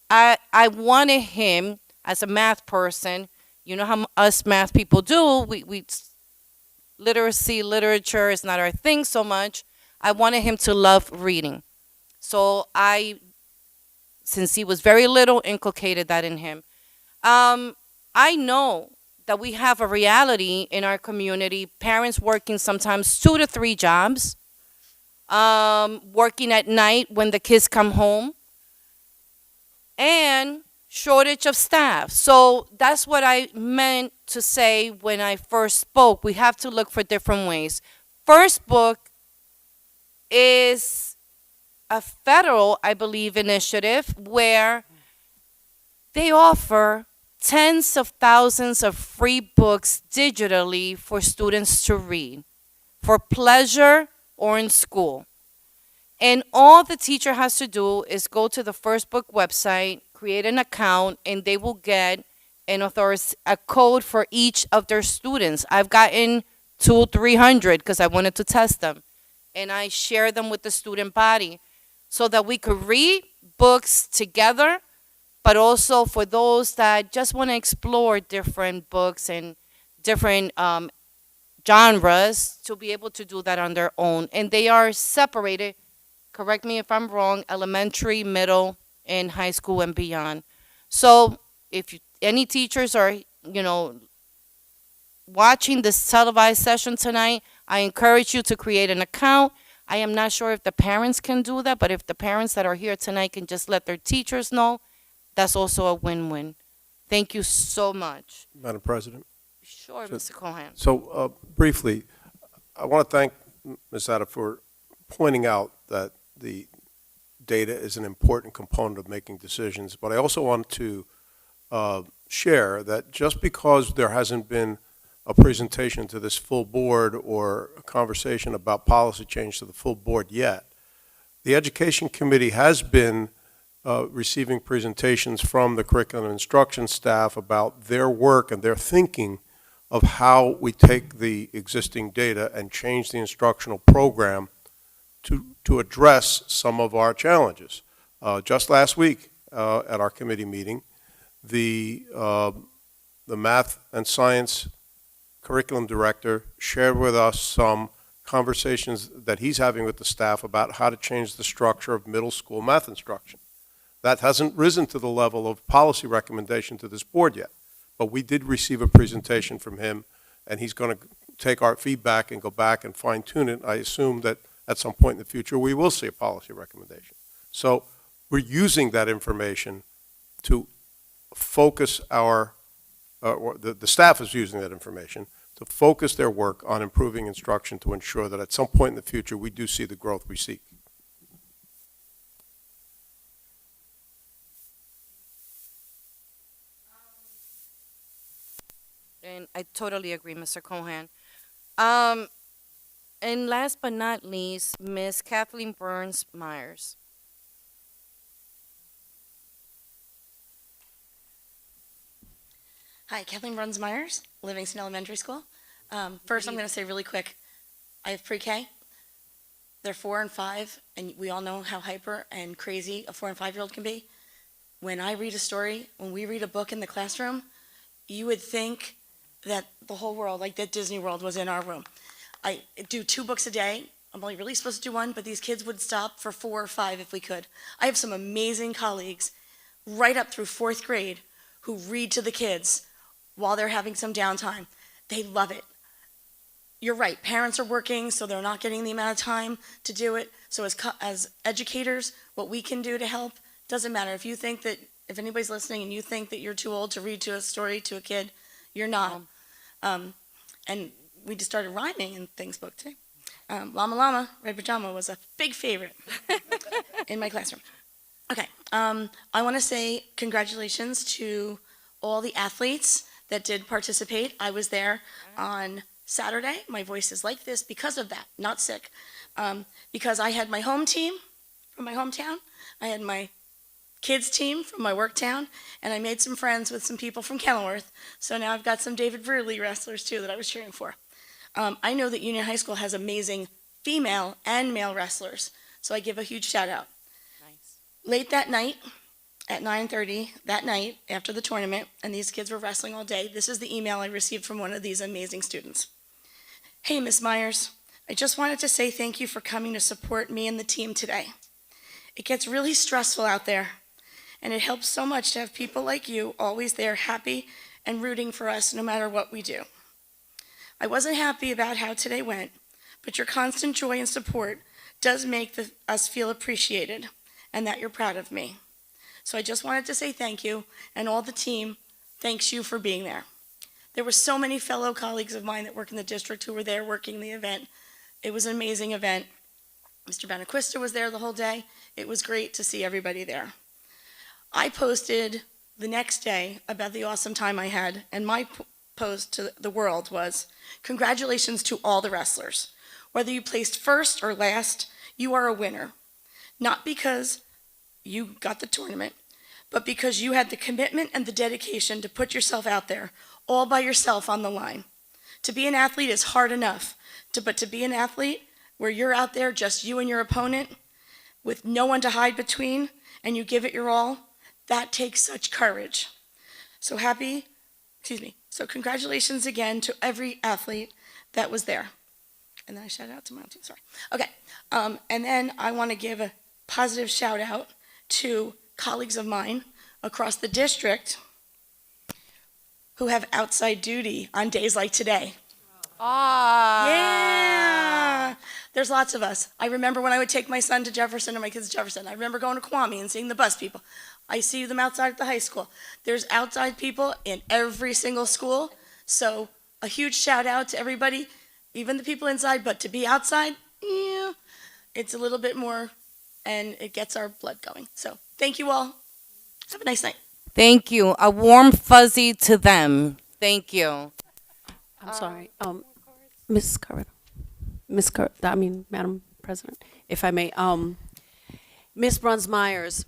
I wanted him as a math person, you know how us math people do, we literacy, literature is not our thing so much. I wanted him to love reading. So since he was very little, inculcated that in him. I know that we have a reality in our community, parents working sometimes 2 to 3 jobs, working at night when the kids come home, and shortage of staff. So that's what I meant to say when I first spoke. We have to look for different ways. First Book is a federal, I believe, initiative where they offer tens of thousands of free books digitally for students to read for pleasure or in school. And all the teacher has to do is go to the First Book website, create an account, and they will get a code for each of their students. I've gotten 200-300 because I wanted to test them. And I share them with the student body so that we could read books together, but also for those that just want to explore different books and different genres to be able to do that on their own. And they are separated, correct me if I'm wrong, elementary, middle, and high school and beyond. So if any teachers are, watching this televised session tonight, I encourage you to create an account. I am not sure if the parents can do that, but if the parents that are here tonight can just let their teachers know, that's also a win-win. Thank you so much. Madam President. Sure, So- Mr. Cohen. So briefly, I want to thank Ms. Ada for pointing out that the data is an important component of making decisions, but I also want to share that just because there hasn't been a presentation to this full board or a conversation about policy change to the full board yet, the Education Committee has been receiving presentations from the curriculum and instruction staff about their work and their thinking of how we take the existing data and change the instructional program to address some of our challenges. Just last week at our committee meeting, the math and science curriculum director shared with us some conversations that he's having with the staff about how to change the structure of middle school math instruction. That hasn't risen to the level of policy recommendation to this board yet, but we did receive a presentation from him, and he's going to take our feedback and go back and fine-tune it. I assume that at some point in the future we will see a policy recommendation. So we're using that information to focus the staff is using that information to focus their work on improving instruction to ensure that at some point in the future we do see the growth we seek. And I totally agree, Mr. Cohen. And last but not least, Ms. Kathleen Burns Myers. Hi, Kathleen Bruns Myers, Livingston Elementary School. First, I'm going to say really quick, I have pre-K. They're 4 and 5, and we all know how hyper and crazy a 4 and 5-year-old can be. When I read a story, when we read a book in the classroom, you would think that the whole world, like that Disney World, was in our room. I do 2 books a day. I'm only really supposed to do 1, but these kids would stop for 4 or 5 if we could. I have some amazing colleagues right up through 4th grade who read to the kids while they're having some downtime. They love it. You're right, parents are working, so they're not getting the amount of time to do it. So as educators, what we can do to help doesn't matter. If you think that, if anybody's listening and you think that you're too old to read to a story to a kid, you're not. And we just started rhyming in Things book today. Llama Llama, Red Pajama was a big favorite in my classroom. Okay, I want to say congratulations to all the athletes that did participate. I was there on Saturday. My voice is like this because of that, not sick. Because I had my home team from my hometown, I had my kids team from my work town, and I made some friends with some people from Kenilworth. So now I've got some David Verley wrestlers too that I was cheering for. I know that Union High School has amazing female and male wrestlers, so I give a huge shout out. Nice. Late that night, at 9:30 that night after the tournament, and these kids were wrestling all day, this is the email I received from one of these amazing students. Hey, Miss Myers, I just wanted to say thank you for coming to support me and the team today. It gets really stressful out there, and it helps so much to have people like you always there happy and rooting for us no matter what we do. I wasn't happy about how today went, but your constant joy and support does make us feel appreciated and that you're proud of me. So I just wanted to say thank you, and all the team thanks you for being there. There were so many fellow colleagues of mine that work in the district who were there working the event. It was an amazing event. Mr. Benaquista was there the whole day. It was great to see everybody there. I posted the next day about the awesome time I had, and my post to the world was, congratulations to all the wrestlers. Whether you placed first or last, you are a winner. Not because you got the tournament, but because you had the commitment and the dedication to put yourself out there, all by yourself on the line. To be an athlete is hard enough, but to be an athlete where you're out there, just you and your opponent, with no one to hide between, and you give it your all, that takes such courage. So congratulations again to every athlete that was there. And then I shout out to my own team, sorry. Okay, and then I want to give a positive shout out to colleagues of mine across the district who have outside duty on days like today. Ah. Yeah. There's lots of us. I remember when I would take my son to Jefferson and my kids to Jefferson. I remember going to Kwame and seeing the bus people. I see them outside at the high school. There's outside people in every single school. So a huge shout out to everybody, even the people inside, but to be outside, yeah, it's a little bit more, and it gets our blood going. So thank you all. Have a nice night. Thank you. A warm fuzzy to them. Thank you. I'm sorry, Madam President, if I may, Ms. Bruns-Myers,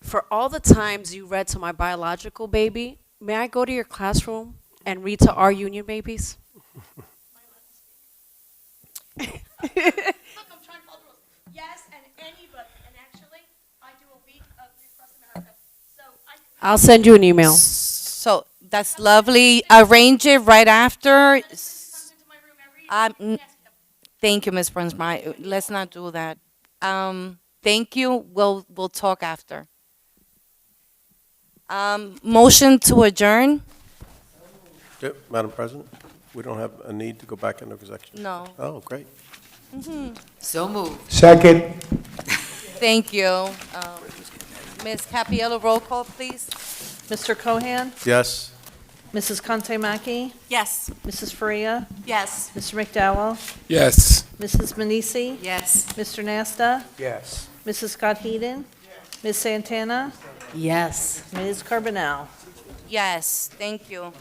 for all the times you read to my biological baby, may I go to your classroom and read to our union babies? Look, I'm trying to follow the rules. Yes, and anybody, and actually, I do a week of Across America, so I'll send you an email. So that's lovely. Arrange it right after. Thank you, Ms. Brunsmeyer. Let's not do that. Thank you. We'll talk after. Motion to adjourn? Yeah, Madam President, we don't have a need to go back into executive? No. Oh, great. So moved. Second. Thank you. Ms. Capiello, roll call, please. Mr. Cohan? Yes. Mrs. Conte-Maki? Yes. Mrs. Faria? Yes. Mr. McDowell? Yes. Mrs. Manisi? Yes. Mr. Nasta? Yes. Mrs. Scott Heeden? Ms. Santana? Yes. Ms. Carbonell? Yes, thank you.